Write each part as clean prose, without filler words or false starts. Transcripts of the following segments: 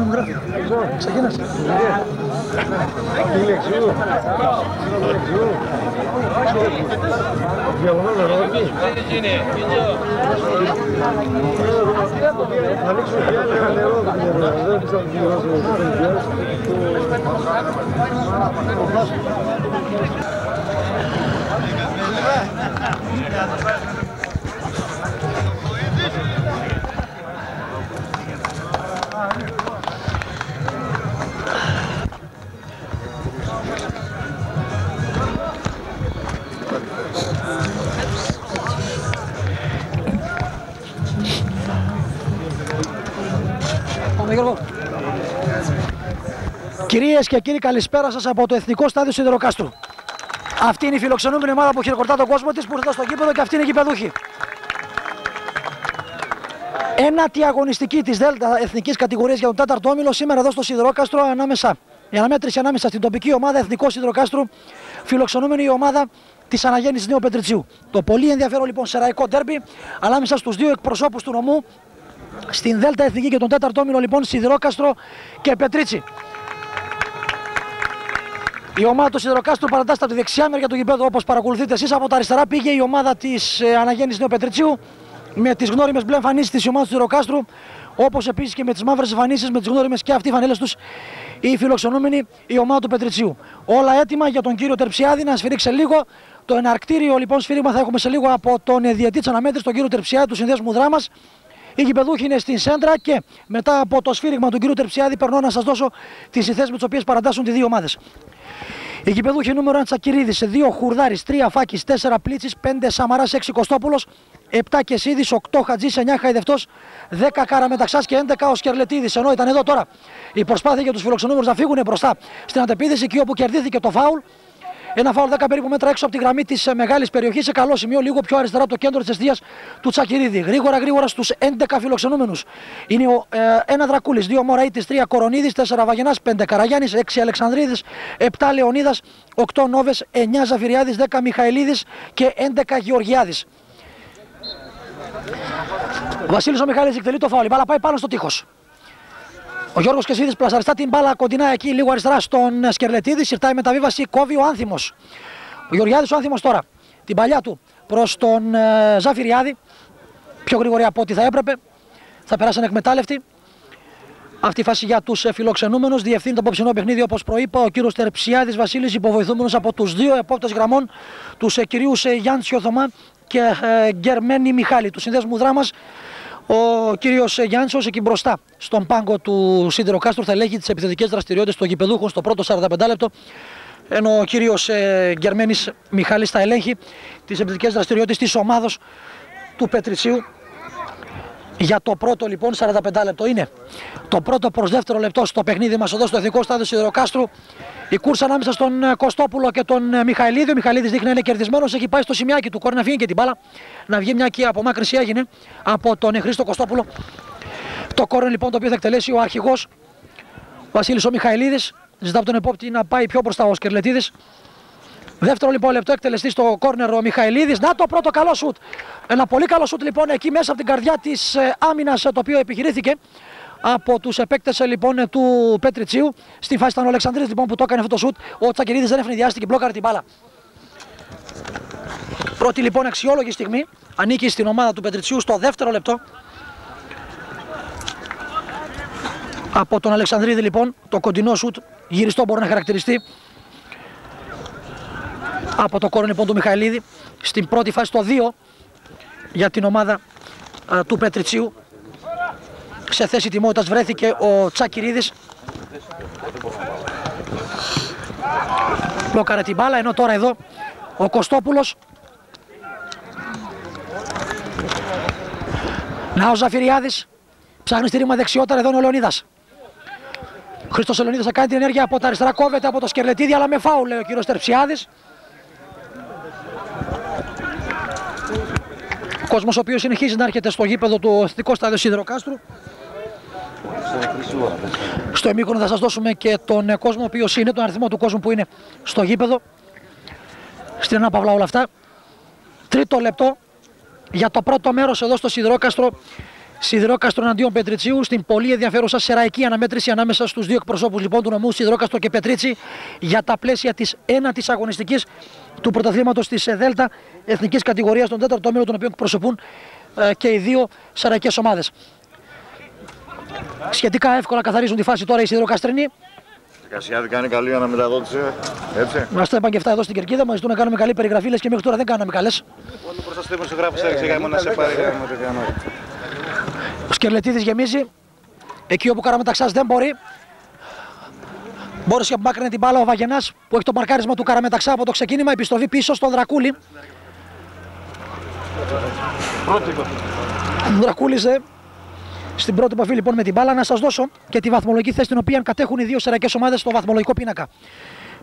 μου γράφει. Ξεκίνασε. Κυρίες και κύριοι, καλησπέρα σας από το Εθνικό Στάδιο Σιδηροκάστρου. Αυτή είναι η φιλοξενούμενη ομάδα που χειροκροτά τον κόσμο της, που ήρθε στο γήπεδο, και αυτή είναι η γηπεδούχη. Ένατη αγωνιστική της ΔΕΛΤΑ εθνικής κατηγορίας για τον τέταρτο όμιλο σήμερα εδώ στο Σιδηρόκαστρο, η αναμέτρηση ανάμεσα στην τοπική ομάδα Εθνικό Σιδηροκάστρου, φιλοξενούμενη η ομάδα της Αναγέννησης Νέου Πετριτσίου. Το πολύ ενδιαφέρον λοιπόν σεραϊκό ντέρμπι ανάμεσα στους δύο εκπροσώπους του νομού, στην ΔΕΛΤΑ εθνική και τον τέταρτο όμιλο λοιπόν, Σιδηρόκαστρο και Πετρίτσι. Η ομάδα του Σιδηροκάστρου παρατάσσεται από τη δεξιά μεριά του γηπέδου, όπως παρακολουθείτε εσείς. Από τα αριστερά πήγε η ομάδα της Αναγέννησης Νέου Πετριτσίου με τις γνώριμες μπλε εμφανίσεις της ομάδας του Σιδηροκάστρου, όπως επίσης και με τις μαύρες εμφανίσεις, με τις γνώριμες και αυτοί φανέλες τους, η φιλοξενούμενη η ομάδα του Πετριτσίου. Όλα έτοιμα για τον κύριο Τερψιάδη να σφυρίξει λίγο. Το εναρκτήριο λοιπόν σφύριγμα θα έχουμε σε λίγο από τον διαιτητή της αναμέτρησης, τον κύριο Τερψιάδη του Συνδέσμου Δράμας. Οι γηπεδούχοι είναι στην σέντρα και μετά από το σφύριγμα του κύριου Τερψιάδη περνώ να σας δώσω τις θέσεις με τις οποίες παρατάσσουν οι δύο ομάδες. Οι γηπεδούχοι νούμερο 1 Τσακυρίδης, 2 Χουρδάρης, 3 Φάκης, 4 Πλίτσης, 5 Σαμαράς, 6 Κωστόπουλος, 7 Κεσίδης, 8 Χατζής, 9 Χαϊδευτός, 10 Καραμεταξάς και 11 ο Σκερλετίδης. Ενώ ήταν εδώ τώρα η προσπάθεια για τους φιλοξενούμενους να φύγουν μπροστά στην αντεπίθεση, εκεί όπου κερδίθηκε το φάουλ. Ένα φάουλ 10 περίπου μέτρα έξω από τη γραμμή της μεγάλης περιοχής, σε καλό σημείο, λίγο πιο αριστερά από το κέντρο της εστίας του Τσακυρίδη. Γρήγορα στους 11 φιλοξενούμενους. Είναι ο 1 Δρακούλης, 2 Μωραΐτης, 3 Κορονίδης, 4 Βαγενάς, 5 Καραγιάννης, 6 Αλεξανδρίδης, 7 Λεωνίδας, 8 Νόβες, 9 Ζαφυριάδης, 10 Μιχαηλίδης και 11 Γεωργιάδης. Ο Βασίλης ο Μιχαηλίδης εκτελεί το φάουλ. Η μπάλα πάει πάνω στο τείχος. Ο Γιώργος Κεσίδης πλασαριστά την μπάλα κοντινά εκεί, λίγο αριστερά στον Σκερλετίδη. Συρτάει η μεταβίβαση, κόβει ο Άνθιμος. Ο Γεωργιάδης ο Άνθιμος τώρα. Την παλιά του προς τον Ζαφυριάδη. Πιο γρήγορα από ό,τι θα έπρεπε. Θα περάσει ανεκμετάλλευτη. Αυτή η φάση για τους φιλοξενούμενους. Διευθύνει το απόψινό παιχνίδι, όπως προείπα, ο κύριος Τερψιάδης Βασίλης, υποβοηθούμενος από τους δύο επόπτες γραμμών, τους κυρίους Γιάννη Θωμά και Γκερμένη Μιχάλη, του Συνδέσμου Δράμας. Ο κύριος Γιάννης εκεί μπροστά στον πάγκο του Σιδηροκάστρου θα ελέγχει τις επιθετικές δραστηριότητες των γηπεδούχων στο πρώτο 45 λεπτό, ενώ ο κύριος Γκερμένης Μιχάλης θα ελέγχει τις επιθετικές δραστηριότητες της ομάδος του Πετριτσίου. Για το πρώτο λοιπόν 45 λεπτό είναι το πρώτο προς δεύτερο λεπτό στο παιχνίδι μας εδώ στο Εθνικό Στάδιο Σιδηροκάστρου. Η κούρσα ανάμεσα στον Κωστόπουλο και τον Μιχαηλίδη. Ο Μιχαηλίδης δείχνει να είναι κερδισμένος, έχει πάει στο σημειάκι του. Κόρη να φύγει και την μπάλα, να βγει μια και απομάκρυνση έγινε από τον Χρήστο Κωστόπουλο. Το κόρνερ λοιπόν το οποίο θα εκτελέσει ο αρχηγός Βασίλης ο Μιχαηλίδης. Ζητά από τον επόπτη να πάει πιο μπροστά ο Σκερλετίδης. Δεύτερο λοιπόν λεπτό εκτελεστή στο κόρνερ ο Μιχαηλίδης. Να το πρώτο καλό σουτ. Ένα πολύ καλό σουτ λοιπόν εκεί μέσα από την καρδιά της άμυνας, το οποίο επιχειρήθηκε από τους επέκτες λοιπόν του Πετριτσίου. Στη φάση ήταν ο Αλεξανδρίδης λοιπόν που το έκανε αυτό το σουτ. Ο Τσακυρίδης δεν ευνηδιάστηκε και μπλόκαρε την μπάλα. Πρώτη λοιπόν αξιόλογη στιγμή ανήκει στην ομάδα του Πετριτσίου στο δεύτερο λεπτό. Από τον Αλεξανδρίδη λοιπόν το κοντινό σουτ, γυριστό μπορεί να χαρακτηριστεί. Από το κόρνερ λοιπόν του Μιχαηλίδη στην πρώτη φάση το 2 για την ομάδα του Πετριτσίου. Σε θέση τιμότητας βρέθηκε ο Τσακυρίδης. Μπλόκαρε την μπάλα, ενώ τώρα εδώ ο Κωστόπουλος. Να ο Ζαφυριάδης ψάχνει στήριγμα δεξιότερα, εδώ είναι ο Λεωνίδας. Χρήστος Λεωνίδας θα κάνει την ενέργεια από τα αριστερά, κόβεται από το Σκερλετίδη αλλά με φάουλ, λέει ο κύριος Τερψιάδης. Ο κόσμος ο οποίος συνεχίζει να έρχεται στο γήπεδο του Εθνικού Στάδιο Σιδηροκάστρου. Στο ημίχρονο θα σας δώσουμε και τον κόσμο ο οποίος είναι, τον αριθμό του κόσμου που είναι στο γήπεδο. Στην ανάπαυλα όλα αυτά. Τρίτο λεπτό για το πρώτο μέρος εδώ στο Σιδηρόκαστρο Σιδηρόκαστρο εναντίον Πετριτσίου στην πολύ ενδιαφέρουσα σεραϊκή αναμέτρηση ανάμεσα στους δύο εκπροσώπους λοιπόν του νομού Σιδηρόκαστρο και Πετρίτσι για τα πλαίσια της ένατης αγωνιστικής του πρωταθλήματος της ΔΕΛΤΑ εθνικής κατηγορίας, των 4ο όμιλο, των οποίων εκπροσωπούν και οι δύο σεραϊκές ομάδες. Σχετικά εύκολα καθαρίζουν τη φάση τώρα οι Σιδηροκαστρινοί. Κασιάδη κάνει καλή αναμεταδότηση, έτσι. Μας το είπαν και αυτά εδώ στην κερκίδα, μας ζητούν να κάνουμε καλή περιγραφή, λες και μέχρι τώρα δεν κάναμε καλές. Μόνο προς τα στήμους γράφεις έξι, μόνο να σε πάρει με τη διανόητη. Ο Σκερλετίδης γεμίζει, εκεί όπου Καραμεταξάς δεν μπορεί. Μπόρεσε και απομάκρυνε την μπάλα ο Βαγενάς που έχει το μαρκάρισμα του Καραμεταξά από το ξεκίνημα, επιστροφή πίσω στον Δρακούλη. Δρακούλησε στην πρώτη επαφή λοιπόν με την μπάλα. Να σας δώσω και τη βαθμολογική θέση την οποία κατέχουν οι δύο σεραϊκές ομάδες στο βαθμολογικό πίνακα.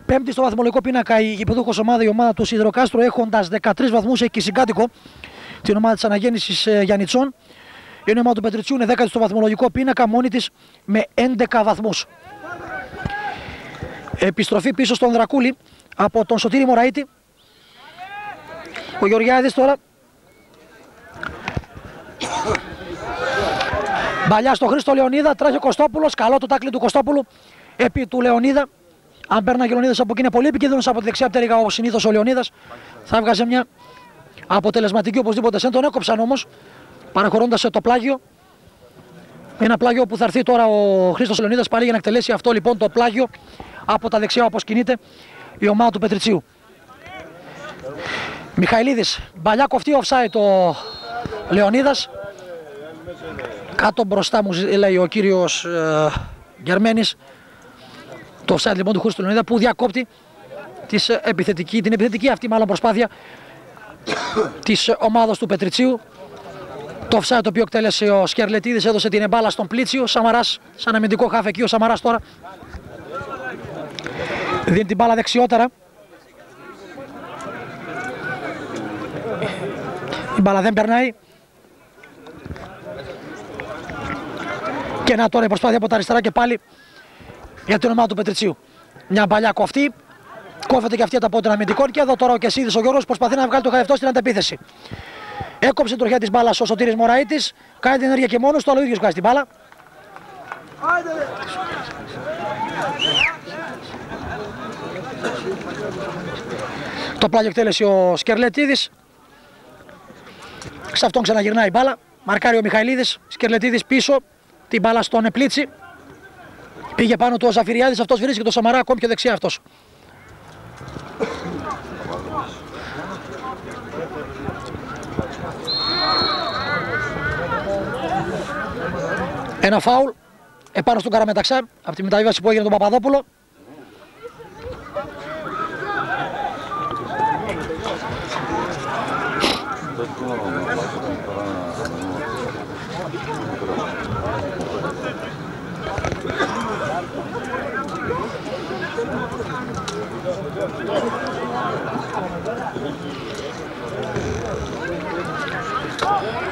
Πέμπτη στο βαθμολογικό πίνακα η γηπεδούχος ομάδα, η ομάδα του Σιδηροκάστρου, έχοντας 13 βαθμούς, έχει και συγκάτοικο την ομάδα της Αναγέννησης Γιαννιτσών. Η ομάδα του Πετριτσιού είναι 10η στο βαθμολογικό πίνακα, μόνη της με 11 βαθμούς. Επιστροφή πίσω στον Δρακούλη από τον Σωτήρη Μωραΐτη. Ο Γεωργιάδης τώρα. Μπαλιά στο Χρήστο Λεωνίδα, τρέχει ο Κωστόπουλος, καλό το τάκλι του Κωστόπουλου επί του Λεωνίδα. Αν παίρναγε ο Λεωνίδας από εκεί είναι πολύ επικίνδυνος από τη δεξιά πτέρυγα όπως συνήθως ο Λεωνίδας. Θα έβγαζε μια αποτελεσματική οπωσδήποτε σέντ, τον έκοψαν όμως παραχωρώντας το πλάγιο. Ένα πλάγιο που θα έρθει τώρα ο Χρήστος Λεωνίδας πάλι για να εκτελέσει αυτό λοιπόν το πλάγιο από τα δεξιά όπως κινείται η ομάδα του Πετριτσίου. Μιχαηλίδης, μπαλιά κοφτή offside ο Λεωνίδας. Κάτω μπροστά μου λέει ο κύριος Γερμένης. Το offside λοιπόν του Χρήστου Λεωνίδα που διακόπτει την επιθετική αυτή μάλλον προσπάθεια της ομάδας του Πετριτσίου. Το offside το οποίο εκτέλεσε ο Σκερλετίδης, έδωσε την εμπάλα στον Πλίτσιο. Σαμαράς, σαν αμυντικό χάφ εκεί ο Σαμαράς τώρα. Δίνει την μπάλα δεξιότερα. Η μπάλα δεν περνάει. Και να τώρα η προσπάθεια από τα αριστερά και πάλι για την ομάδα του Πετριτσίου. Μια μπαλιά κοφτή. Κόβεται και αυτή από τον αμυντικό. Και εδώ τώρα ο Κεσίδης ο Γιώργος προσπαθεί να βγάλει το χαϊφτό στην αντεπίθεση. Έκοψε την τροχιά της μπάλας ο Σωτήρης Μωραΐτης. Κάνει την ενέργεια και μόνος του, αλλά ο ίδιος βγάζει την μπάλα. Το πλάγιο εκτέλεσε ο Σκερλετίδης. Σε αυτόν ξαναγυρνάει η μπάλα. Μαρκάρει ο Μιχαηλίδης. Σκερλετίδης πίσω. Την μπάλα στον Πλίτσι. Πήγε πάνω του ο Ζαφυριάδης. Αυτός βρίσκει το Σαμαρά ακόμη πιο δεξιά αυτός. Ένα φάουλ επάνω στον Καραμεταξά από τη μεταβίβαση που έγινε τον Παπαδόπουλο.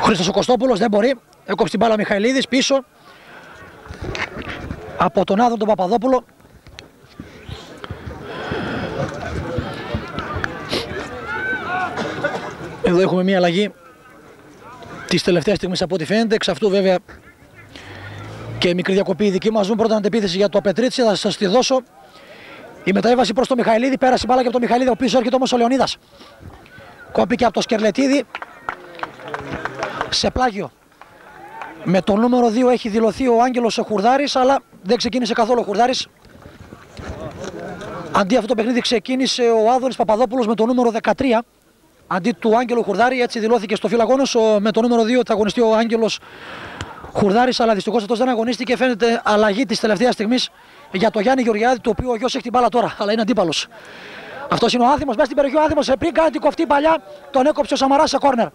Χρήστος ο Κωστόπουλος δεν μπορεί, έκοψε την μπάλα ο Μιχαηλίδης πίσω από τον Άδων τον Παπαδόπουλο. Εδώ έχουμε μια αλλαγή της τελευταίας στιγμής από ό,τι φαίνεται, εξ αυτού βέβαια και μικρή διακοπή η δική μας. Ζουν πρώτα αντεπίθεση για το Πετρίτσι, θα σας τη δώσω. Η μεταβίβαση προς το Μιχαηλίδη, πέρασε η μπάλα και από το Μιχαηλίδη, ο πίσω έρχεται όμως ο Λεωνίδας. Κόπηκε από το Σκερλετίδη σε πλάγιο. Με το νούμερο 2 έχει δηλωθεί ο Άγγελος Χουρδάρης, αλλά δεν ξεκίνησε καθόλου ο Χουρδάρης. Αντί αυτό το παιχνίδι ξεκίνησε ο Άδωνης Παπαδόπουλος με το νούμερο 13. Αντί του Άγγελου Χουρδάρη, έτσι δηλώθηκε στο φύλαγόνος. Με το νούμερο 2 θα αγωνιστεί ο Άγγελος Χουρδάρης, αλλά δυστυχώς αυτός δεν αγωνίστηκε. Φαίνεται αλλαγή της τελευταίας στιγμής για το Γιάννη Γεωργιάδη, το οποίο ο γιος έχει την μπάλα τώρα, αλλά είναι αντίπαλος. Αυτός είναι ο Άθιμος, μέσα στην περιοχή ο Άθιμος. Πριν κάνει την κοφτή παλιά, τον έκοψε ο Σαμαράς σε κόρνερ.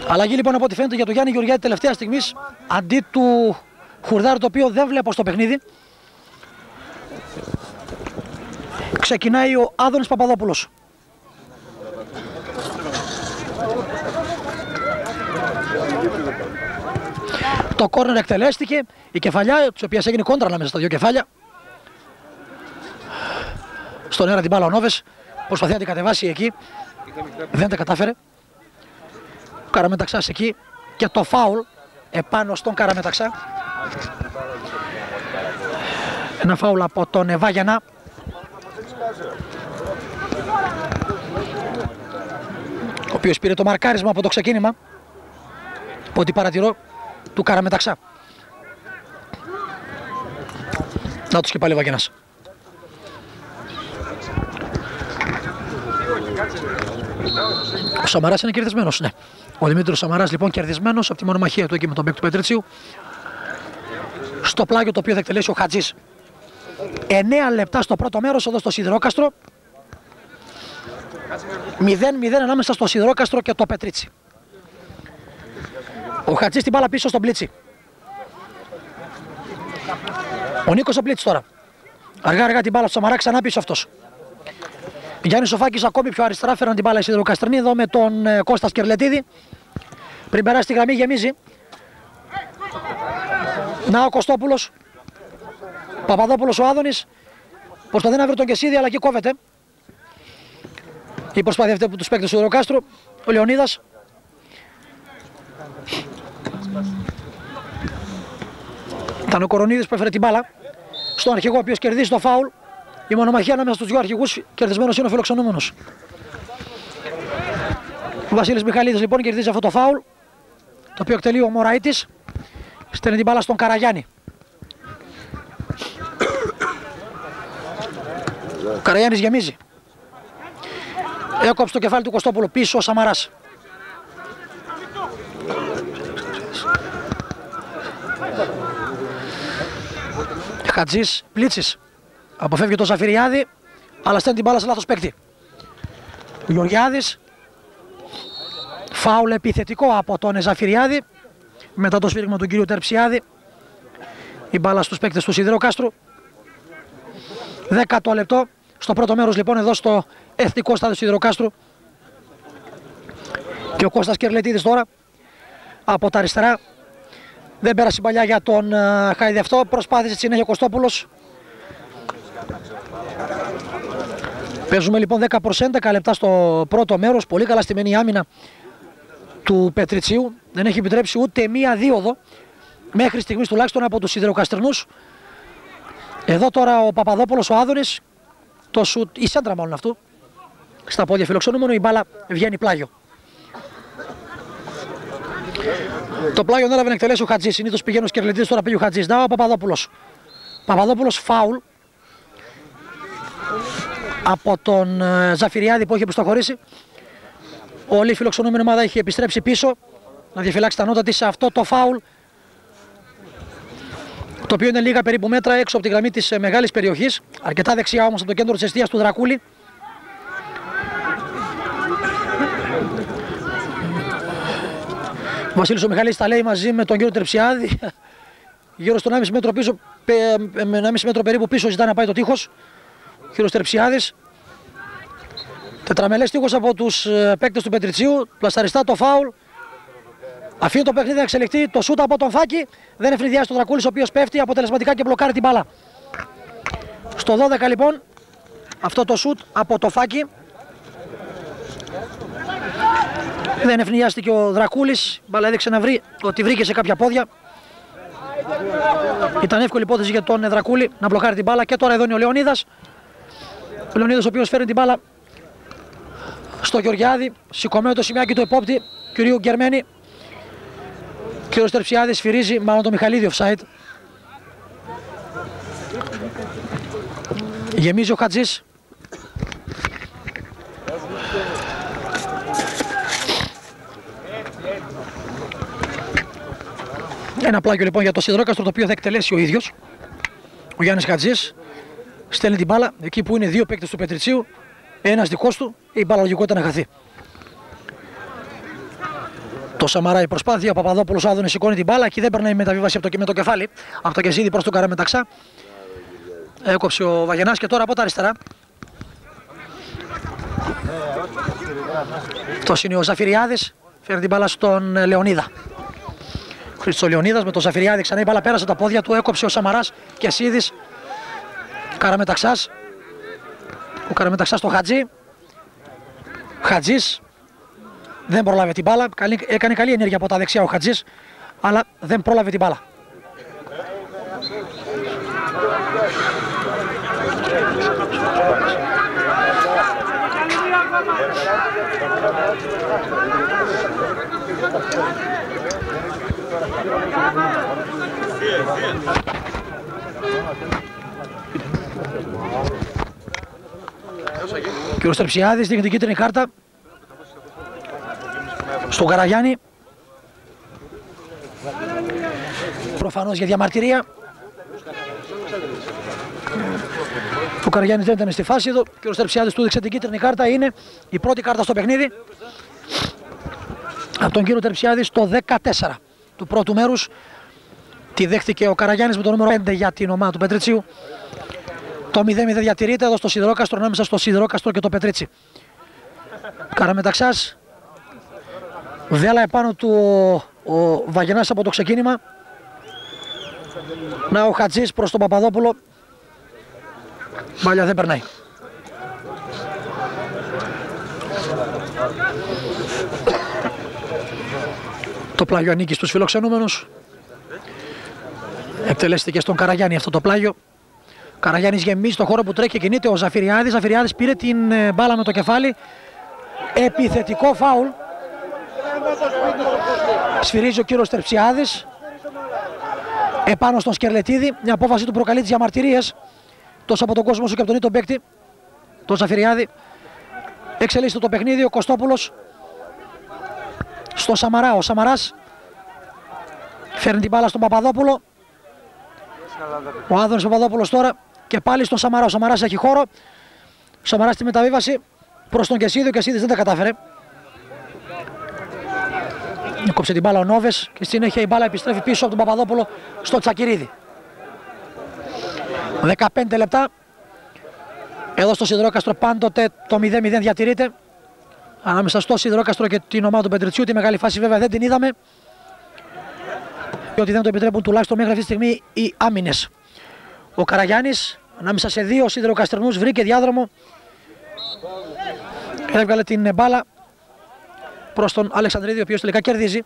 Αλλαγή λοιπόν από ό,τι φαίνεται για το Γιάννη Γεωργιάδη τελευταία στιγμής, αντί του Χουρδάρη, το οποίο δεν βλέπω στο παιχνίδι. Ξεκινάει ο Άδωνης Παπαδόπουλος. Το κόρνερ εκτελέστηκε, η κεφαλιά, της οποίας έγινε κόντρα ανάμεσα στα δύο κεφάλια. Στον αέρα την μπάλα ο Νόβες, προσπαθεί να την κατεβάσει εκεί, δεν τα κατάφερε. Καραμεταξάς εκεί και το φάουλ επάνω στον Καραμεταξά. Ένα φάουλ από τον Βάγιανα. Ο οποίος πήρε το μαρκάρισμα από το ξεκίνημα, από ό,τι παρατηρώ, του Καραμεταξά. Να τους και πάλι ο Βαγγενάς. Ο Σαμαράς είναι κερδισμένος, ναι. Ο Δημήτρης Σαμαράς λοιπόν κερδισμένος από τη μονομαχία του εκεί με τον παίκτη του Πετριτσίου. Στο πλάγιο το οποίο θα εκτελέσει ο Χατζής. 9 λεπτά στο πρώτο μέρος εδώ στο Σιδηρόκαστρο. 0-0 ανάμεσα στο Σιδηρόκαστρο και το Πετρίτσι. Ο Χατζής την μπάλα πίσω στον Πλίτσι. Ο Νίκος ο Πλίτσης τώρα. Αργά αργά την μπάλα στο Σαμαρά, ξανά πίσω αυτός. Γιάννης Σοφάκης ακόμη πιο αριστερά, φέραν την μπάλα οι Σιδηροκαστρινοί εδώ με τον Κώστα Σκερλετίδη. Πριν περάσει τη γραμμή γεμίζει. Να ο Κωστόπουλος. Παπαδόπουλος ο Άδωνης. Προσπαθεί να βρει τον Κεσίδη αλλά εκεί κόβεται. Η προσπάθεια αυτή που τους παίκτες του Σιδηροκάστρου. Ο Λεωνίδας. Ήταν ο Κορονίδης που έφερε την μπάλα στον αρχηγό ο οποίος κερδίζει το φάουλ. Η μονομαχία ανάμεσα στους δύο αρχηγούς, κερδισμένος είναι ο φιλοξενούμενος. Ο Βασίλης Μιχαλίδης λοιπόν κερδίζει αυτό το φάουλ, το οποίο εκτελεί ο Μωραΐτης. Στέλνει την μπάλα στον Καραγιάννη. Ο Καραγιάννης γεμίζει. Έκοψε το κεφάλι του Κωστόπουλου, πίσω ο Σαμαράς. Χατζής, Πλίτσης. Αποφεύγει το Ζαφυριάδη, αλλά στέλνει την μπάλα σε λάθος παίκτη. Ο Γεωργιάδης. Φάουλ επιθετικό από τον Ζαφυριάδη. Μετά το σφύριγμα του κυρίου Τερψιάδη. Η μπάλα στους παίκτες του Σιδηροκάστρου. 10ο λεπτό. Στο πρώτο μέρος λοιπόν εδώ στο Εθνικό Στάδιο Σιδηροκάστρου. Και ο Κώστας Κερλετίδης τώρα από τα αριστερά. Δεν πέρασε η παλιά για τον Χαϊδευτό. Προσπάθησε συνέχεια ο Κωστόπουλος. Παίζουμε λοιπόν 10 προς 11 λεπτά στο πρώτο μέρος. Πολύ καλά στημένη η άμυνα του Πετριτσίου. Δεν έχει επιτρέψει ούτε μία δίωδο μέχρι στιγμής τουλάχιστον από τους Σιδηροκαστρινούς. Εδώ τώρα ο Παπαδόπουλος, ο Άδωνης, το σουτ, η σέντρα μάλλον αυτού, στα πόδια φιλοξενούμενο, η μπάλα βγαίνει πλάγιο. Το πλάγιο έλαβε να εκτελέσει ο Χατζής. Συνήθως πηγαίνει ο Σκερλετίδης, τώρα πήγε ο Χατζής. Να ο Παπαδόπουλος. Παπαδόπουλος φάουλ από τον Ζαφυριάδη που είχε προστοχωρήσει. Όλη η φιλοξενούμενη ομάδα έχει επιστρέψει πίσω να διαφυλάξει τα νότα της σε αυτό το φάουλ, το οποίο είναι λίγα περίπου μέτρα έξω από τη γραμμή της μεγάλης περιοχής, αρκετά δεξιά όμως από το κέντρο της εστίας του Δρακούλη. Ο Βασίλης ο Μιχαλής τα λέει μαζί με τον κύριο Τερψιάδη. Γύρω στον 1,5 μέτρο πίσω, 1,5 μέτρο περίπου πίσω ζητάει να πάει το τείχος. Ο κύριος Τερψιάδης. Τετραμελές τείχος από τους παίκτες του Πετριτσίου. Πλασταριστά το φάουλ. Αφήνει το παιχνίδι να εξελιχθεί. Το σούτ από τον Φάκη. Δεν ευνηδιάζει τον Δρακούλης, ο οποίος πέφτει αποτελεσματικά και μπλοκάρει την μπάλα. Στο 12 λοιπόν αυτό το σούτ από το Φάκη. Δεν ευνηδιάστηκε ο Δρακούλης. Μπάλα έδειξε να βρει ότι βρήκε σε κάποια πόδια. Ήταν εύκολη υπόθεση για τον Δρακούλη να μπλοκάρει την μπάλα. Και τώρα εδώ είναι ο Λεωνίδας. Ο Λεωνίδας ο οποίος φέρνει την μπάλα στο Γεωργιάδη. Σηκωμένο το σημειάκι του επόπτη κυρίου Γκερμένη. Κύριος Τερψιάδης σφυρίζει μάλλον το Μιχαλίδη offside. Γεμίζει ο Χατζής. Ένα πλάγιο λοιπόν για το Σιδηρόκαστρο, το οποίο θα εκτελέσει ο ίδιος ο Γιάννης Χατζής. Στέλνει την μπάλα εκεί που είναι δύο παίκτες του Πετριτσίου. Ένας δικός του, η μπάλα λογικό ήταν να χαθεί. Το Σαμαρά η προσπάθεια, ο Παπαδόπουλος Άδωνης σηκώνει την μπάλα. Εκεί δεν περνάει η μεταβίβαση με το κεφάλι από το Κεσίδη προς τον Καραμεταξά. Έκοψε ο Βαγενάς και τώρα από τα αριστερά. Αυτός είναι ο Ζαφυριάδης. Φέρνει την μπάλα στον Λεωνίδα. Χρήστος Λεωνίδας με τον Ζαφυριάδη, ξανά η μπάλα πέρασε τα πόδια του. Έκοψε ο Σαμαράς και Κεσίδης. Καραμεταξάς. Ο Καραμεταξάς στο Χατζή. Χατζής. Δεν πρόλαβε την μπάλα. Έκανε καλή ενέργεια από τα δεξιά ο Χατζής, αλλά δεν πρόλαβε την μπάλα. Και ο Στερψιάδης δείχνει την κίτρινη κάρτα στον Καραγιάννη, προφανώς για διαμαρτυρία. Ο Καραγιάννης δεν ήταν στη φάση εδώ και ο Στερψιάδης του έδειξε την κίτρινη κάρτα. Είναι η πρώτη κάρτα στο παιχνίδι από τον κύριο Τερψιάδη στο 14 του πρώτου μέρους. Τη δέχτηκε ο Καραγιάννης με το νούμερο 5 για την ομάδα του Πετριτσίου. Το 0-0 διατηρείται εδώ στο Σιδηρόκαστρο, ανάμεσα στο Σιδηρόκαστρο και το Πετρίτσι. Καραμεταξάς, βέλα επάνω του ο Βαγενάς από το ξεκίνημα. Να ο Χατζής προς τον Παπαδόπουλο. Μπάλια δεν περνάει. Το πλάγιο ανήκει στους φιλοξενούμενους. Εκτελέστηκε στον Καραγιάννη αυτό το πλάγιο. Καραγιάννης γεμίζει το χώρο που τρέχει και κινείται ο Ζαφυριάδης. Ζαφυριάδης πήρε την μπάλα με το κεφάλι. Επιθετικό φάουλ. Σφυρίζει ο κύριος Τερψιάδης επάνω στον Σκερλετίδη. Μια απόφαση του προκαλεί τις διαμαρτυρίες τόσο από τον κόσμο όσο και από τον ίδιο παίκτη, τον Ζαφυριάδη. Εξελίσσεται το παιχνίδι. Ο Κωστόπουλος στο Σαμαρά. Ο Σαμαράς φέρνει την μπάλα στον Παπαδόπουλο. Ο Άδωνης Παπαδόπουλος τώρα και πάλι στον Σαμαρά. Ο Σαμαράς έχει χώρο. Ο Σαμαράς στη μεταβίβαση προς τον Κεσίδη. Ο Κεσίδης δεν τα κατάφερε. Κόψε την μπάλα ο Νόβες και στη συνέχεια η μπάλα επιστρέφει πίσω από τον Παπαδόπουλο στο Τσακυρίδη. 15 λεπτά. Εδώ στο Σιδηρόκαστρο πάντοτε το 0-0 διατηρείται. Ανάμεσα στο Σιδηρόκαστρο και την ομάδα του Πετριτσιού. Τη μεγάλη φάση βέβαια δεν την είδαμε, διότι δεν το επιτρέπουν τουλάχιστον μέχρι αυτή τη στιγμή οι άμυνες. Ο Καραγιάννης ανάμεσα σε δύο σιδηροκαστρινούς βρήκε διάδρομο. Έβγαλε την μπάλα προς τον Αλεξανδρίδη, ο οποίος τελικά κερδίζει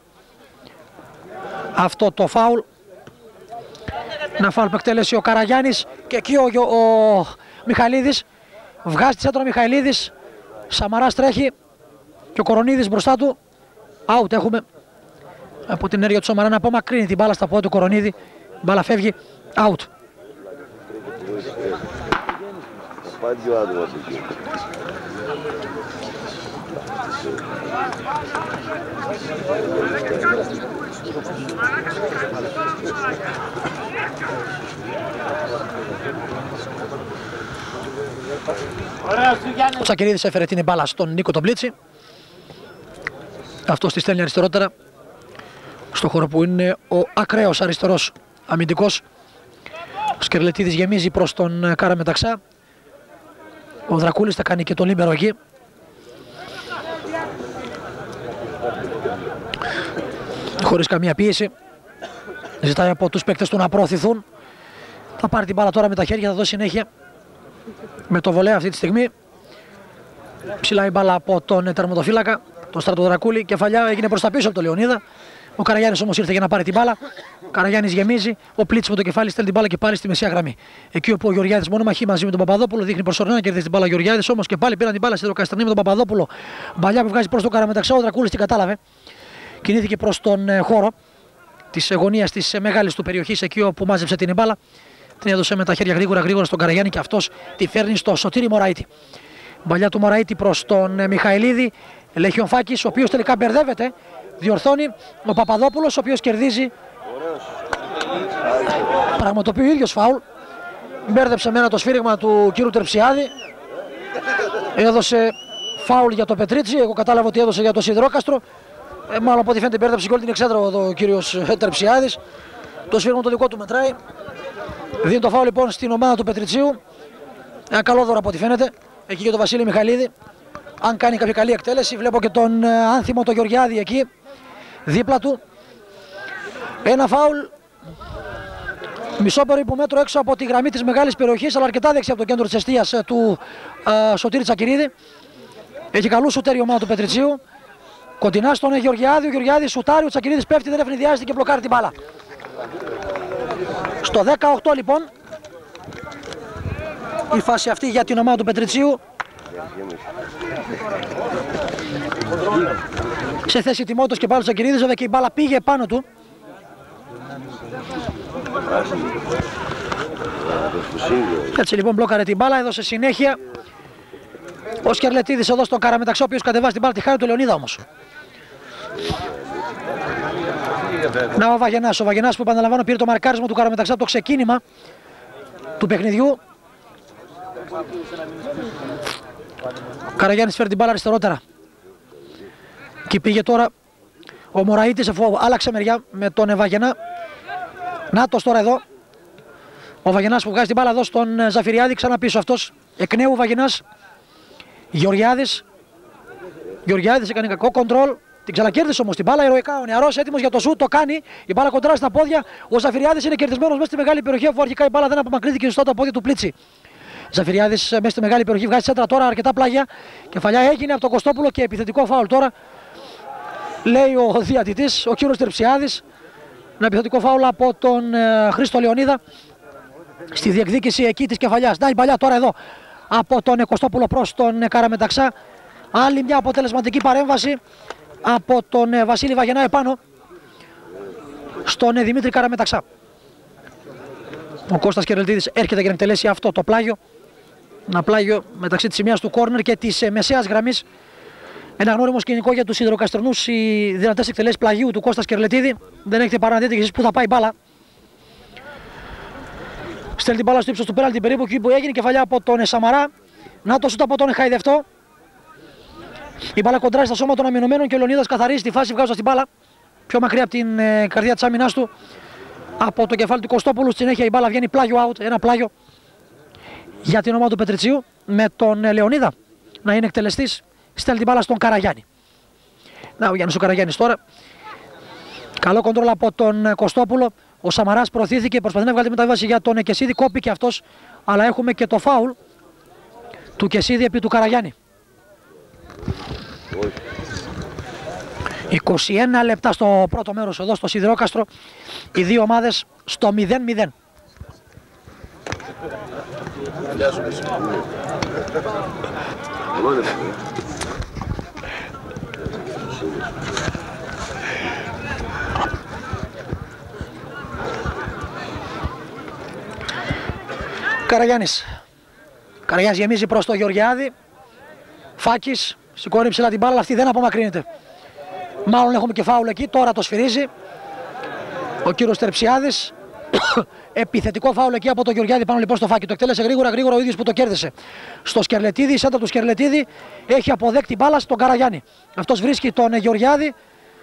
αυτό το φάουλ. Ένα φάουλ που εκτέλεσε ο Καραγιάννης και εκεί ο Μιχαηλίδης βγάζει τη σέντρα. Μιχαηλίδης, Σαμαράς τρέχει και ο Κορονίδης μπροστά του. Out έχουμε από την ενέργεια του Σαμαρά να απομακρύνει την μπάλα στα πόδια του Κορονίδη. Η μπάλα φεύγει. Out. Ο Τσακυρίδης έφερε την μπάλα στον Νίκο τον Πλίτσι. Αυτός τη στέλνει αριστερότερα στο χώρο που είναι ο ακραίος αριστερός αμυντικός. Ο Σκερλετίδης γεμίζει προς τον Καραμεταξά. Ο Δρακούλης θα κάνει και τον λίμπερο εκεί. Χωρίς καμία πίεση. Ζητάει από τους παίκτες του να προωθηθούν. Θα πάρει την μπάλα τώρα με τα χέρια, θα δώσει συνέχεια με το βολέα αυτή τη στιγμή. Ψηλά η μπάλα από τον τερματοφύλακα, τον Στράτο Δρακούλη. Κεφαλιά έγινε προς τα πίσω από τον Λεωνίδα. Ο Καραγιάννης όμως ήρθε για να πάρει την μπάλα. Ο Καραγιάννης γεμίζει. Ο Πλίτσης με το κεφάλι στέλνει την μπάλα και πάλι στη μεσαία γραμμή. Εκεί όπου ο Γεωργιάδης μονομαχεί μαζί με τον Παπαδόπουλο δείχνει προσωρινά να κερδίσει την μπάλα. Ο Γεωργιάδης όμως και πάλι πήραν την μπάλα στη Δροκαστρινή με τον Παπαδόπουλο. Μπαλιά που βγάζει προς τον Καραμεταξά. Ο Δρακούλης την κατάλαβε. Κινήθηκε προς τον χώρο της γωνίας της μεγάλης του περιοχής, εκεί όπου μάζεψε την μπάλα. Την έδωσε με τα χέρια γρήγορα στον Καραγιάννη και αυτός τη φέρνει στο Σωτήρη Μωραήτη. Μπαλιά του Μωραήτη προς τον Μιχαηλίδη. Ελέγχει ο Φάκης, ο οποίος τελικά μπερδεύεται. Διορθώνει ο Παπαδόπουλος, ο οποίος κερδίζει. Πραγματοποιεί ο ίδιος φάουλ. Μπέρδεψε μένα το σφύριγμα του κύριου Τερψιάδη. Έδωσε φάουλ για το Πετρίτσι. Εγώ κατάλαβα ότι έδωσε για το Σιδηρόκαστρο. Μάλλον από ό,τι φαίνεται μπέρδεψε και όλη την εξέδρα ο κύριος Τερψιάδης. Το σφύριγμα το δικό του μετράει. Δίνει το φάουλ λοιπόν στην ομάδα του Πετριτσίου. Ένα καλό δώρο από ό,τι φαίνεται. Εκεί και τον Βασίλη Μιχαηλίδη. Αν κάνει κάποια καλή εκτέλεση, βλέπω και τον άνθιμο τον Γεωργιάδη εκεί δίπλα του. Ένα φάουλ μισό περίπου μέτρο έξω από τη γραμμή της μεγάλης περιοχής, αλλά αρκετά δεξιά από το κέντρο της εστίας του Σωτήρη Τσακυρίδη. Έχει καλού σουτέρ η ομάδα του Πετριτσίου. Κοντινά στον Γεωργιάδη, ο Γεωργιάδης σουτάρει, ο Τσακυρίδης πέφτει, δεν ευνηδιάζεται και μπλοκάρει την μπάλα. Στο 18 λοιπόν, η φάση αυτή για την ομάδα του Πετριτσίου. Σε θέση τιμότητας και πάλι ο Τσακυρίδης, βέβαια και η μπάλα πήγε πάνω του. Έτσι λοιπόν μπλόκαρε την μπάλα, έδωσε συνέχεια. Ο Σκερλετίδης εδώ στον Καραμεταξά, ο οποίος κατεβάζει την μπάλα, τη χάρη του Λεωνίδα όμως. Να ο Βαγενάς που επαναλαμβάνω πήρε το μαρκάρισμα του Καραμεταξά από το ξεκίνημα του παιχνιδιού. Ο Καραγιάννης φέρει την μπάλα αριστερότερα. Και πήγε τώρα ο Μωραΐτης, αφού άλλαξε μεριά με τον Βαγενά. Νάτος τώρα εδώ. Ο Βαγενάς που βγάζει την μπάλα εδώ στον Ζαφυριάδη, ξανά πίσω αυτός. Εκ νέου ο Βαγενάς. Γεωργιάδης έκανε κακό κοντρόλ. Την ξανακέρδισε όμως την μπάλα ηρωικά. Ο νεαρός έτοιμος για το σουτ, το κάνει. Η μπάλα κοντρά στα πόδια. Ο Ζαφυριάδης είναι κερδισμένος μέσα στη μεγάλη περιοχή, αφού αρχικά η μπάλα δεν απομακρύνθηκε σωστά τα πόδια του Πλίτσι. Ζαφυριάδης μέσα στη μεγάλη περιοχή βγάζει σέντρα τώρα, αρκετά πλάγια. Κεφαλιά έγινε από τον Κωστόπουλο και επιθετικό φάουλ τώρα. Λέει ο διατητής, ο κύριος Τερψιάδης. Ένα επιθετικό φάουλ από τον Χρήστο Λεωνίδα στη διεκδίκηση εκεί της κεφαλιάς. Να η παλιά τώρα εδώ από τον Κωστόπουλο προς τον Καραμεταξά. Άλλη μια αποτελεσματική παρέμβαση από τον Βασίλη Βαγενά επάνω στον Δημήτρη Καραμεταξά. Ο Κώστας Κερελτίδης έρχεται για να εκτελέσει αυτό το πλάγιο. Ένα πλάγιο μεταξύ της σημείας του κόρνερ και της μεσαίας γραμμής. Ένα γνώριμο σκηνικό για τους σιδηροκαστρονούς, οι δυνατές εκτελέσεις πλαγίου του Κώστα Κερλετίδη. Δεν έχετε παρά να δείτε και εσείς πού θα πάει η μπάλα. Στέλνει την μπάλα στο ύψος του πέναλτι περίπου εκεί που έγινε, κεφαλιά από τον Σαμαρά. Να το σούτ από τον Χαϊδευτό. Η μπάλα κοντράζει στα σώμα των αμυνωμένων και ο Λεωνίδας καθαρίζει τη φάση βγάζοντας την μπάλα πιο μακριά από την καρδιά της άμυνας του. Από το κεφάλι του Κωστόπουλου στη συνέχεια η μπάλα βγαίνει πλάγιο out. Ένα πλάγιο για την ομάδα του Πετριτσίου με τον Λεωνίδα να είναι εκτελεστής. Στέλνει την μπάλα στον Καραγιάννη. Να ο Γιάννης ο Καραγιάννης τώρα. Καλό κοντρόλ από τον Κωστόπουλο. Ο Σαμαράς προωθήθηκε, προσπαθεί να βγάλει τη μεταβίβαση για τον Κεσίδη. Κόπηκε αυτός, αλλά έχουμε και το φάουλ του Κεσίδη επί του Καραγιάννη. 21 λεπτά στο πρώτο μέρος εδώ στο Σιδηρόκαστρο. Οι δύο ομάδες στο 0-0. Καραγιάννης γεμίζει προς το Γεωργιάδη. Φάκης σηκώνει ψηλά την μπάλα, αλλά αυτή δεν απομακρύνεται. Μάλλον έχουμε και φάουλ εκεί, τώρα το σφυρίζει ο κύριος Τερψιάδης. Επιθετικό φάουλ εκεί από τον Γεωργιάδη πάνω λοιπόν στο Φάκη. Το εκτέλεσε γρήγορα ο ίδιος που το κέρδισε. Στο Σκερλετίδη, η σέντα του Σκερλετίδη έχει αποδέκτη μπάλα στον Καραγιάννη. Αυτός βρίσκει τον Γεωργιάδη.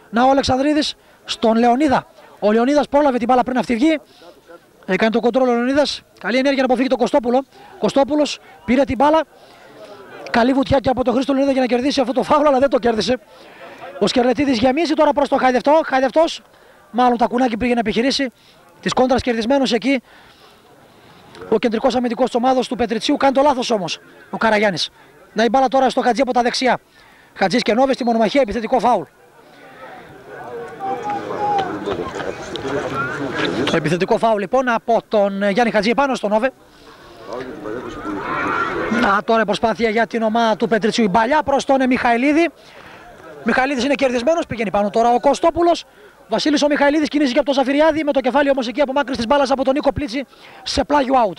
Να ο Αλεξανδρίδης στον Λεωνίδα. Ο Λεωνίδας πρόλαβε την μπάλα πριν αυτή βγει. Έκανε το κοντρόλ ο Λεωνίδας. Καλή ενέργεια να αποφύγει τον Κωστόπουλο. Κωστόπουλος πήρε την μπάλα. Καλή βουτιά και από τον Χρήστο Λεωνίδα για να κερδίσει αυτό το φάουλ, αλλά δεν το κέρδισε. Ο Σκερλετίδης γεμίζει τώρα προς τον Χαϊδευτό. Χαϊδευτός, μάλλον τα κουνάκι πήγε να επιχειρήσει. Της κόντρας κερδισμένος εκεί. Ο κεντρικός αμυντικός της ομάδος του Πετριτσίου κάνει το λάθος όμως. Ο Καραγιάννης. Να η μπάλα τώρα στο Χατζή από τα δεξιά. Χατζής και Νόβες στη μονομαχία, επιθετικό φάουλ. Το επιθετικό φάουλ λοιπόν από τον Γιάννη Χατζή επάνω στον Νόβε. Να τώρα η προσπάθεια για την ομάδα του Πετριτσίου. Η μπαλιά προς τον Μιχαηλίδη. Μιχαηλίδης είναι κερδισμένος, πηγαίνει πάνω τώρα ο Κωστόπουλος. Βασίλης ο Μιχαηλίδης κινήσει και από τον Ζαφυριάδη, με το κεφάλι όμως εκεί απομάκρυνση της μπάλας από τον Νίκο Πλίτσι σε πλάγιο out.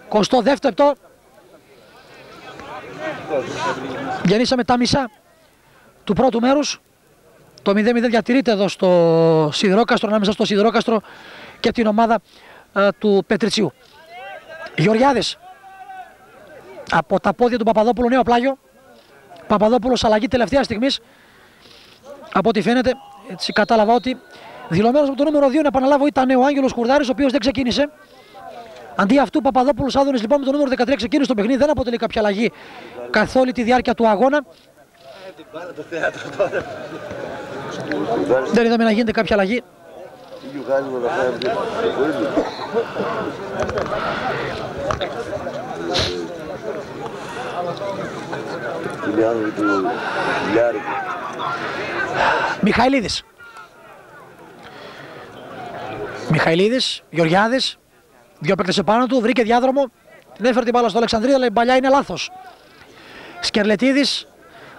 22 λεπτό. Γεννήσαμε τα μισά του πρώτου μέρους. Το 0-0 διατηρείται εδώ στο Σιδηρόκαστρο, ανάμεσα στο Σιδηρόκαστρο και την ομάδα του Πετριτσίου. Γεωργιάδης από τα πόδια του Παπαδόπουλου, νέο πλάγιο. Παπαδόπουλος αλλαγή τελευταία στιγμής. Από ό,τι φαίνεται, έτσι κατάλαβα ότι δηλωμένος με το νούμερο 2 να επαναλάβω ήταν ο Άγγελος Κουρδάρης, ο οποίος δεν ξεκίνησε. Αντί αυτού, Παπαδόπουλος Άδωνης λοιπόν με το νούμερο 13 ξεκίνησε το παιχνίδι. Δεν αποτελεί κάποια αλλαγή καθ' όλη τη διάρκεια του αγώνα. Δεν είδαμε να γίνεται κάποια αλλαγή. Μιχαηλίδης, Γεωργιάδης, δύο παίκτες επάνω του, βρήκε διάδρομο, δεν έφερε την μπάλα στο Αλεξανδρίδη, αλλά η μπαλιά είναι λάθος. Σκερλετίδης,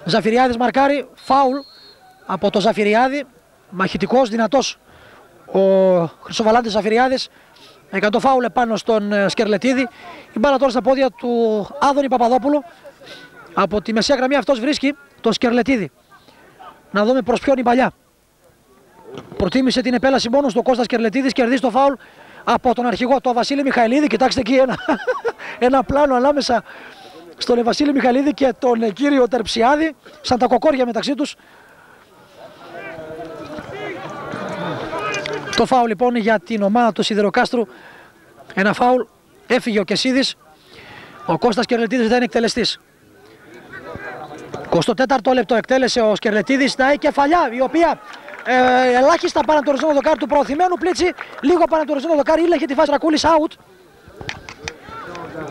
Ζαφυριάδης μαρκάρει, φάουλ από το Ζαφυριάδη, μαχητικός, δυνατός ο Χρυσοβαλάντης Ζαφυριάδης, έκανε το φάουλ επάνω στον Σκερλετίδη. Η μπάλα τώρα στα πόδια του Άδωνη Παπαδόπουλου, από τη μεσαία γραμμή αυτός βρίσκει τον Σκερλετίδη. Να δούμε προς ποιον η παλιά. Προτίμησε την επέλαση μόνο του Κώστας Σκερλετίδης, κερδίζει το φάουλ από τον αρχηγό, τον Βασίλη Μιχαηλίδη. Κοιτάξτε εκεί ένα πλάνο ανάμεσα στον Βασίλη Μιχαηλίδη και τον κύριο Τερψιάδη, σαν τα κοκόρια μεταξύ τους. Το φάουλ λοιπόν για την ομάδα του Σιδηροκάστρου. Ένα φάουλ, έφυγε ο Κεσίδης. Ο Κώστας Σκερλετίδης δεν είναι εκτελεστής. 24ο λεπτό εκτέλεσε ο Σκερλετίδης, να η κεφαλιά η οποία ελάχιστα πάνω από το οριζόντιο δοκάρι του προωθημένου Πλίτσι, λίγο πάνω από το οριζόντιο δοκάρι, ήλεγε τη φάση Ρακούλης, out.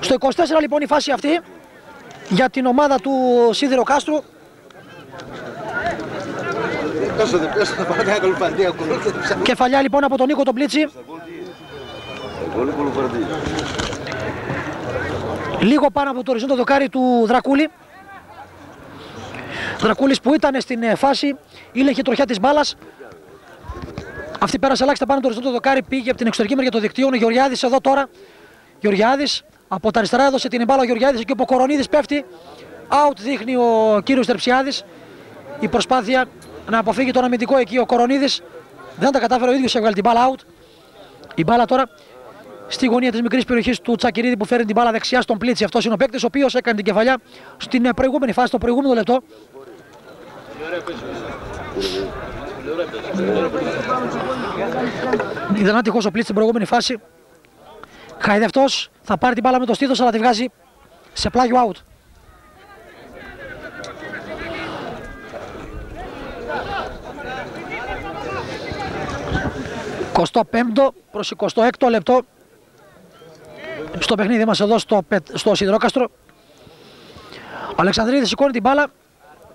Στο 24 λοιπόν η φάση αυτή για την ομάδα του Σιδηροκάστρου. Κεφαλιά λοιπόν από τον Νίκο τον Πλίτσι. Λίγο πάνω από το οριζόντιο δοκάρι του Δρακούλη. Δρακούλης που ήταν στην φάση, ήλεγε τροχιά της μπάλας. Αυτή πέρασε ελάχιστα πάνω το οριζόντιο δοκάρι, πήγε από την εξωτερική μεριά των δικτύων. Ο Γεωργιάδης εδώ τώρα. Γεωργιάδης από τα αριστερά έδωσε την μπάλα ο Γεωργιάδης, εκεί όπου ο Κορονίδης πέφτει. Out δείχνει ο κύριος Τερψιάδης. Η προσπάθεια να αποφύγει τον αμυντικό εκεί ο Κορονίδης. Δεν τα κατάφερε, ο ίδιος έβγαλε την μπάλα out. Η μπάλα τώρα στη γωνία της μικρής περιοχής του Τσακυρίδη που φέρνει την μπάλα δεξιά στον Πλίτσι. Αυτός είναι ο παίκτης ο οποίος έκανε την κεφαλιά στην προηγούμενη φάση, στο προηγούμενο λεπτό. Ήταν άτυχος ο Πλίτσι στην προηγούμενη φάση. Χαϊδευτός θα πάρει την μπάλα με το στήθος, αλλά τη βγάζει σε πλάγιο out. «25ο προς 26ο λεπτό στο παιχνίδι μας εδώ στο Σιδηρόκαστρο. Ο Αλεξανδρίδης σηκώνει την μπάλα,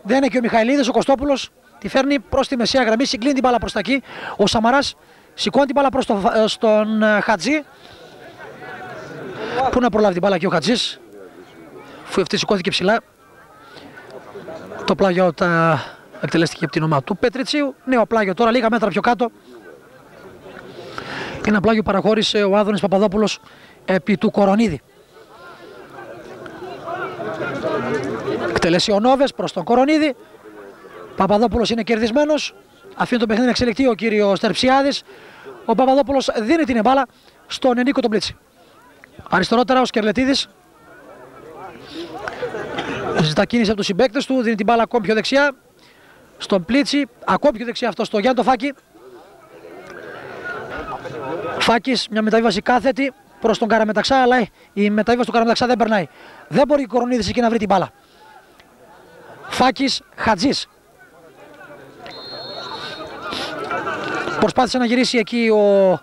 δεν είναι και ο Μιχαηλίδης, ο Κωστόπουλος τη φέρνει προς τη μεσαία γραμμή, συγκλίνει την μπάλα προς τα εκεί. Ο Σαμαράς σηκώνει την μπάλα προς τον Χατζή. Πού να προλάβει την μπάλα και ο Χατζής, αφού αυτή σηκώθηκε ψηλά. Το πλάγιο τα εκτελέστηκε από την ομάδα του Πετριτσίου. Νέο πλάγιο τώρα, λίγα μέτρα πιο κάτω. Ένα πλάγιο παραχώρησε ο Άδωνης Παπαδόπουλος επί του Κορονίδη. Εκτελέσει ο Νόβες προς τον Κορονίδη. Παπαδόπουλος είναι κερδισμένος. Αφήνει το παιχνίδι να εξελιχθεί ο κύριος Τερψιάδης. Ο Παπαδόπουλος δίνει την μπάλα στον Νίκο τον Πλίτσι. Αριστερότερα ο Σκερλετίδης. Ζητά κίνηση από τους συμπαίκτες του. Δίνει την μπάλα ακόμη πιο δεξιά στον Πλίτσι. Ακόμη πιο δεξιά αυτό στο Γιάννη το Φάκη. Φάκης, μια μεταβίβαση κάθετη προς τον Καραμεταξά, αλλά η μεταβίβαση του Καραμεταξά δεν περνάει. Δεν μπορεί ο Κορονίδης εκεί να βρει την μπάλα. Φάκης, Χατζής. Προσπάθησε να γυρίσει εκεί ο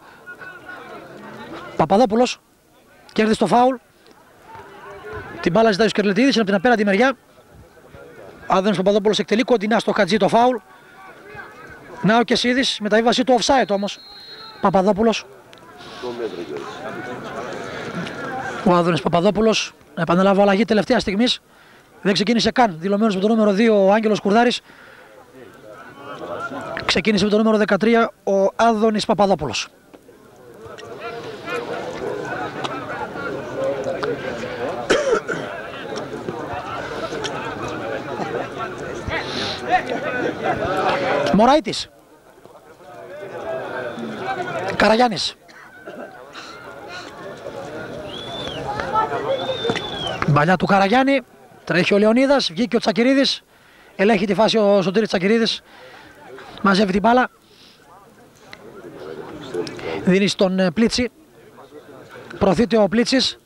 Παπαδόπουλος. Κέρδισε το φάουλ. Την μπάλα ζητάει ο Σκερλετίδης, είναι από την απέναντι μεριά. Άδωνης Παπαδόπουλος εκτελεί κοντινά στο Χατζή το φάουλ. Να ο Κεσίδης, μεταβίβαση του offside όμως. Παπαδόπουλος. Ο Άδωνης Παπαδόπουλος, να επαναλάβω, αλλαγή τελευταία στιγμής. Δεν ξεκίνησε καν, δηλωμένος με το νούμερο 2 ο Άγγελος Κουρδάρης. Ξεκίνησε με το νούμερο 13 ο Άδωνης Παπαδόπουλος. Μωραΐτης. Καραγιάννης. Μπαλιά του Καραγιάννη. Τρέχει ο Λεωνίδας. Βγήκε ο Τσακυρίδης. Ελέγχει τη φάση ο Σωτήρης Τσακυρίδης. Μαζεύει την μπάλα. Δίνει στον Πλίτσι. Προωθείται ο Πλίτσης.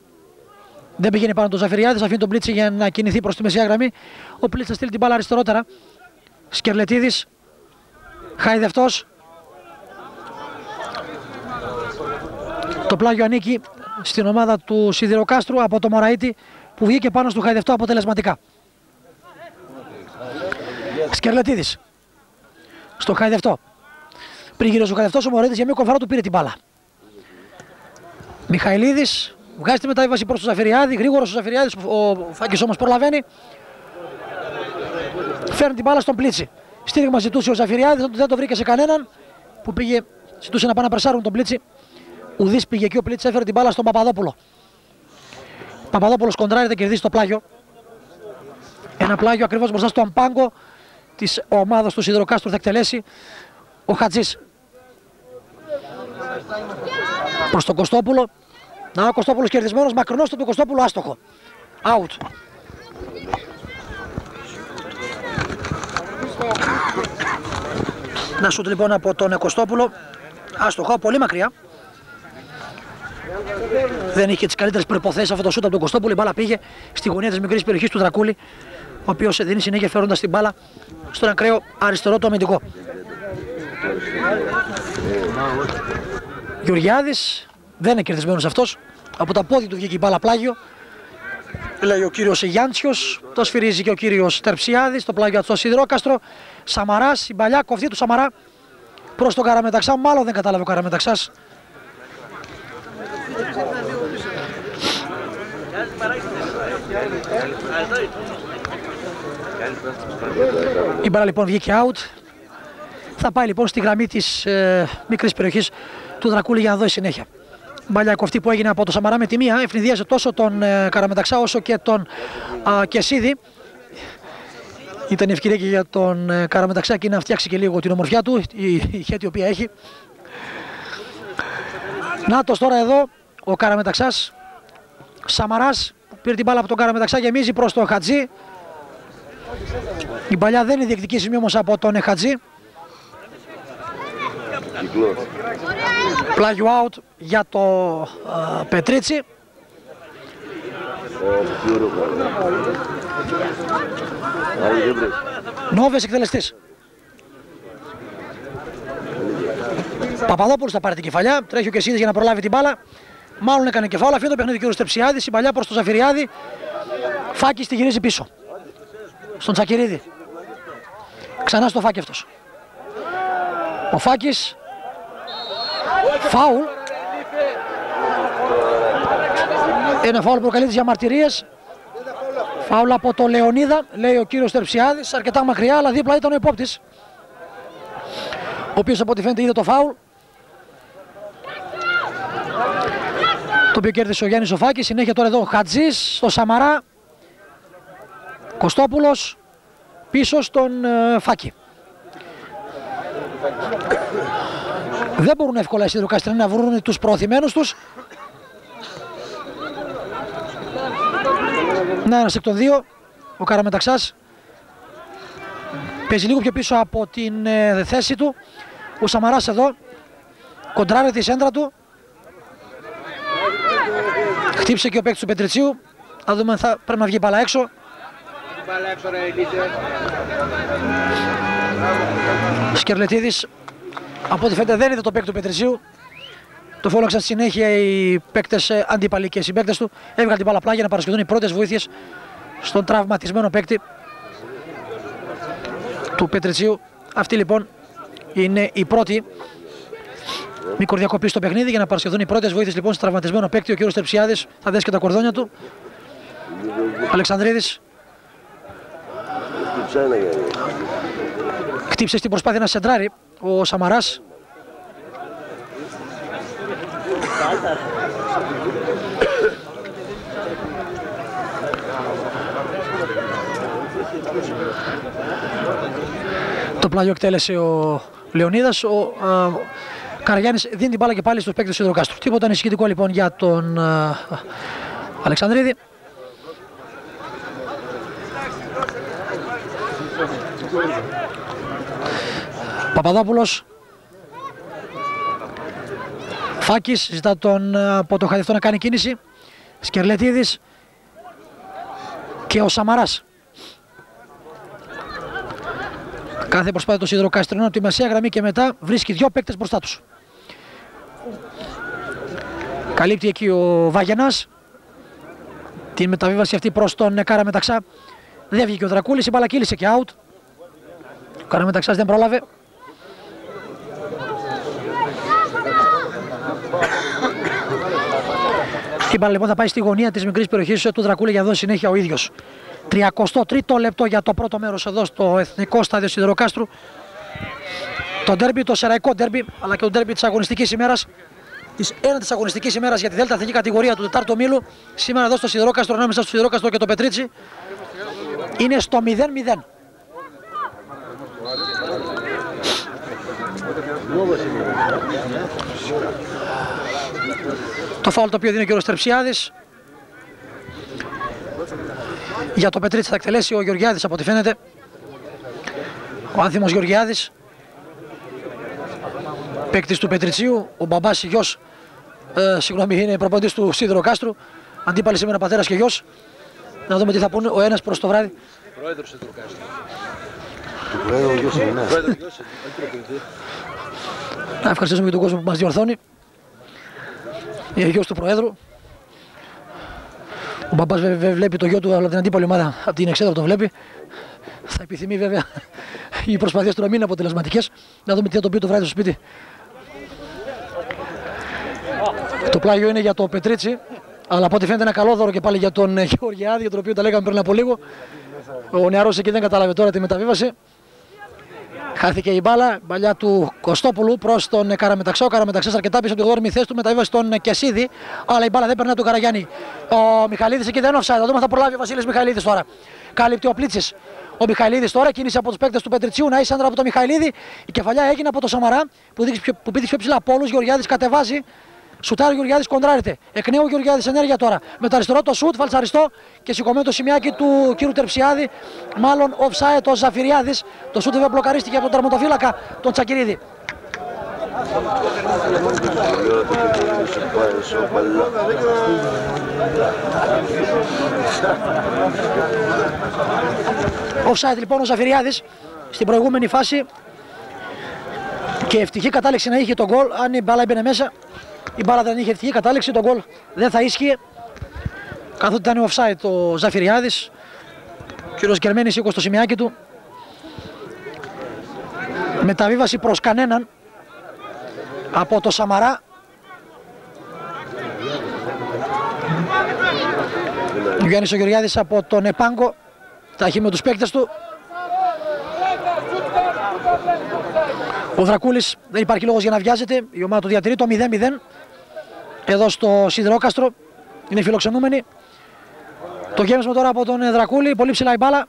Δεν πηγαίνει πάνω τον Ζαφυριάδης. Αφήνει τον Πλίτσι για να κινηθεί προς τη μεσαία γραμμή. Ο Πλίτσης στείλει την μπάλα αριστερότερα. Σκερλετίδης. Χαϊδευτός. Το πλάγιο ανήκει στην ομάδα του Σιδηροκάστρου από το Μωραΐτη που βγήκε πάνω στο Χαϊδευτό αποτελεσματικά. Σκερλετίδης. στο Χαϊδευτό. Πριν γύρω στο Χαϊδευτός, ο Μωρέτης για μία κομφάρα του πήρε την μπάλα. Μιχαηλίδης βγάζει τη μετάβαση προς τον Ζαφυριάδη, γρήγορος ο Ζαφυριάδης, ο Φάκης όμως προλαβαίνει. Φέρνει την μπάλα στον Πλίτσι. Στήριγμα ζητούσε ο Ζαφυριάδης, δεν το βρήκε σε κανέναν που πήγε, ζητούσε να πάνε να περσάρουν τον Πλίτσι. Ουδής πήγε εκεί, ο Πλίτσι έφερε την μπάλα στον Παπαδόπουλο. Παπαδόπουλος κοντράρει, θα κερδίσει το πλάγιο. Ένα πλάγιο ακριβώς μπροστά στον πάγκο της ομάδας του Σιδηροκάστρου θα εκτελέσει ο Χατζής. Προς τον Κωστόπουλο. Να, ο Κωστόπουλος κερδισμένος, μακρινός του Κωστόπουλου, άστοχο. Out. Να σουτ λοιπόν από τον Κωστόπουλο. Άστοχο, πολύ μακριά. Δεν είχε τις καλύτερες προϋποθέσεις αυτό το σουτ από τον Κωστόπουλο. Η μπάλα πήγε στη γωνία της μικρής περιοχής του Δρακούλη, ο οποίος δίνει συνέχεια φέροντας την μπάλα στον ακραίο αριστερό του αμυντικό. Γεωργιάδης δεν είναι κερδισμένος αυτός. Από τα πόδια του βγήκε η μπάλα πλάγιο. Λέει ο κύριος Γιάντσιος, το σφυρίζει και ο κύριος Τερψιάδης, το πλάγιο στο Σιδηρόκαστρο. Σαμαράς, η παλιά κοφτή του Σαμαρά προς τον Καραμεταξά, μάλλον δεν κατάλαβε ο Καραμεταξάς. Η μπάλα λοιπόν βγήκε out. Θα πάει λοιπόν στη γραμμή της μικρής περιοχής του Δρακούλη για να δώσει συνέχεια. Μπαλιά κοφτή που έγινε από το Σαμαρά με τη μία, ευνηδίασε τόσο τον Καραμεταξά όσο και τον Κεσίδη. Ήταν η ευκαιρία και για τον Καραμεταξά και να φτιάξει και λίγο την ομορφιά του, η χέτη η οποία έχει. Νάτος τώρα εδώ ο Καραμεταξάς. Σαμαράς πήρε την μπάλα από τον Καραμεταξά, γεμίζει προς τον Χατζή. Η παλιά δεν είναι διεκδικήσιμη όμως από τον Χατζή. Πλάγιο out για το Πετρίτσι. Νόβες εκτελεστής. Παπαδόπουλος θα πάρει την κεφαλιά. Τρέχει ο Κεσίδης για να προλάβει την μπάλα. Μάλλον έκανε κεφάλα. Αφήνει το παιχνίδι ο κ. Στεψιάδης. Η παλιά προς τον Ζαφυριάδη. Φάκης τη γυρίζει πίσω. Στον Τσακυρίδη. Ξανά στο Φάκη αυτός. Ο Φάκης. Φάουλ. Ένα φάουλ προκαλείται για μαρτυρίες. Φάουλ από το Λεωνίδα, λέει ο κύριος Τερψιάδης, αρκετά μακριά, αλλά δίπλα ήταν ο υπόπτης, ο οποίος από ό,τι φαίνεται είδε το φάουλ, το οποίο κέρδισε ο Γιάννης Σοφάκης. Συνέχεια τώρα εδώ ο Χατζής στο Σαμαρά, Κωστόπουλος πίσω στον Φάκη. Δεν μπορούν εύκολα οι Σιδηροκαστρινοί να βρουν τους προωθημένους τους. Να, ένας εκ των δύο, ο Καραμεταξάς παίζει λίγο πιο πίσω από την θέση του. Ο Σαμαράς εδώ κοντράρει τη σέντρα του. Χτύπησε και ο παίκτης του Πετριτσίου. Θα δούμε αν θα πρέπει να βγει μπάλα έξω. Σκερλετίδης, από ό,τι φαίνεται δεν είδε το παίκτη του Πετριτσίου. Το φώναξαν στη συνέχεια οι παίκτες αντίπαλοι και οι συμπαίκτες του. Έβγαλε την μπάλα πλάγια για να παρασχεθούν οι πρώτες βοήθειες στον τραυματισμένο παίκτη του Πετριτσίου. Αυτή λοιπόν είναι η πρώτη μικροδιακοπή στο παιχνίδι για να παρασχεθούν οι πρώτες βοήθειες λοιπόν στον τραυματισμένο παίκτη. Ο κ. Τερψιάδης θα δέσει και τα κορδόνια του. Αλεξανδρίδης χτύψε στην προσπάθεια να σεντράρει ο Σαμαράς. Το πλάγιο εκτέλεσε ο Λεωνίδας. Ο Καραγιάννης δίνει την μπάλα και πάλι στους παίκτες του Σιδηροκάστρου. Τίποτα ανησυχητικό λοιπόν για τον Αλεξανδρίδη. Παπαδόπουλος. Φάκης ζητά από το Χαϊδευτό να κάνει κίνηση. Σκερλετίδης και ο Σαμαράς. Κάθε προσπάθεια των Σιδηροκαστρινών από τη μεσαία γραμμή και μετά βρίσκει δύο παίκτες μπροστά τους. Καλύπτει εκεί ο Βαγενάς την μεταβίβαση αυτή προς τον Δεν βγήκε ο Δρακούλης, η μπάλα κύλησε και out. Ο Καραμεταξάς δεν πρόλαβε. Η μπάλα λοιπόν θα πάει στη γωνία της μικρής περιοχής του Δρακούλη για να δώσει συνέχεια ο ίδιος. 33ο λεπτό για το πρώτο μέρος εδώ στο Εθνικό Στάδιο Σιδηροκάστρου. Το ντέρμπι, το σεραϊκό ντέρμπι, αλλά και το ντέρμπι της αγωνιστικής ημέρας. Της ένατης αγωνιστικής ημέρας για τη Δέλτα Εθνική κατηγορία του 4ου ομίλου. Σήμερα εδώ στο Σιδηρόκαστρο, ανάμεσα στο Σιδηρόκαστρο και το Πετρίτσι. Είναι στο 0-0. Το φάουλ το οποίο δίνει ο κ. Στερψιάδης. Για το Πετρίτσι θα εκτελέσει ο Γεωργιάδης από ό,τι φαίνεται. Ο άνθιμος Γεωργιάδης, παίκτης του Πετριτσίου, ο μπαμπάς γιος, είναι προπονητής του Σιδηροκάστρου. Αντίπαλοι σήμερα πατέρας και γιος. Να δούμε τι θα πούνε ο ένας προς το βράδυ. Πρόεδρος Σιδηροκάστρου. Του Πρόεδρου γιος είναι, ναι. Να ευχαριστήσουμε και τον κόσμο που μας διορθώνει. Είναι γιος του Προέδρου. Ο μπαμπάς βλέπει το γιο του, αλλά την αντίπαλη ομάδα από την εξέδρα τον βλέπει. Θα επιθυμεί βέβαια οι προσπαθίες του να μην είναι αποτελεσματικές. Να δούμε τι θα το πει το βράδυ στο σπίτι. Το πλάγιο είναι για το Πετρίτσι, αλλά από ό,τι φαίνεται ένα καλό δώρο και πάλι για τον Γεωργιάδη, για τον οποίο τα λέγαμε πριν από λίγο. Ο νεαρός εκεί δεν κατάλαβε τώρα τη μεταβίβαση. Χάθηκε η μπάλα, παλιά του Κωστόπουλου προς τον Καραμεταξά. Ο Καραμεταξάς αρκετά πίσω από τη 8η θέση του, μεταβίβαση στον Κεσίδη. Αλλά η μπάλα δεν περνά τον Καραγιάννη. Ο Μιχαλίδης εκεί δεν offside. Θα δούμε, θα προλάβει ο Βασίλης Μιχαλίδης τώρα. Κάλυπτει ο Πλίτσης. Ο Μιχαλίδης τώρα κίνησε από τους παίκτες του Πετριτσίου. Να Σάντρα από το Μιχαλίδη. Η κεφαλιά έγινε από το Σαμαρά που πήδηξε πιο ψηλά από όλους. Γεωργιάδης κατεβάζει. Σουτάρει ο Γεωργιάδης, κοντράρεται. Εκ νέου ο Γεωργιάδης ενέργεια τώρα. Με το αριστερό το σουτ, φαλσαριστό και σηκωμένο το σημειάκι του κύριου Τερψιάδη. Μάλλον offside ο Ζαφυριάδης. Το σουτ βέβαια μπλοκαρίστηκε από τον τερματοφύλακα τον Τσακυρίδη. Offside λοιπόν ο Ζαφυριάδης στην προηγούμενη φάση. Και ευτυχή κατάληξη να είχε τον γκολ. Αν η μπάλα έμπαινε μέσα, η μπάλα δεν είχε ευτυχή κατάληξη, τον γκολ δεν θα ίσχυε. Καθότι ήταν offside ο Ζαφυριάδης. Ο κύριος Γκερμένης σήκωσε το σημειάκι του. Μεταβίβαση προς κανέναν από το Σαμαρά. Ο Γιάννης ο Γεωργιάδης από τον Επάγκο. Τα έχει με τους παίκτες του. Ο Δρακούλης δεν υπάρχει λόγος για να βιάζεται. Η ομάδα του διατηρεί το 0-0 εδώ στο Σιδηρόκαστρο. Είναι φιλοξενούμενοι. Το γέμισμα τώρα από τον Δρακούλη. Πολύ ψηλά η μπάλα.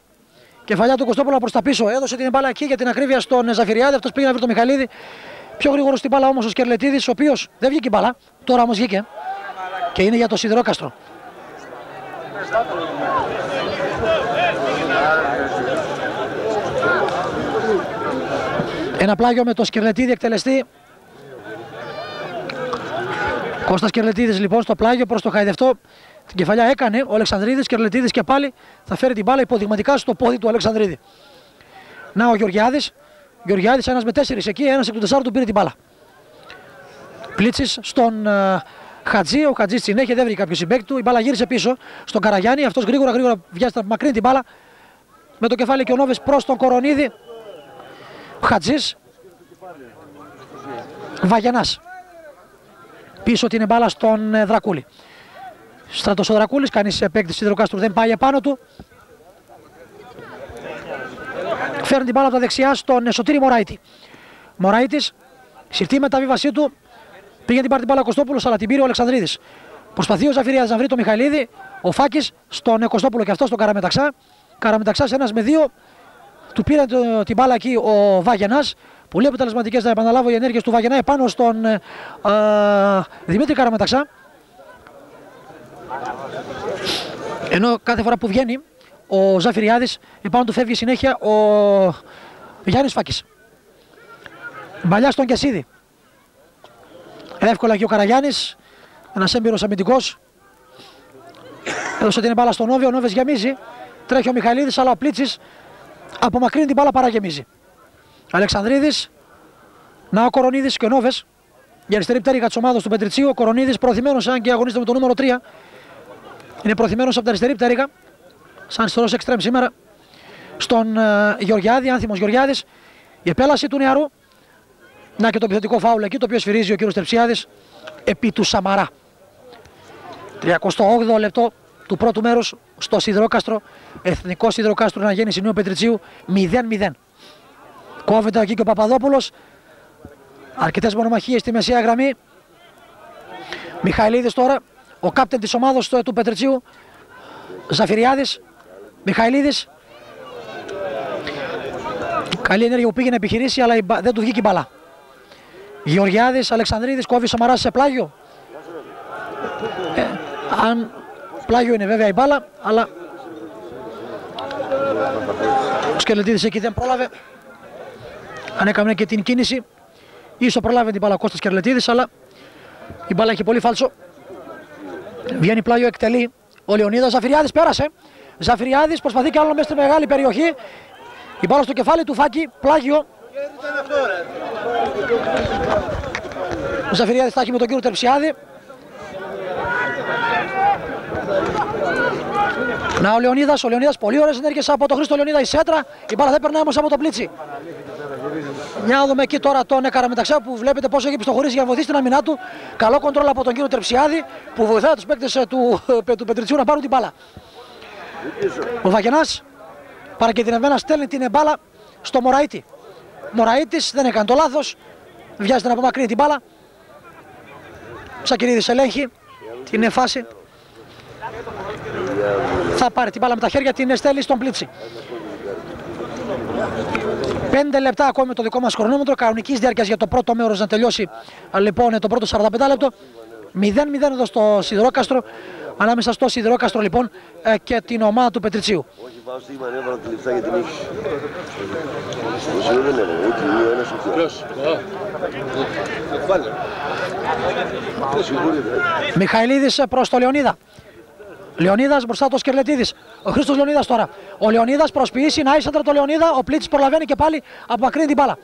Κεφαλιά του Κωστόπουλα προς τα πίσω. Έδωσε την μπάλα εκεί για την ακρίβεια στον Ζαφυριάδη. Αυτός πήγε να βρει τον Μιχαλίδη. Πιο γρήγορο στην μπάλα όμως ο Σκερλετίδης, ο οποίος δεν βγήκε η μπάλα. Τώρα όμως βγήκε. Και είναι για το Σιδηρόκαστρο. Ένα πλάγιο με το Σκερλετίδη εκτελεστή. Κώστας Σκερλετίδης λοιπόν στο πλάγιο προς το Χαϊδευτό. Την κεφαλιά έκανε ο Αλεξανδρίδης. Σκερλετίδης και πάλι θα φέρει την μπάλα υποδειγματικά στο πόδι του Αλεξανδρίδη. Να ο Γεωργιάδης. Γεωργιάδης ένας με 4 εκεί, ένας εκ του 4 του πήρε την μπάλα. Πλίτσης στον Χατζή. Ο Χατζής συνέχεια δεν βρήκε κάποιο συμπαίκτη του. Η μπάλα γύρισε πίσω στον Καραγιάννη. Αυτός γρήγορα βιάζει να μακρύνει την μπάλα. Με το κεφάλι και ο Νόβες προς τον Κορονίδη. Χατζής. Βαγενάς. Πίσω την μπάλα στον Δρακούλη. Στρατός ο Δρακούλης, κανείς παίκτης Σιδηροκάστρου δεν πάει επάνω του. Φέρνει την μπάλα από τα δεξιά στον Σωτήρη Μωράητη. Μωράητης, συρτή μεταβίβασή του. Πήγε την πάρει την μπάλα ο Κωστόπουλος, αλλά την πήρε ο Αλεξανδρίδης. Προσπαθεί ο Ζαφυριάδης να βρει τον Μιχαλίδη. Ο Φάκης στον Κωστόπουλο και αυτό στον Καραμεταξά. Καραμεταξάς ένας με 2. Του πήρε την μπάλα εκεί ο Βαγενάς. Πολύ αποτελεσματικές, να επαναλάβω, οι ενέργειες του Βαγενά επάνω στον Δημήτρη Καραμεταξά. Ενώ κάθε φορά που βγαίνει ο Ζαφυριάδης επάνω του φεύγει συνέχεια ο Γιάννης Φάκης. Μπαλιά στον Κεσίδη. Εύκολα και ο Καραγιάννης, ένας έμπειρος αμυντικός. Έδωσε την μπάλα στον Νόβε, ο Νόβες γεμίζει. Τρέχει ο Μιχαλίδης, αλλά ο Πλίτσης απομακρύνει την μπάλα, παραγεμίζει. Αλεξανδρίδης, να ο Κορονίδης και ο Νόβες. Για αριστερή πτέρυγα της ομάδας του Πετριτσίου. Ο Κορονίδης προωθημένος, αν και αγωνίζεται με το νούμερο 3. Είναι προωθημένος από την αριστερή πτέρυγα, σαν αριστερός εξτρέμ σήμερα. Στον Γεωργιάδη, άνθιμος Γεωργιάδης. Η επέλαση του νεαρού. Να και το επιθετικό φάουλ εκεί, το οποίο σφυρίζει ο κύριος Τερψιάδης επί του Σαμαρά. 38 λεπτό του πρώτου μέρους στο Σιδηρόκαστρο, Εθνικό Σιδηροκάστρο Αναγέννηση Νέου Πετριτσίου, 0-0. Κόβεται εκεί και ο Παπαδόπουλος. Αρκετές μονομαχίες στη μεσαία γραμμή. Μιχαηλίδης τώρα, ο κάπτεν της ομάδος του Πετριτσίου. Ζαφυριάδης, Μιχαηλίδης. Καλή ενέργεια που πήγε να επιχειρήσει, αλλά δεν του βγήκε η μπάλα. Γεωργιάδης, Αλεξανδρίδης, κόβει Σαμαράς σε πλάγιο. Αν πλάγιο είναι βέβαια η μπάλα, αλλά ο Σκελετίδης εκεί δεν πρόλαβε. Αν έκαμε και την κίνηση, ίσως προλάβει την μπάλα Κώστας Σκελετίδης, αλλά η μπάλα έχει πολύ φάλσο. Βγαίνει πλάγιο, εκτελεί ο Λεωνίδας. Ζαφυριάδης πέρασε. Ζαφυριάδης προσπαθεί κι άλλο μέσα στη μεγάλη περιοχή. Η μπάλα στο κεφάλι του Φάκη, πλάγιο. Ο Ζαφυριάδης θα έχει με τον κύριο Τερψιάδη. Να ο Λεωνίδας, πολύ ωραίες ενέργειες από τον Χρήστο Λεωνίδα, η σέντρα. Η μπάλα δεν περνάει όμως από τον Πλίτσι. Για να δούμε εκεί τώρα τον Καραμεταξέα που βλέπετε πόσο έχει πιστοχωρήσει για να βοηθήσει την αμυνά του. Καλό κοντρόλ από τον κύριο Τερψιάδη που βοηθάει τους παίκτες του Πετριτσιού να πάρουν την μπάλα. Ο Βαγενάς παρακεντρινευμένα στέλνει την μπάλα στο Μωραΐτη. Μωραΐτης δεν έκανε το λάθος, βιάζεται να απομακρύνει την μπάλα. Ψακυρίδης ελέγχει την φάση. Θα πάρει την μπάλα με τα χέρια, την στέλνει στον Πλίτσι. 5 λεπτά ακόμη με το δικό μας χρονόμετρο, κανονικής διάρκειας για το πρώτο μέρος να τελειώσει λοιπόν το πρώτο 45 λεπτό. 0-0 εδώ στο Σιδηρόκαστρο, ανάμεσα στο Σιδηρόκαστρο λοιπόν και την ομάδα του Πετριτσίου. Όχι, πάω στη μανέβρα τη λεφτά για την νύχη. Μιχαηλίδης προς το Λεωνίδα. Λεωνίδας μπροστά το Σκερλετίδης. Ο Χρήστος Λεωνίδας τώρα. Ο Λεωνίδας προσποιήσει να ίσαντρα το Λεωνίδα. Ο Πλίτσης προλαβαίνει και πάλι απομακρύνει την μπάλα.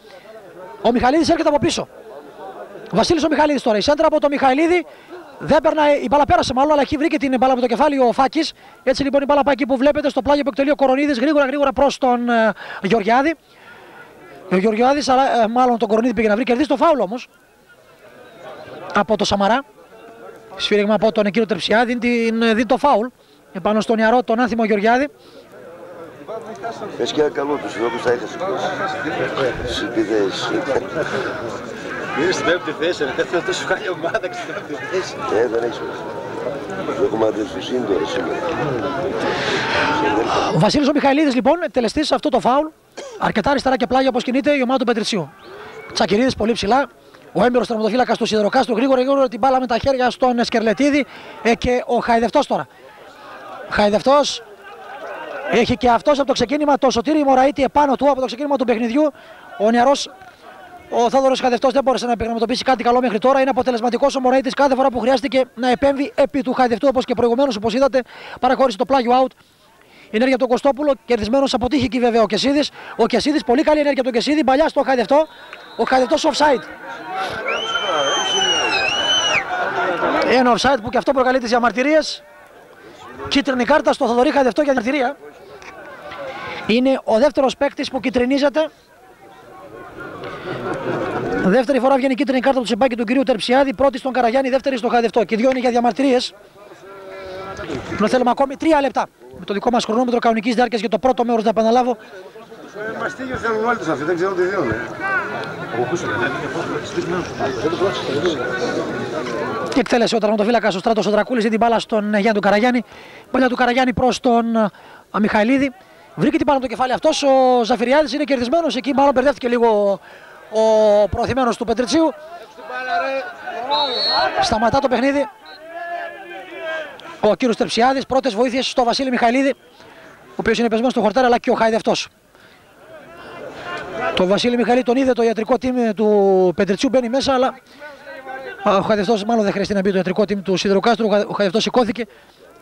Ο Μιχαηλίδης έρχεται από πίσω. Βασίλης ο Μιχαηλίδης τώρα. Η σέντρα από το Μιχαηλίδη. Δεν περνάει, η μπάλα πέρασε μάλλον, αλλά έχει βρει και την μπάλα με το κεφάλι ο Φάκης. Έτσι λοιπόν η μπάλα πάει εκεί που βλέπετε στο πλάγιο που εκτελεί ο Κορονίδης. Γρήγορα προς τον Γεωργιάδη. Ο Γεωργιάδης, μάλλον τον Κορονίδη πήγε να βρει, κερδίσει το φάουλ όμως από το Σαμαρά. Σφύριγμα από τον κύριο Τερψιάδη, δίνει το φάουλ επάνω στον νεαρό, τον άνθιμο Γεωργιάδη. Πες και ένα καλό τους, εδώ που θα έχασε στις επιθέσεις. Είναι στην πέμπτη θέση, δεν θέλω τόσο χάλια ομάδα και στην πέμπτη θέση. Δεν έχεις μέσα. Έχουμε αδερφούς τώρα σήμερα. Ο Βασίλης ο Μιχαηλίδης λοιπόν, εκτελεστής αυτό το φάουλ. Αρκετά αριστερά και πλάγια όπως κινείται η ομάδα του Πετριτσίου. Τσακυρίδης πολύ ψηλά. Ο έμπειρος τερματοφύλακας του Σιδηροκάστρου γρήγορα την μπάλα με τα χέρια στον Σκερλετίδη και ο Χαϊδευτός τώρα. Ο Χαϊδευτός έχει και αυτός από το ξεκίνημα το Σωτήρη Μωραΐτη επάνω του από το ξεκίνημα του παιχνιδιού. Ο νεαρός, ο Θόδωρος Χαϊδευτός δεν μπόρεσε να επιγραμματοποιήσει κάτι καλό μέχρι τώρα. Είναι αποτελεσματικός ο Μωραΐτης κάθε φορά που χρειάστηκε να επέμβει επί του Χαϊδευτού, όπως και προηγουμένως, όπως είδατε, παραχώρησε το πλάγιο out. Η ενέργεια από τον Κωστόπουλο, κερδισμένος από τύχη εκεί βέβαια ο Κεσίδης. Ο Κεσίδης, πολύ καλή ενέργεια από τον Κεσίδη, παλιά στο Χαϊδευτό. Ο Χαϊδευτός offside. Ένα offside που και αυτό προκαλεί τις διαμαρτυρίες. Κίτρινη κάρτα στο Θοδωρή Χαϊδευτό για διαμαρτυρία. Είναι ο δεύτερος παίκτης που κιτρινίζεται. Δεύτερη φορά βγαίνει η κίτρινη κάρτα του τσιμπάκι του κυρίου Τερψιάδη. Πρώτη στον Καραγιάννη, δεύτερη στο Χαϊδευτό. Και δύο είναι για διαμαρτυρίες. Ενώ θέλουμε ακόμη 3 λεπτά με το δικό μας χρονόμετρο κανονικής διάρκειας για το πρώτο μέρος, να επαναλάβω. Μαστίγιο θέλουν όλοι τους αυτοί, δεν ξέρω τι διώνε. Και εκτέλεσε ο τερματοφύλακας ο Στράτος ο Δρακούλης, την μπάλα στον Γιάννη του Καραγιάννη. Παλιά του Καραγιάννη προς τον Μιχαηλίδη. Βρήκε την μπάλα το κεφάλι αυτός. Ο Ζαφυριάδης είναι κερδισμένος εκεί, μάλλον μπερδεύτηκε λίγο ο προωθημένος του Πετριτσίου. Σταματά το παιχνίδι ο κύριος Τερψιάδης. Πρώτες βοήθειες στο Βασίλη Μιχαηλίδη, ο οποίος είναι πεσμένος στο χορτάρι, αλλά και ο Χαϊδευτός. Το Βασίλη Μιχαηλίδη τον είδε το ιατρικό team του Πετριτσιού, μπαίνει μέσα, αλλά ο Χαϊδευτός μάλλον δεν χρειάζεται να μπει το ιατρικό team του Σιδηροκάστρου. Ο Χαϊδευτός σηκώθηκε.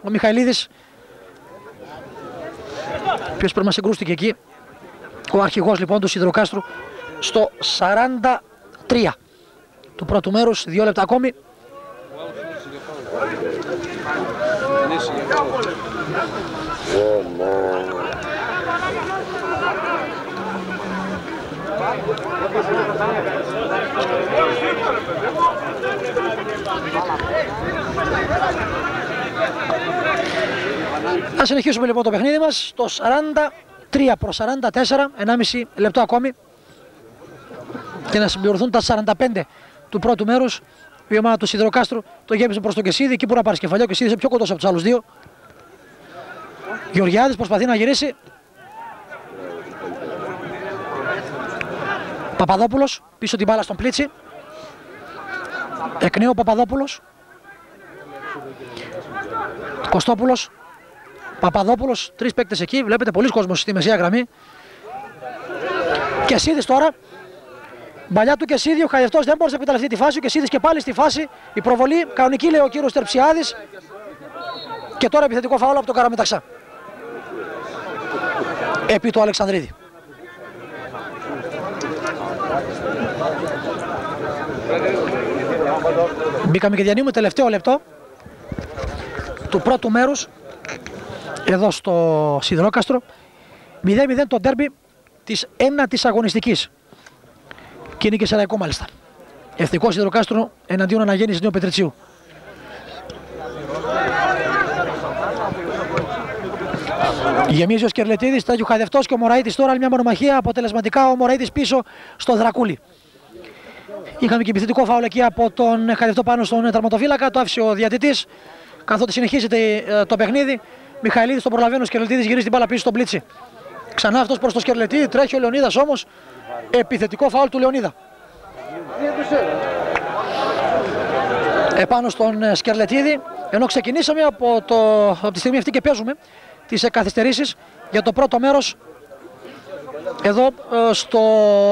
Ο Μιχαηλίδης, ο οποίος πρέπει να συγκρούστηκε εκεί, ο αρχηγός λοιπόν του Σιδηροκάστρου, στο 43 του πρώτου μέρους, 2 λεπτά ακόμη. Θα συνεχίσουμε λοιπόν το παιχνίδι μας στο 43 προς 44, 1,5 λεπτό ακόμη και να συμπληρωθούν τα 45 του πρώτου μέρους. Η ομάδα του Σιδηροκάστρου το γέμισε προς τον Κεσίδη, εκεί που να πάρει κεφαλιό. Ο Κεσίδης είναι πιο κοντός από τους άλλους δύο. Γεωργιάδης προσπαθεί να γυρίσει. Παπαδόπουλος πίσω την μπάλα στον Πλίτσι. Εκ νέου Παπαδόπουλος. Κωστόπουλος. Παπαδόπουλος, τρεις παίκτες εκεί. Βλέπετε πολλοί κόσμος στη μεσαία γραμμή. Κεσίδης τώρα. Μπαλιά του Κεσίδη, ο Χαϊδευτός δεν μπορούσε να επιταλευτεί τη φάση. Ο Κεσίδης και πάλι στη φάση. Η προβολή κανονική, λέει ο κύριος Τερψιάδης. Και τώρα επιθετικό φάουλ από τον Καραμεταξά. Επί του Αλεξανδρίδη. Μπήκαμε και διανύουμε τελευταίο λεπτό του πρώτου μέρους εδώ στο Σιδηρόκαστρο. 0-0 το ντέρμπι της ένατης αγωνιστικής. Και είναι και σε λαϊκό μάλιστα. Εθνικό Σιδηροκάστρο εναντίον Αναγέννησης Νέου Πετριτσίου. Γεμίζει ο Σκερλετίδης, τρέχει ο Χαϊδευτός και ο Μωραΐτης τώρα, άλλη μια μονομαχία. Αποτελεσματικά ο Μωραΐτης πίσω στο Δρακούλι. Είχαμε και επιθετικό φάουλ εκεί από τον Χαϊδευτό πάνω στον τερματοφύλακα. Το άφησε ο διαιτητής. Καθότι συνεχίζεται το παιχνίδι. Μιχαηλίδης τον προλαβαίνει, ο Σκερλετίδης γυρίζει την μπάλα πίσω στον Πλίτσι. Ξανά αυτός προς το Σκερλετίδη. Τρέχει ο Λεωνίδας όμως. Επιθετικό φάουλ του Λεωνίδα. Επάνω στον Σκερλετίδη. Ενώ ξεκινήσαμε από τη στιγμή αυτή και παίζουμε τις καθυστερήσεις για το πρώτο μέρος εδώ στο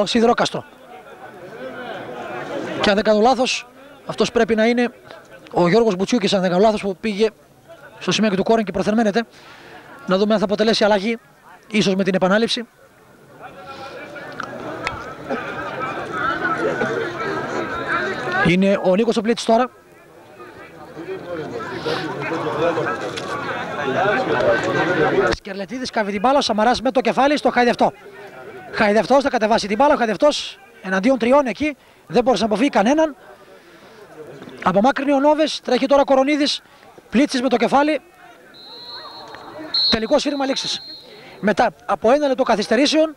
Σιδηρόκαστρο. Και αν δεν κάνω λάθος, αυτός πρέπει να είναι ο Γιώργος Μπουτσιούκης, αν δεν κάνω λάθος, που πήγε στο σημείο του κόρεν και προθερμαίνεται. Να δούμε αν θα αποτελέσει αλλαγή, ίσως με την επανάληψη. Είναι ο Νίκος ο Πλίτσης τώρα. Σκερλετίδης καβεί την μπάλα, ο Σαμαράς με το κεφάλι στο Χαϊδευτό. Χαϊδευτός θα κατεβάσει την μπάλα, ο Χαϊδευτός εναντίον τριών εκεί, δεν μπορούσε να αποφύγει κανέναν. Απομάκρυνε ο Νόβες, τρέχει τώρα ο Κορονίδης, Πλίτσης με το κεφάλι. Τελικό σφύριγμα λήξης. Μετά από 1 λεπτό καθυστερήσεων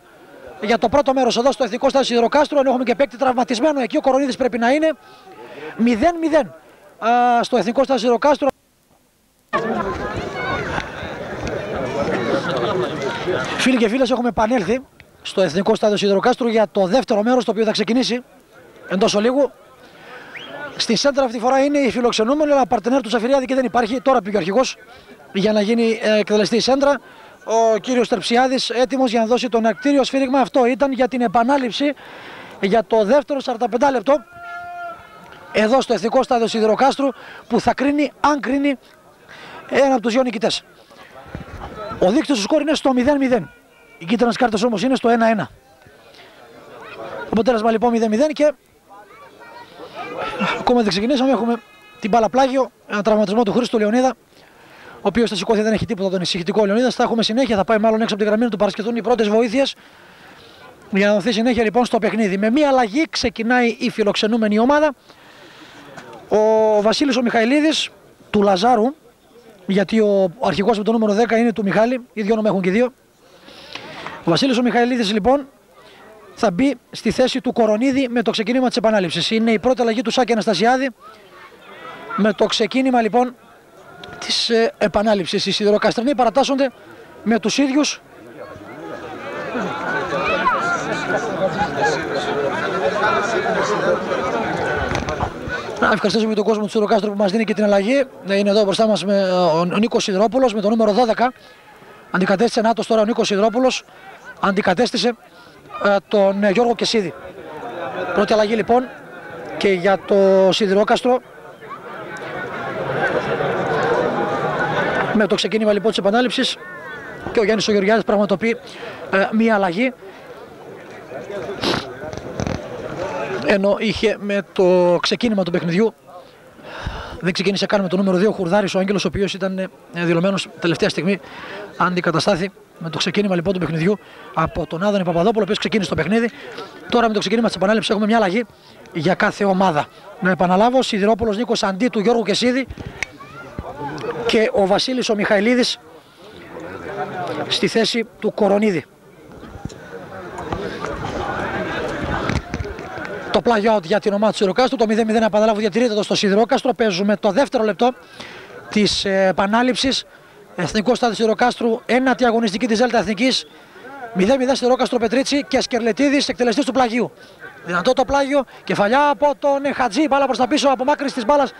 για το πρώτο μέρος εδώ στο Εθνικό Στάδιο Σιδηροκάστρου, ενώ έχουμε και παίκτη τραυματισμένο εκεί, ο Κορονίδης πρέπει να είναι 0-0 στο Εθνικό Στάδιο Σιδηροκάστρου. Φίλοι και φίλες, έχουμε επανέλθει στο Εθνικό Στάδιο Σιδηροκάστρου για το δεύτερο μέρος, το οποίο θα ξεκινήσει εντός ολίγου. Στη σέντρα αυτή τη φορά είναι η φιλοξενούμενη, αλλά παρτενέρ του Σαφυριάδη και δεν υπάρχει. Τώρα πήγε ο αρχηγός για να γίνει εκτελεστή η σέντρα. Ο κύριος Τερψιάδης έτοιμος για να δώσει το εναρκτήριο σφύριγμα. Αυτό ήταν για την επανάληψη για το δεύτερο 45 λεπτό εδώ στο Εθνικό Στάδιο Σιδηροκάστρου, που θα κρίνει, αν κρίνει, ένα από τους δύο νικητές. Ο δείκτης του σκορ είναι στο 0-0. Οι κίτρινες κάρτες όμως είναι στο 1-1. Αποτέλεσμα λοιπόν 0-0 και ακόμα δεν ξεκινήσαμε. Έχουμε την μπάλα πλάγιο, ένα τραυματισμό του Χρήστου Λεωνίδα, ο οποίος θα σηκώθει, δεν έχει τίποτα τον ησυχητικό Λεωνίδα. Θα έχουμε συνέχεια, θα πάει μάλλον έξω από τη γραμμή του παρασκευτούν οι πρώτες βοήθειες για να δοθεί συνέχεια λοιπόν στο παιχνίδι. Με μία αλλαγή ξεκινάει η φιλοξενούμενη ομάδα. Ο Βασίλης ο Μιχαηλίδης του Λαζάρου, γιατί ο αρχηγός με το νούμερο 10 είναι του Μιχάλη, ίδιο όνομα έχουν και δύο. Ο Βασίλης ο Μιχαηλίδης λοιπόν θα μπει στη θέση του Κορονίδη με το ξεκίνημα της επανάληψης. Είναι η πρώτη αλλαγή του Σάκη Αναστασιάδη με το ξεκίνημα λοιπόν της επανάληψης. Οι Σιδηροκαστρινοί παρατάσσονται με τους ίδιους. Να ευχαριστήσουμε τον κόσμο του Σιδηροκάστρου που μας δίνει και την αλλαγή. Είναι εδώ μπροστά μας με ο Νίκος Σιδηρόπουλος με το νούμερο 12. Αντικατέστησε Νάτος τώρα ο Νίκος Σιδηρόπουλος. Αντικατέστησε τον Γιώργο Κεσίδη. Πρώτη αλλαγή λοιπόν και για το Σιδηρόκαστρο. Με το ξεκίνημα λοιπόν της επανάληψης και ο Γιάννης ο Γεωργιάδης πραγματοποιεί μία αλλαγή. Ενώ είχε με το ξεκίνημα του παιχνιδιού, δεν ξεκίνησε καν με το νούμερο 2 ο Χουρδάρης ο Άγγελος, ο οποίος ήταν δηλωμένος τελευταία στιγμή, αντικαταστάθη με το ξεκίνημα λοιπόν του παιχνιδιού από τον Άδωνη Παπαδόπουλο, ο οποίος ξεκίνησε το παιχνίδι. Τώρα με το ξεκίνημα της επανάληψης έχουμε μια αλλαγή για κάθε ομάδα. Να επαναλάβω, Σιδηρόπουλος Νίκος αντί του Γιώργου Κεσίδη και ο Βασίλης ο Μιχαηλίδης στη θέση του Κορονίδη. Το πλάγιο out για την ομάδα του Σιδηροκάστρου. Το 0-0 επαναλάβω διατηρείται εδώ στο Σιδηρόκαστρο. Παίζουμε το δεύτερο λεπτό της επανάληψης. Εθνικό Στάδιο Σιδηροκάστρου, ένατη αγωνιστική της Δέλτα Εθνικής. 0-0 Σιδηρόκαστρο Πετρίτσι και Σκερλετίδης, εκτελεστής του πλαγίου. Δυνατό το πλάγιο, κεφαλιά από τον Χατζή, μπάλα προς τα πίσω, απομάκρυνση της μπάλας.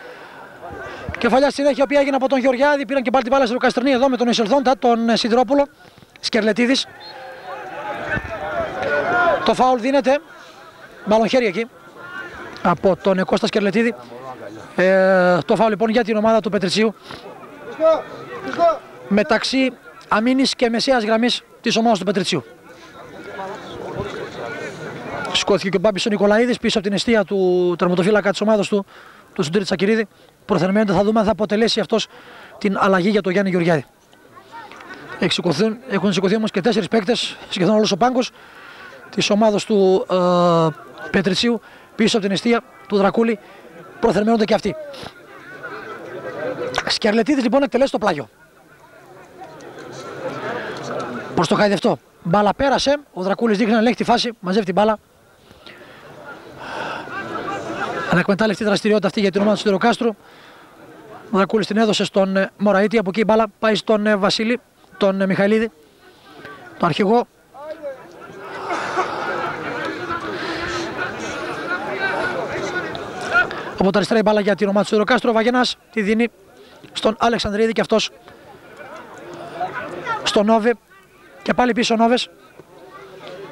Κεφαλιά στη συνέχεια, η οποία έγινε από τον Γεωργιάδη. Πήραν και πάλι την μπάλα Σιδηροκαστρινή εδώ με τον εισελθόντα, τον Σιδηρόπουλο. Σκερλετίδης. Το φάουλ δίνεται, μάλλον χέρι εκεί, από τον Κώστα Σκερλετίδη. Το φάουλ λοιπόν για την ομάδα του Πετριτσίου. Μεταξύ αμήνης και μεσαίας γραμμής της ομάδας του Πετριτσίου. Σηκώθηκε και ο Μπάμπης ο Νικολαίδης πίσω από την εστία του τερματοφύλακα της ομάδας του Σουντήρη Τσακυρίδη. Προθερμαίνεται, θα δούμε αν θα αποτελέσει αυτός την αλλαγή για τον Γιάννη Γεωργιάδη. Έχουν σηκωθεί όμως και 4 παίκτες, σχεδόν όλος ο πάγκος της ομάδας του Πετριτσίου πίσω από την εστία του Δρακούλη. Προθερμαίνονται και αυτοί. Σκερλετίδης λοιπόν εκτελέσει το πλάγιο. Προς το χαϊδευτό. Μπάλα πέρασε. Ο Δρακούλης δείχνει να ελέγχει τη φάση. Μαζεύει την μπάλα. Ανακμετάλλευτη δραστηριότητα αυτή για την ομάδα του Σιδηροκάστρου. Ο Δρακούλης την έδωσε στον Μωραήτη. Από εκεί η μπάλα πάει στον Βασίλη, τον Μιχαηλίδη, τον αρχηγό. Από τα αριστερά η μπάλα για την ομάδα του Σιδηροκάστρου. Ο Βαγενάς τη δίνει στον Αλεξανδρίδη και αυτός στον Νόβε. Και πάλι πίσω ο Νόβες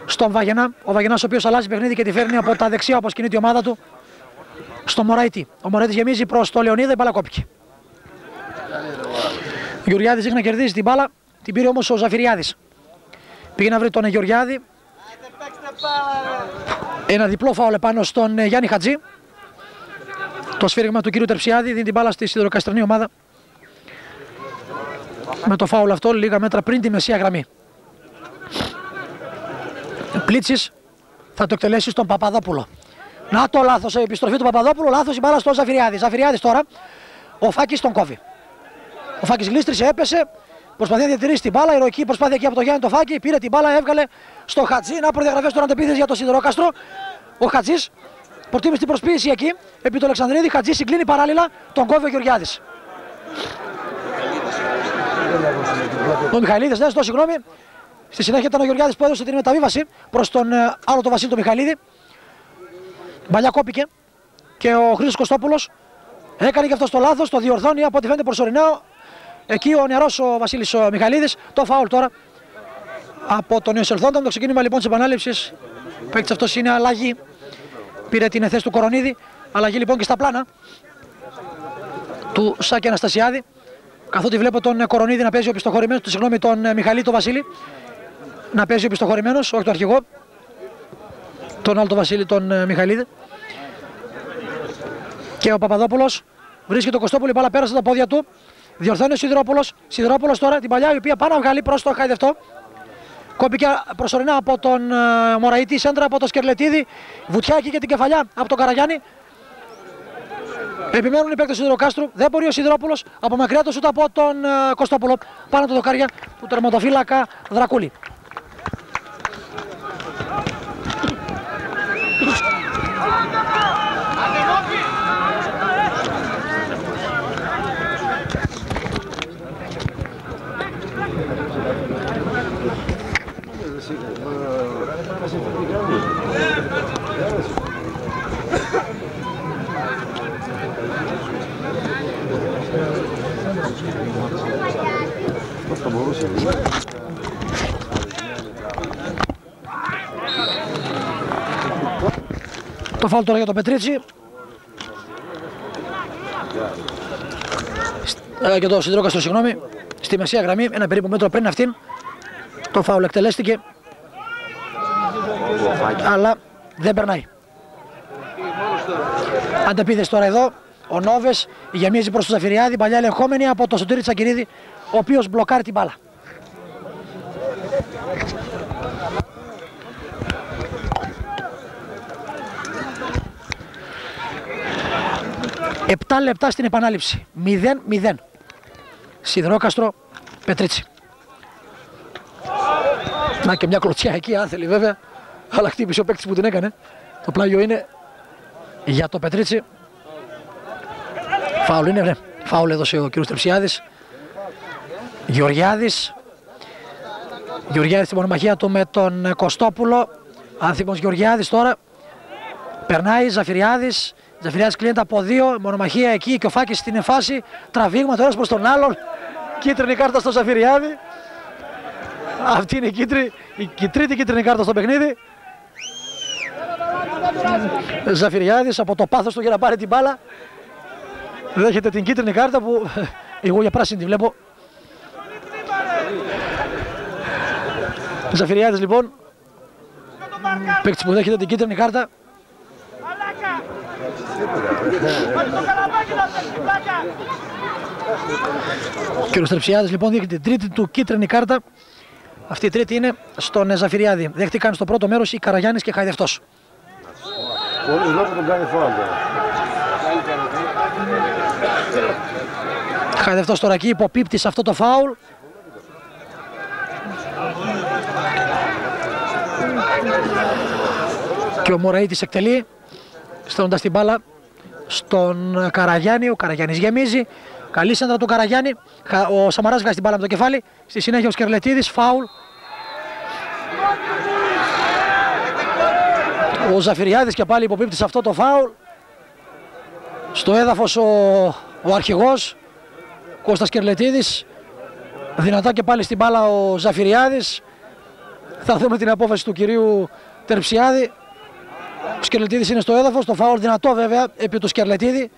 στον Βαγενά. Ο Βαγενάς ο οποίος αλλάζει παιχνίδι και τη φέρνει από τα δεξιά όπως κινείται η ομάδα του στον Μωραήτη. Ο Μωραήτης γεμίζει προς το Λεωνίδα, η μπάλα κόπηκε. Ο Γεωργιάδης δείχνει να κερδίζει την μπάλα, την πήρε όμως ο Ζαφυριάδης. Πήγε να βρει τον Γεωργιάδη. Ένα διπλό φάουλ επάνω στον Γιάννη Χατζή. Το σφύριγμα του κύριου Τερψιάδη δίνει την μπάλα στη σιδηροκαστρινή ομάδα. Με το φάουλ αυτό λίγα μέτρα πριν τη μεσαία γραμμή. Πλίτσης θα το εκτελέσει στον Παπαδόπουλο. Να το λάθος, επιστροφή του Παπαδόπουλου, λάθος η μπάλα στον Ζαφυριάδη. Ζαφυριάδης τώρα, ο Φάκης τον κόβει. Ο Φάκης γλίστρισε, έπεσε, προσπαθεί να διατηρήσει την μπάλα. Ηρωική προσπάθεια εκεί από τον Γιάννη τον Φάκη. Πήρε την μπάλα, έβγαλε στο Χατζή. Να προδιαγραφές τώρα αντεπίθεση για το Σιδηρόκαστρο. Ο Χατζής προτίμησε την προσποίηση εκεί επί του Αλεξανδρίδη. Χατζή συγκλίνει παράλληλα, τον κόβει ο Γεωργιάδης. Ο Μιχαηλίδης, ναι, συγγνώμη. Στη συνέχεια ήταν ο Γεωργιάδης που έδωσε την μεταβίβαση προς τον άλλο τον Βασίλη τον Μιχαηλίδη. Μπαλιά κόπηκε και ο Χρήστος Κωστόπουλος έκανε και αυτό το λάθος, το διορθώνει από ό,τι φαίνεται προσωρινά. Εκεί ο νεαρός ο Βασίλης ο Μιχαηλίδης, το φάουλ τώρα από τον εισελθόντα. Το ξεκίνημα λοιπόν της επανάληψης. Ο παίκτης αυτός είναι αλλαγή. Πήρε την θέση του Κορονίδη. Αλλαγή λοιπόν και στα πλάνα του Σάκη Αναστασιάδη. Καθότι βλέπω τον Κορονίδη να παίζει ο πιστοχωρημένος, συγγνώμη, τον Μιχαλή, τον Βασίλη να παίζει ο πιστοχωρημένος, όχι το αρχηγό, τον άλλο τον Βασίλη, τον Μιχαλίδη. Και ο Παπαδόπουλος βρίσκει τον Κωστόπουλο, η μπάλα πέρασε τα πόδια του. Διορθώνει ο Σιδηρόπουλος. Σιδηρόπουλος τώρα την παλιά η οποία πάει να βγάλει προς το χαϊδευτό. Κόπηκε προσωρινά από τον Μωραήτη, σέντρα από τον Σκερλετίδη. Βουτιά εκεί και την κεφαλιά από τον Καραγιάννη. Επιμένουν οι παίκτες του Σιδηροκάστρου. Δεν μπορεί ο Σιδηρόπουλος από μακριά του σούτ από τον Κωστόπουλο. Πάνω τα δοκάρια του τερματοφύλακα Δρακούλη. Το φάουλ τώρα για τον Πετρίτσι και το Σιδηρόκαστρο, συγγνώμη, στη μεσαία γραμμή, ένα περίπου μέτρο πριν αυτήν. Το φάουλ εκτελέστηκε, αλλά δεν περνάει. Αντεπίθεση τώρα εδώ, ο Νόβες γεμίζει προς τον Ζαφυριάδη, παλιά ελεγχόμενη από τον Σωτήρη Τσακυρίδη, ο οποίος μπλοκάρει την μπάλα. Επτά λεπτά στην επανάληψη. 0-0. Σιδηρόκαστρο Πετρίτσι. Να και μια κλωτσιά εκεί, αν θέλει βέβαια. Αλλά χτύπησε ο παίκτης που την έκανε. Το πλάγιο είναι για το Πετρίτσι. Φάουλ είναι, ναι. Φάουλ έδωσε ο κύριος Τρεψιάδης. Γεωργιάδης στην μονομαχία του με τον Κωστόπουλο. Άνθιμος Γεωργιάδης τώρα. Περνάει Ζαφυριάδης. Ζαφυριάδης κλείνεται από 2. Μονομαχία εκεί και ο Φάκης στην φάση. Τραβήγμα το ένας προς τον άλλον. Κίτρινη κάρτα στο Ζαφυριάδη. Αυτή είναι η τρίτη κίτρινη κάρτα στο παιχνίδι. Ζαφυριάδης από το πάθος του για να πάρει την μπάλα. Δέχεται την κίτρινη κάρτα που εγώ για πράσινη τη βλέπω. Ζαφυριάδης λοιπόν. Παίκτης που δέχεται την κίτρινη κάρτα. Ο κύριος Τρεψιάδης λοιπόν δέχεται την τρίτη του κίτρινη κάρτα. Αυτή η τρίτη είναι στον Ζαφυριάδη. Δέχτηκαν στο πρώτο μέρος οι Καραγιάννης και Χαϊδευτός. Χαϊδευτός τώρα εκεί υποπίπτει σε αυτό το φάουλ. Και ο Μωραΐτης εκτελεί, στέλνοντας την μπάλα στον Καραγιάννη. Ο Καραγιάννης γεμίζει. Καλή σέντρα του Καραγιάννη. Ο Σαμαράς βγάζει την μπάλα με το κεφάλι. Στη συνέχεια ο Σκερλετίδης, φάουλ. Ο Ζαφυριάδης και πάλι υποπίπτει σε αυτό το φάουλ. Στο έδαφος ο αρχηγός Κώστας Σκερλετίδης. Δυνατά και πάλι στην μπάλα ο Ζαφυριάδης. Θα δούμε την απόφαση του κυρίου Τερψιάδη. Ο Σκερλετίδης είναι στο έδαφος. Το φάουλ δυνατό βέβαια επί του Σκερλετίδη.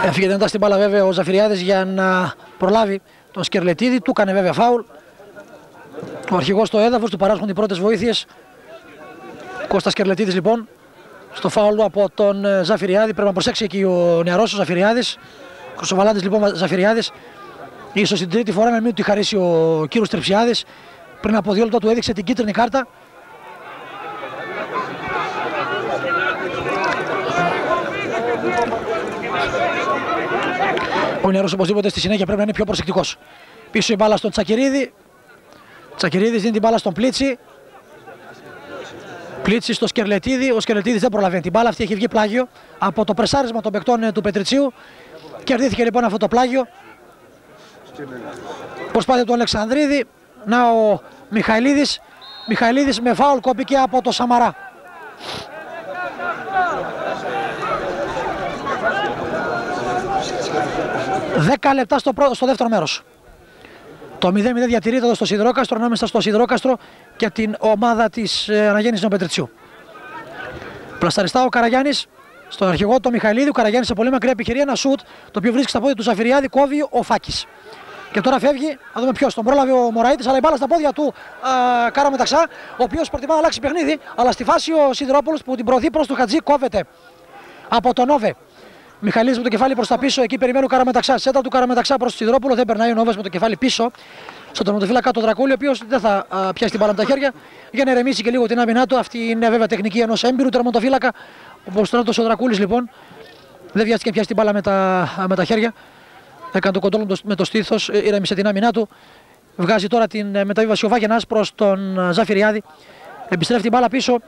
Έφυγε δυνατά στην μπάλα βέβαια ο Ζαφυριάδης για να προλάβει τον Σκερλετίδη. Του έκανε βέβαια φάουλ. Ο αρχηγός στο έδαφος, του παράσχουν οι πρώτες βοήθειες. Κώστας Σκερλετίδης λοιπόν στο φάουλ του από τον Ζαφυριάδη. Πρέπει να προσέξει εκεί ο νεαρός ο Ζαφυριάδης. Χρυσοβαλάντης λοιπόν Ζαφυριάδης. Ίσως την τρίτη φορά να μην του χαρίσει ο κύριος Τρεψιάδης. Πριν από 2 λεπτά του έδειξε την κίτρινη κάρτα. Ο νεαρός οπωσδήποτε στη συνέχεια πρέπει να είναι πιο προσεκτικός. Πίσω η μπάλα στον Τσακυρίδη. Τσακυρίδης δίνει την μπάλα στον Πλίτσι. Πλίτσι στο Σκερλετίδη. Ο Σκερλετίδης δεν προλαβαίνει την μπάλα. Αυτή έχει βγει πλάγιο από το πρεσάρισμα των παικτών του Πετριτσίου. Κερδίθηκε λοιπόν αυτό το πλάγιο. Προσπάθεια του Αλεξανδρίδη. Να ο Μιχαηλίδης. Μιχαηλίδης με φάουλ κόπηκε από το Σαμαρά. Δέκα λεπτά στο δεύτερο μέρος. Το 0-0 διατηρείται εδώ στο Σιδηρόκαστρο, ανάμεσα στο Σιδηρόκαστρο και την ομάδα της Αναγέννησης Πετριτσιού. Πλασταριστά ο Καραγιάννης στον αρχηγό του Μιχαηλίδη. Ο Καραγιάννης σε πολύ μακριά επιχειρεί ένα σουτ το οποίο βρίσκει στα πόδια του Ζαφυριάδη, κόβει ο Φάκης. Και τώρα φεύγει, θα δούμε ποιος τον πρόλαβε, ο Μωραΐτης, αλλά η μπάλα στα πόδια του Καραμεταξά, ο οποίος προτιμά να αλλάξει παιχνίδι, αλλά στη φάση ο Σιδηρόπουλος που την προωθεί προς τον Χατζή κόβεται από τον Νόβε. Μιχαηλίδης με το κεφάλι προς τα πίσω, εκεί περιμένει ο Καραμεταξά. Σέντα του Καραμεταξά προς τον Σιδηρόπουλο, δεν περνάει ο Νόβες με το κεφάλι πίσω. Στον τερματοφύλακα του Δρακούλη, ο οποίος δεν θα πιάσει την μπάλα με τα χέρια για να ηρεμήσει και λίγο την άμυνά του. Αυτή είναι βέβαια τεχνική ενός έμπειρου τερματοφύλακα. Ο Στράτος ο Δρακούλης λοιπόν δεν βιάστηκε να πιάσει την μπάλα με τα χέρια. Έκανε το κοντρόλ με το στήθος, ηρέμησε την άμυνά του. Βγάζει τώρα την μεταβίβαση ο Βάγενας προς τον Ζαφυριάδη. Επιστρέφει την μπάλα πίσω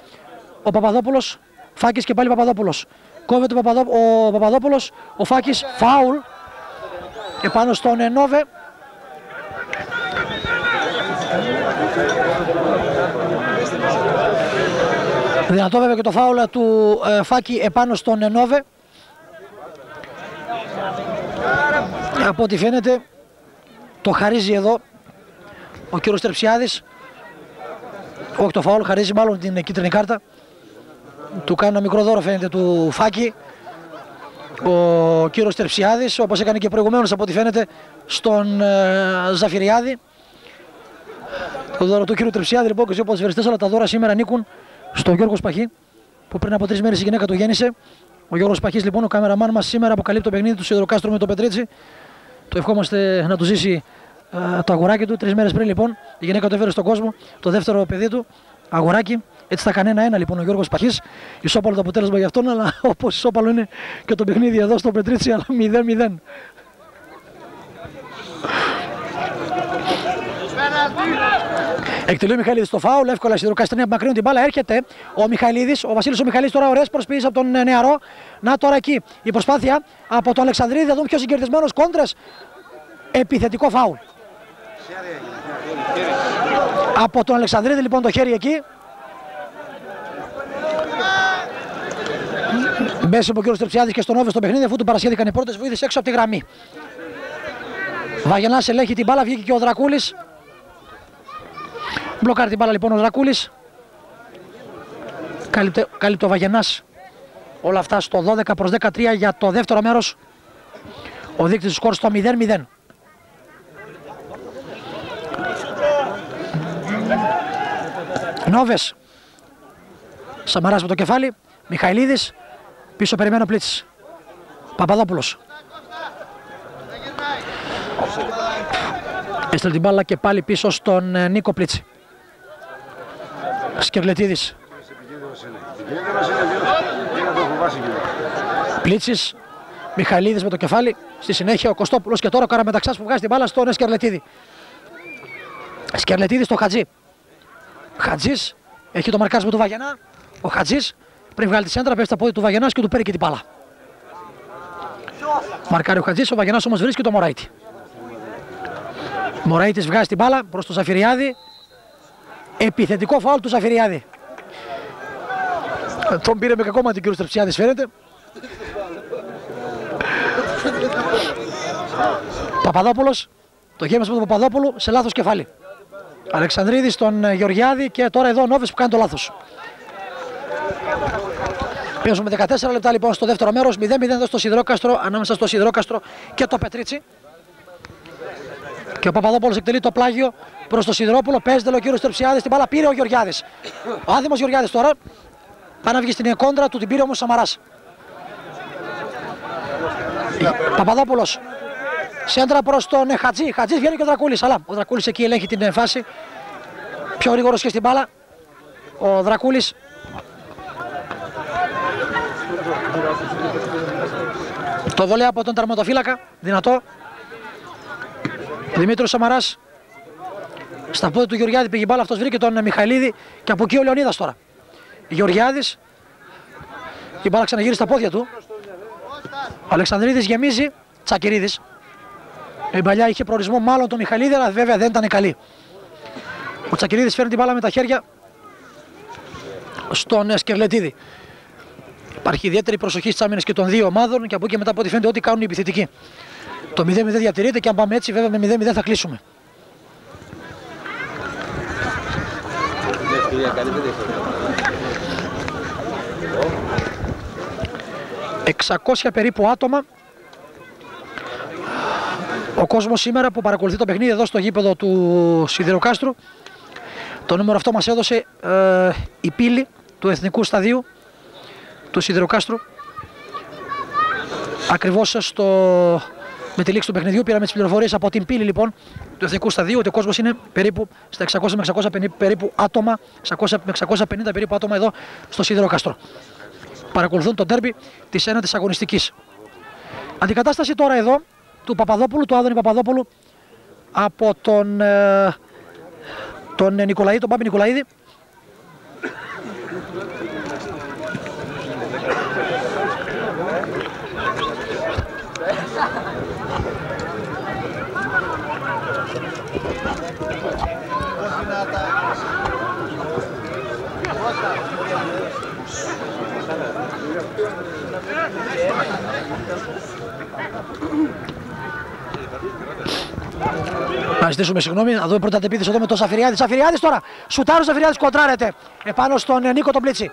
ο Παπαδόπουλος. Φάκης και πάλι Παπαδόπουλος. Κόβεται ο Παπαδόπουλος, ο Φάκης, φάουλ επάνω στον Νόβε. Δυνατό βέβαια και το φάουλ του Φάκη επάνω στον Νόβε. Από ό,τι φαίνεται το χαρίζει εδώ ο κύριος Τερψιάδης. Όχι το φάουλ, χαρίζει μάλλον την κίτρινη κάρτα. Του κάνει ένα μικρό δώρο φαίνεται του Φάκη ο κύριος Τερψιάδης, όπως έκανε και προηγουμένως από ό,τι φαίνεται στον Ζαφυριάδη. Το δώρο του κύριου Τερψιάδη λοιπόν και όπως βεριστές, αλλά τα δώρα σήμερα ανήκουν στον Γιώργο Σπαχή που πριν από 3 μέρες η γυναίκα του γέννησε. Ο Γιώργος Σπαχής λοιπόν, ο κάμεραμάν μας, σήμερα αποκαλύπτει το παιχνίδι του Σιδηροκάστρου με το Πετρίτσι. Το ευχόμαστε να του ζήσει το αγοράκι του. 3 μέρες πριν λοιπόν η γυναίκα του έφερε στον κόσμο το δεύτερο παιδί του, αγοράκι. Έτσι θα κάνει 1-1 λοιπόν ο Γιώργος Παχής. Ισόπαλο το αποτέλεσμα για αυτόν, αλλά όπως ισόπαλο είναι και το παιχνίδι εδώ στο Πετρίτσι, αλλά 0-0. Εκτελεί ο Μιχαηλίδης το φάουλ, εύκολα σιδηροκαστρινοί απομακρύνουν την μπάλα. Έρχεται ο Μιχαηλίδης, ο Βασίλης ο Μιχαηλίδης τώρα ωραίες προσποιήσεις από τον νεαρό. Να τώρα εκεί η προσπάθεια από τον Αλεξανδρίδη, θα δούμε πιο συγκερδισμένος κόντρες. Επιθετικό φάουλ. Από τον Αλεξανδρίδη λοιπόν το χέρι εκεί. Μπέσει από ο κύριος Τρεψιάδης και στον Όβε στο παιχνίδι, αφού του παρασχέθηκαν οι πρώτες βοήθειες έξω από τη γραμμή. Βαγενάς ελέγχει την μπάλα, βγήκε και ο Δρακούλης. Μπλοκάρει την μπάλα λοιπόν ο Δρακούλης. Κάλυπτε ο Βαγενάς. Όλα αυτά στο 12-13 για το δεύτερο μέρος. Ο δείκτης του σκορ στο 0-0. Νόβες. Σαμαράς με το κεφάλι. Μιχαηλίδης. Πίσω περιμένει ο Πλίτσης. Παπαδόπουλος. Έστειλε την μπάλα και πάλι πίσω στον Νίκο Πλίτση. Σκερλετίδης. Πλίτσης. Μιχαηλίδης με το κεφάλι. Στη συνέχεια ο Κωστόπουλος και τώρα ο Καραμεταξάς που βγάζει την μπάλα στον Σκερλετίδη. Σκερλετίδης στο Χατζή. Χατζής έχει το μαρκάρισμα του Βαγενά. Ο Χατζής πριν βγάλει τη σέντρα πέφτει στα πόδια του Βαγενάς και του παίρνει και την μπάλα. Μαρκάρει ο Χατζής, ο Βαγενάς όμως βρίσκει το Μωραΐτη. Μωραΐτης βγάζει την μπάλα προς τον Ζαφυριάδη. Επιθετικό φάουλ του Ζαφυριάδη. Τον πήρε με κακό μάτι ο κύριος Τρεψιάδης φαίνεται. Παπαδόπουλος. Το γέμισε από τον Παπαδόπουλο σε λάθος κεφάλι. Αλεξανδρίδης στον Γεωργιάδη και τώρα εδώ ο Νόβες που κάνει το λάθος. Παίζουμε 14 λεπτά λοιπόν στο δεύτερο μέρος. 0-0 εδώ στο Σιδηρόκαστρο, ανάμεσα στο Σιδηρόκαστρο και το Πετρίτσι. Και ο Παπαδόπουλος εκτελεί το πλάγιο προς το Σιδηρόπουλο. Παίζεται ο κύριος Τρεψιάδης, την μπάλα πήρε ο Γεωργιάδης. Ο άδειμος Γεωργιάδης τώρα. Πάει να βγει στην κόντρα του, την πήρε όμως ο Σαμαράς. Παπαδόπουλος. Σέντρα προς τον Χατζή. Χατζής βγαίνει και ο Δρακούλης. Αλλά ο Δρακούλης εκεί ελέγχει την φάση. Πιο γρήγορος και στην μπάλα. Ο Δρακούλης. Το βολέα από τον τερματοφύλακα. Δυνατό. Δημήτρης Σαμαράς. Στα πόδια του Γεωργιάδη πήγε η μπάλα. Αυτός βρήκε τον Μιχαηλίδη. Και από εκεί ο Λεωνίδας τώρα. Γεωργιάδης. Η μπάλα ξαναγύρισε στα πόδια του. Ο Αλεξανδρίδης γεμίζει. Τσακυρίδης. Η παλιά είχε προορισμό μάλλον τον Μιχαηλίδη, αλλά βέβαια δεν ήταν καλή. Ο Τσακυρίδης φέρνει την μπάλα με τα χέρια στον Σκερλετίδη. Υπάρχει ιδιαίτερη προσοχή στις άμυνες και των δύο ομάδων και από εκεί μετά από ό,τι φαίνεται ό,τι κάνουν οι επιθετικοί. Το 0-0 διατηρείται και αν πάμε έτσι βέβαια με 0-0 θα κλείσουμε. ...600 περίπου άτομα. Ο κόσμος σήμερα που παρακολουθεί το παιχνίδι εδώ στο γήπεδο του Σιδηροκάστρου. Το νούμερο αυτό μας έδωσε η πύλη του Εθνικού Σταδίου του Σιδηροκάστρου. Ακριβώς με τη λήξη του παιχνιδιού πήραμε τις πληροφορίες από την πύλη λοιπόν του Εθνικού Σταδίου ότι ο κόσμος είναι περίπου στα 600 με 650 περίπου άτομα, 600 με 650 περίπου άτομα εδώ στο Σιδηροκάστρο. Παρακολουθούν το ντέρμπι της ένατης αγωνιστικής. Αντικατάσταση τώρα εδώ του Παπαδόπουλου, του Άδωνη Παπαδόπουλου από τον Νικολαίδη, τον Πάπη Νικολαίδη. Να ζητήσουμε συγγνώμη, να δούμε πρώτα την επίθεση εδώ με τον Ζαφυριάδη. Ζαφυριάδης τώρα, σουτάρει ο Ζαφυριάδης, κοντράρεται επάνω στον Νίκο τον Πλίτση.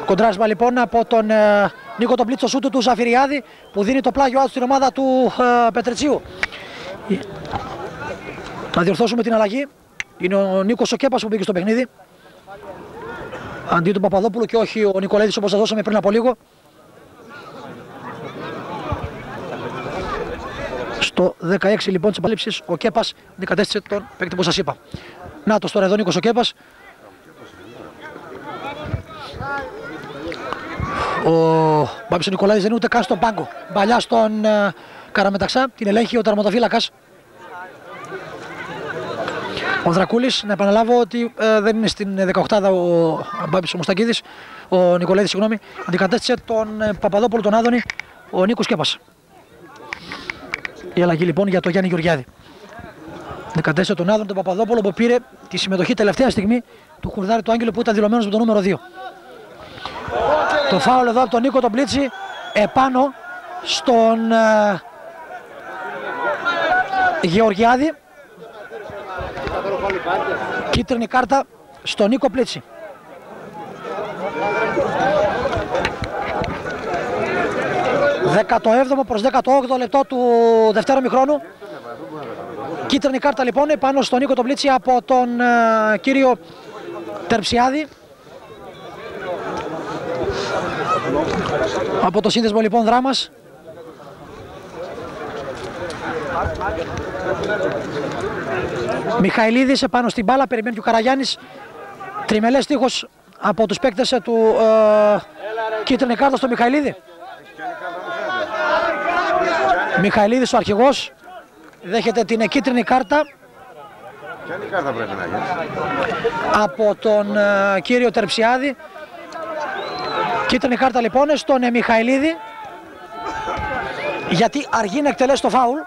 Κοντράρισμα λοιπόν από τον Νίκο τον Πλίτση, το σούτου του Ζαφυριάδη που δίνει το πλάγιο άτου στην ομάδα του Πετρετσίου. Να διορθώσουμε την αλλαγή. Είναι ο Νίκος ο Κέπας που μπήκε στο παιχνίδι. Αντί του Παπαδόπουλου και όχι ο Νικολαίδης όπως θα δώσαμε πριν από λίγο. Στο 16 λοιπόν της επαλήψης ο Κέπας αντικατέστησε τον παίκτη που σας είπα. Νάτος τώρα εδώ Νίκος ο Κέπας. Ο Μπάμπης ο Νικολαίδης δεν είναι ούτε καν στον πάγκο. Μπαλιά στον Καραμεταξά, την ελέγχει ο τερματοφύλακας. Ο Δρακούλης, να επαναλάβω ότι δεν είναι στην 18η ο Μπάμπης ο Μουστακίδης, ο Νικολαίδης, συγγνώμη, αντικατέστησε τον Παπαδόπουλο τον Άδωνη, ο Νίκος Κέπας. Η αλλαγή λοιπόν για τον Γιάννη Γεωργιάδη. Αντικατέστησε τον Άδωνη τον Παπαδόπουλο που πήρε τη συμμετοχή τελευταία στιγμή του Χουρδάρη του Άγγελου που ήταν δηλωμένος με το νούμερο 2. Το φάουλ εδώ από τον Νίκο τον Πλίτσι επάνω στον Γεωργιάδη. Κίτρινη κάρτα στον Νίκο Πλίτσι. «17ο προς 18ο λεπτό του δευτέρου μηχρόνου». Κίτρινη κάρτα λοιπόν πάνω στον Νίκο τον Πλίτσι από τον κύριο Τερψιάδη. Από το σύνδεσμο λοιπόν Δράμας. Μιχαηλίδης επάνω στην μπάλα, περιμένει και ο Καραγιάννης. Τριμελές τείχος από τους παίκτες του κίτρινη κάρτα στο Μιχαηλίδη. Μιχαηλίδης ο αρχηγός δέχεται την κίτρινη κάρτα από τον κύριο Τερψιάδη. Κίτρινη κάρτα λοιπόν στον Μιχαηλίδη γιατί αργεί να εκτελέσει το φάουλ.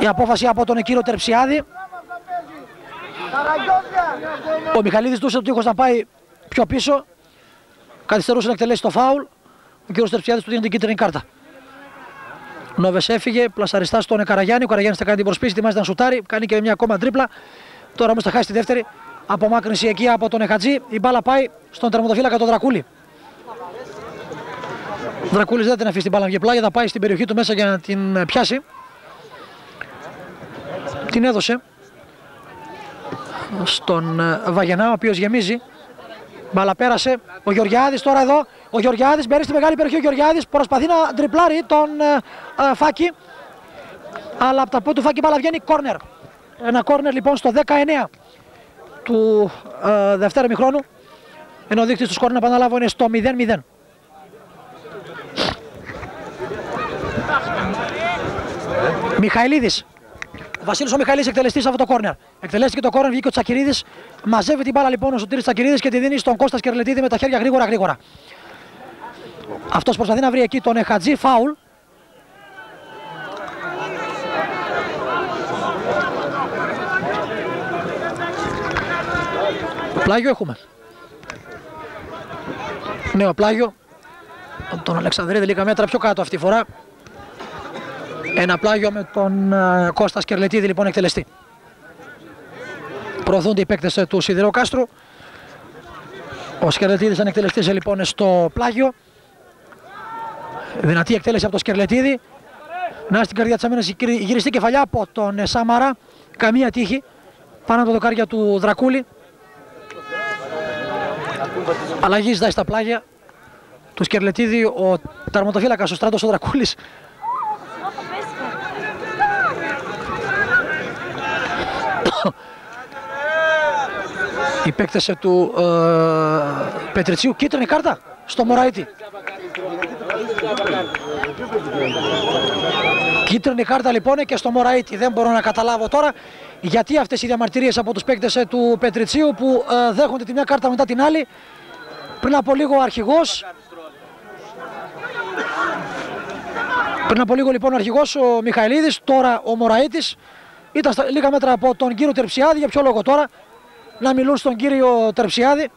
Η απόφαση από τον κύριο Τερψιάδη. Ο Μιχαηλίδης δούσε το τείχος να πάει πιο πίσω. Καθυστερούσε να εκτελέσει το φάουλ. Ο κύριος Τερψιάδης του δίνει την κίτρινη κάρτα. Νόβες έφυγε, πλασαριστά στον Καραγιάννη. Ο Καραγιάννης θα κάνει την προσπίση, ετοιμάζεται να σουτάρει. Κάνει και μια ακόμα τρίπλα. Τώρα όμως θα χάσει τη δεύτερη. Απομάκρυνση εκεί από τον Εχατζή. Η μπάλα πάει στον τερματοφύλακα τον Δρακούλη. Ο Δρακούλης δεν την αφήσει την μπάλα να βγει πλάγια, θα πάει στην περιοχή του μέσα για να την πιάσει. Την έδωσε στον Βαγενά, ο οποίος γεμίζει. Μπάλα πέρασε. Ο Γεωργιάδης τώρα εδώ. Ο Γεωργιάδης μπαίνει στη μεγάλη περιοχή. Ο Γεωργιάδης προσπαθεί να τριπλάρει τον Φάκη. Αλλά από τα πόδια του Φάκη μπάλα βγαίνει κόρνερ. Ένα κόρνερ λοιπόν στο 19 του δευτέρου μηχρόνου. Ενώ ο δείκτης του σκορ, να επαναλάβω, είναι στο 0-0. Μιχαηλίδης. Βασίλης ο Μιχαηλίδης εκτελεστής αυτό το κόρνερ. Εκτελέστηκε το κόρνερ, βγήκε ο Τσακυρίδης. Μαζεύει την μπάλα λοιπόν ο Σωτήρης Τσακυρίδης και τη δίνει στον Κώστα Σκερλετίδη με τα χέρια γρήγορα. Αυτός προσπαθεί να βρει εκεί τον Χατζή, φάουλ. Πλάγιο έχουμε. Νέο πλάγιο από τον Αλεξανδρίδη, λίγα μέτρα πιο κάτω αυτή τη φορά. Ένα πλάγιο με τον Κώστα Σκερλετίδη λοιπόν εκτελεστή. Προωθούνται οι παίκτες του Σιδηροκάστρου. Ο Σκερλετίδης ανεκτελεστής λοιπόν στο πλάγιο. Δυνατή εκτέλεση από τον Σκερλετίδη. Να στην καρδιά της αμήνας η γυριστή κεφαλιά από τον Σαμαρά. Καμία τύχη πάνω από το δοκάρια του Δρακούλη. Αλλαγή ζητάει στα πλάγια του Σκερλετίδη ο τερματοφύλακας ο Στράτος ο Δρακούλης. Οι παίκτες του Πετριτσίου. Κίτρινη κάρτα στο Μωραήτη. Κίτρινη κάρτα λοιπόν και στο Μωραήτη. Δεν μπορώ να καταλάβω τώρα γιατί αυτές οι διαμαρτυρίες από τους παίκτες του Πετριτσίου που δέχονται τη μια κάρτα μετά την άλλη. Πριν από λίγο ο αρχηγός. Πριν από λίγο λοιπόν ο αρχηγός ο Μιχαηλίδης, τώρα ο Μωραήτης. Ήταν στα λίγα μέτρα από τον κύριο Τερψιάδη. Για ποιο λόγο τώρα να μιλούν στον κύριο Τερψιάδη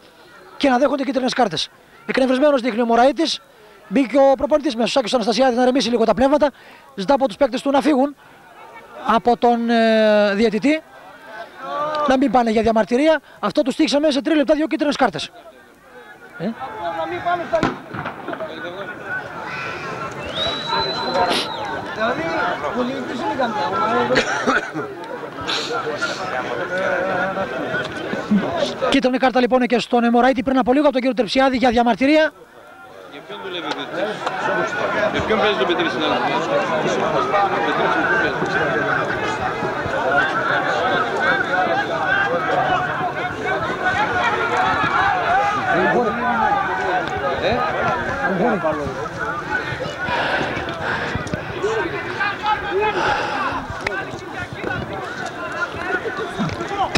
και να δέχονται κίτρινες κάρτες. Εκνευρισμένος δείχνει ο Μωραήτης. Μπήκε ο προπονητής μέσα, ο Σάκης Αναστασιάδης, να ρεμίσει λίγο τα πνεύματα. Ζητά από τους παίκτες του να φύγουν από τον διαιτητή. Να μην πάνε για διαμαρτυρία. Αυτό τους τύχησε μέσα σε 3 λεπτά 2 κίτρινες κάρτες. Κίτρινη κάρτα λοιπόν και στον Μωραήτη πριν από λίγο από τον κύριο Τερψιάδη για διαμαρτυρία. Για ποιον δουλεύει ο Πετρίς? Για ποιον παίζει το Πετρίς?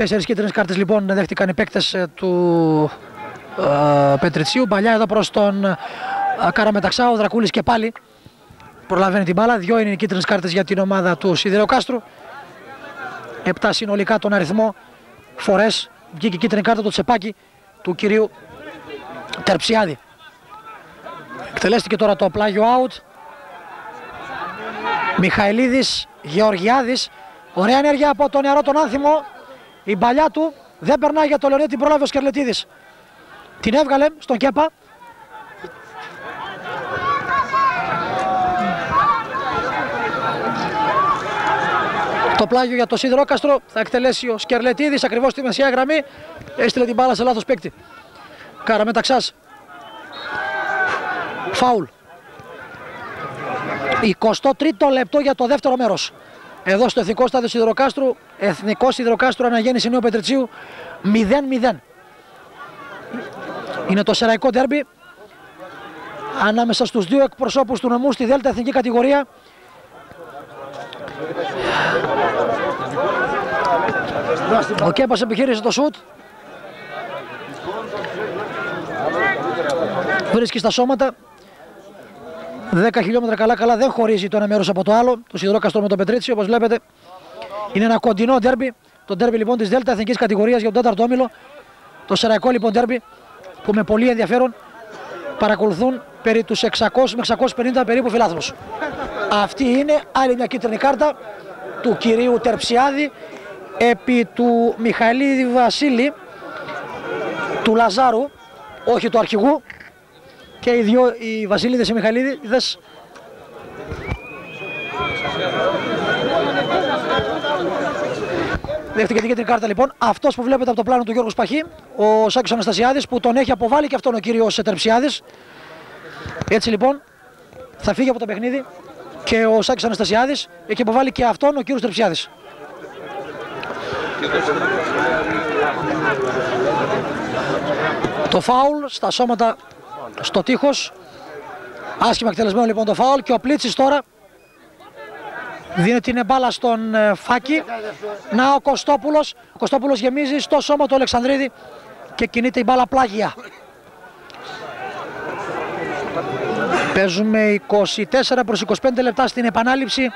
Τέσσερις κίτρινες κάρτες λοιπόν δέχτηκαν οι παίκτες του Πετριτσίου. Παλιά εδώ προς τον Καραμεταξά, ο Δρακούλης και πάλι προλαβαίνει την μπάλα. 2 είναι οι κίτρινες κάρτες για την ομάδα του Σιδηροκάστρου. 7 συνολικά τον αριθμό φορές βγήκε η κίτρινη κάρτα του Τσεπάκη του κυρίου Τερψιάδη. Εκτελέστηκε τώρα το πλάγιο out. Μιχαηλίδης, Γεωργιάδης. Ωραία ενέργεια από τον νεαρό τον Άνθιμο. Η μπαλιά του δεν περνάει για το Λεωνίδη, την πρόλαβε ο Σκερλετίδης. Την έβγαλε στον Κέπα. Το πλάγιο για το Σιδηρόκαστρο θα εκτελέσει ο Σκερλετίδης ακριβώς στη μεσαία γραμμή. Έστειλε την μπάλα σε λάθος παίκτη. Καραμεταξάς. Φάουλ. 23ο λεπτό για το δεύτερο μέρος. Εδώ στο Εθνικό Στάδιο Σιδηροκάστρου, Εθνικό Σιδηροκάστρου Αναγέννηση Νέου Πετριτσίου 0-0. Είναι το σεραϊκό ντέρμπι ανάμεσα στους δύο εκπροσώπους του νομού στη Δέλτα Εθνική κατηγορία. Ο Κέπας επιχείρησε το σουτ. Βρίσκει στα σώματα. 10 χιλιόμετρα καλά δεν χωρίζει το ένα μέρος από το άλλο. Το Σιδηρόκαστρο με το Πετρίτσιο, όπως βλέπετε. Είναι ένα κοντινό ντέρμπι. Το ντέρμπι λοιπόν της Δέλτα Εθνικής κατηγορίας για τον τέταρτο όμιλο. Το σεραϊκό λοιπόν ντέρμπι που με πολύ ενδιαφέρον παρακολουθούν περί τους 600 με 650 περίπου φιλάθλους. Αυτή είναι άλλη μια κίτρινη κάρτα του κυρίου Τερψιάδη επί του Μιχαηλίδη Βασίλη, του Λαζάρου, όχι του αρχηγού. Και οι δυο, οι Βασίλειδες και οι Μιχαηλίδες, δέχτηκε την κίτρινη κάρτα λοιπόν. Αυτός που βλέπετε από το πλάνο του Γιώργου Σπαχή, ο Σάκης Αναστασιάδης, που τον έχει αποβάλει και αυτόν ο κύριος Τερψιάδης. Έτσι λοιπόν θα φύγει από το παιχνίδι και ο Σάκης Αναστασιάδης, έχει αποβάλει και αυτόν ο κύριος Τερψιάδης. Το φάουλ στα σώματα, στο τείχος. Άσχημα εκτελεσμένο λοιπόν το φάουλ και ο Πλίτσης τώρα δίνει την μπάλα στον Φάκη. Να ο Κωστόπουλος. Ο Κωστόπουλος γεμίζει στο σώμα του Αλεξανδρίδη και κινείται η μπάλα πλάγια. Παίζουμε 24 προς 25 λεπτά στην επανάληψη.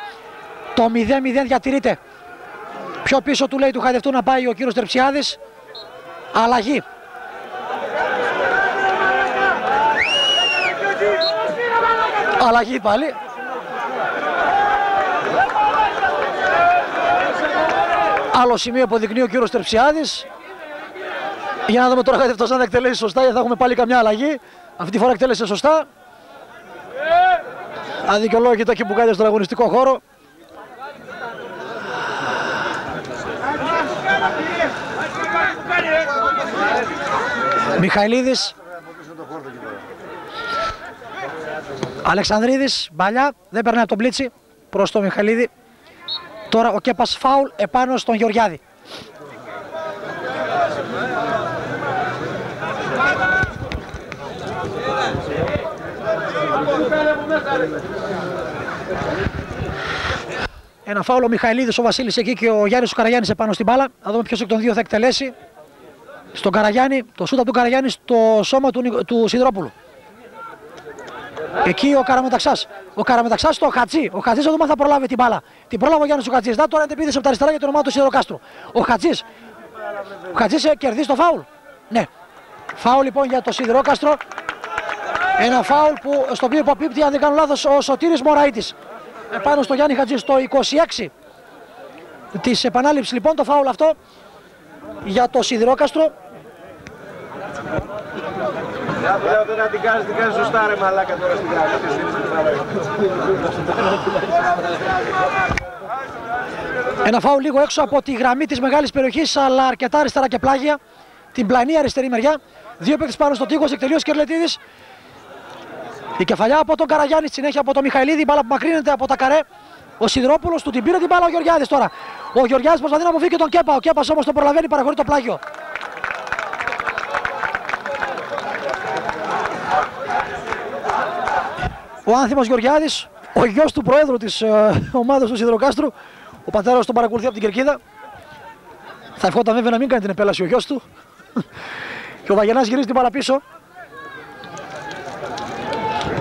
Το 0-0 διατηρείται. Πιο πίσω του λέει του χαϊδευτού να πάει ο κύριος Τερψιάδης. Αλλαγή. Αλλαγή πάλι. Άλλο σημείο που αποδεικνύει ο κύριος Τερψιάδης. Για να δούμε τώρα χαϊδευτός αν θα εκτελέσει σωστά, γιατί θα έχουμε πάλι καμιά αλλαγή. Αυτή τη φορά εκτέλεσε σωστά. Αδικαιολόγητο εκεί που κάνει στον αγωνιστικό χώρο. Μιχαηλίδης. Αλεξανδρίδης, μπαλιά, δεν περνάει από τον Πλίτσι προς τον Μιχαηλίδη. Τώρα ο Κέπας φάουλ επάνω στον Γεωργιάδη. Ένα φάουλ ο Μιχαηλίδης, ο Βασίλης εκεί και ο Γιάννης ο Καραγιάννης επάνω στην μπάλα. Θα δούμε ποιος εκ των δύο θα εκτελέσει. Στον Καραγιάννη, το σούτα του Καραγιάννη στο σώμα του Σιδηρόπουλου. Εκεί ο Καραμεταξάς. Ο Καραμεταξάς στο Χατζή. Ο Χατζής εδώ θα προλάβει την μπάλα. Την πρόλαβε ο Γιάννης ο Χατζής. Να τώρα επίδεση από τα αριστερά για το όνομά του Σιδηροκάστρου. Ο Χατζής κερδίζει το φάουλ. Ναι. Φάουλ λοιπόν για το Σιδηρόκαστρο. Ένα φάουλ που, στο οποίο υποπίπτει, αν δεν κάνω λάθος, ο Σωτήρης Μωραΐτης. Επάνω στο Γιάννη Χατζή στο 26 της επανάληψης λοιπόν το φάουλ αυτό για το Σιδηρόκαστρο. Τώρα την κάνεις σωστά ρε μαλάκα τώρα στην γραμμή. Ένα φάουλ λίγο έξω από τη γραμμή της μεγάλης περιοχής, αλλά αρκετά αριστερά και πλάγια. Την πλανή αριστερή μεριά. Δύο παίκτες πάνω στο τείχος, εκτελεί ο Σκερλετίδης. Η κεφαλιά από τον Καραγιάννη, συνέχεια από τον Μιχαηλίδη, η μπάλα που μακρύνεται από τα καρέ. Ο Σιδηρόπουλος του την πήρε την μπάλα ο Γεωργιάδης τώρα. Ο Γεωργιάδης προσπαθεί να αποφύγει και τον Κέπα. Ο Κέπας όμως τον προλαβαίνει, παραχωρεί το πλάγιο. Ο Άνθιμος Γεωργιάδης, ο γιος του προέδρου της ομάδας του Σιδηροκάστρου, ο πατέρας τον παρακολουθεί από την κερκίδα. Θα ευχόταν βέβαια να μην κάνει την επέλαση ο γιος του. Και ο Βαγενάς γυρίζει την μπάλα πίσω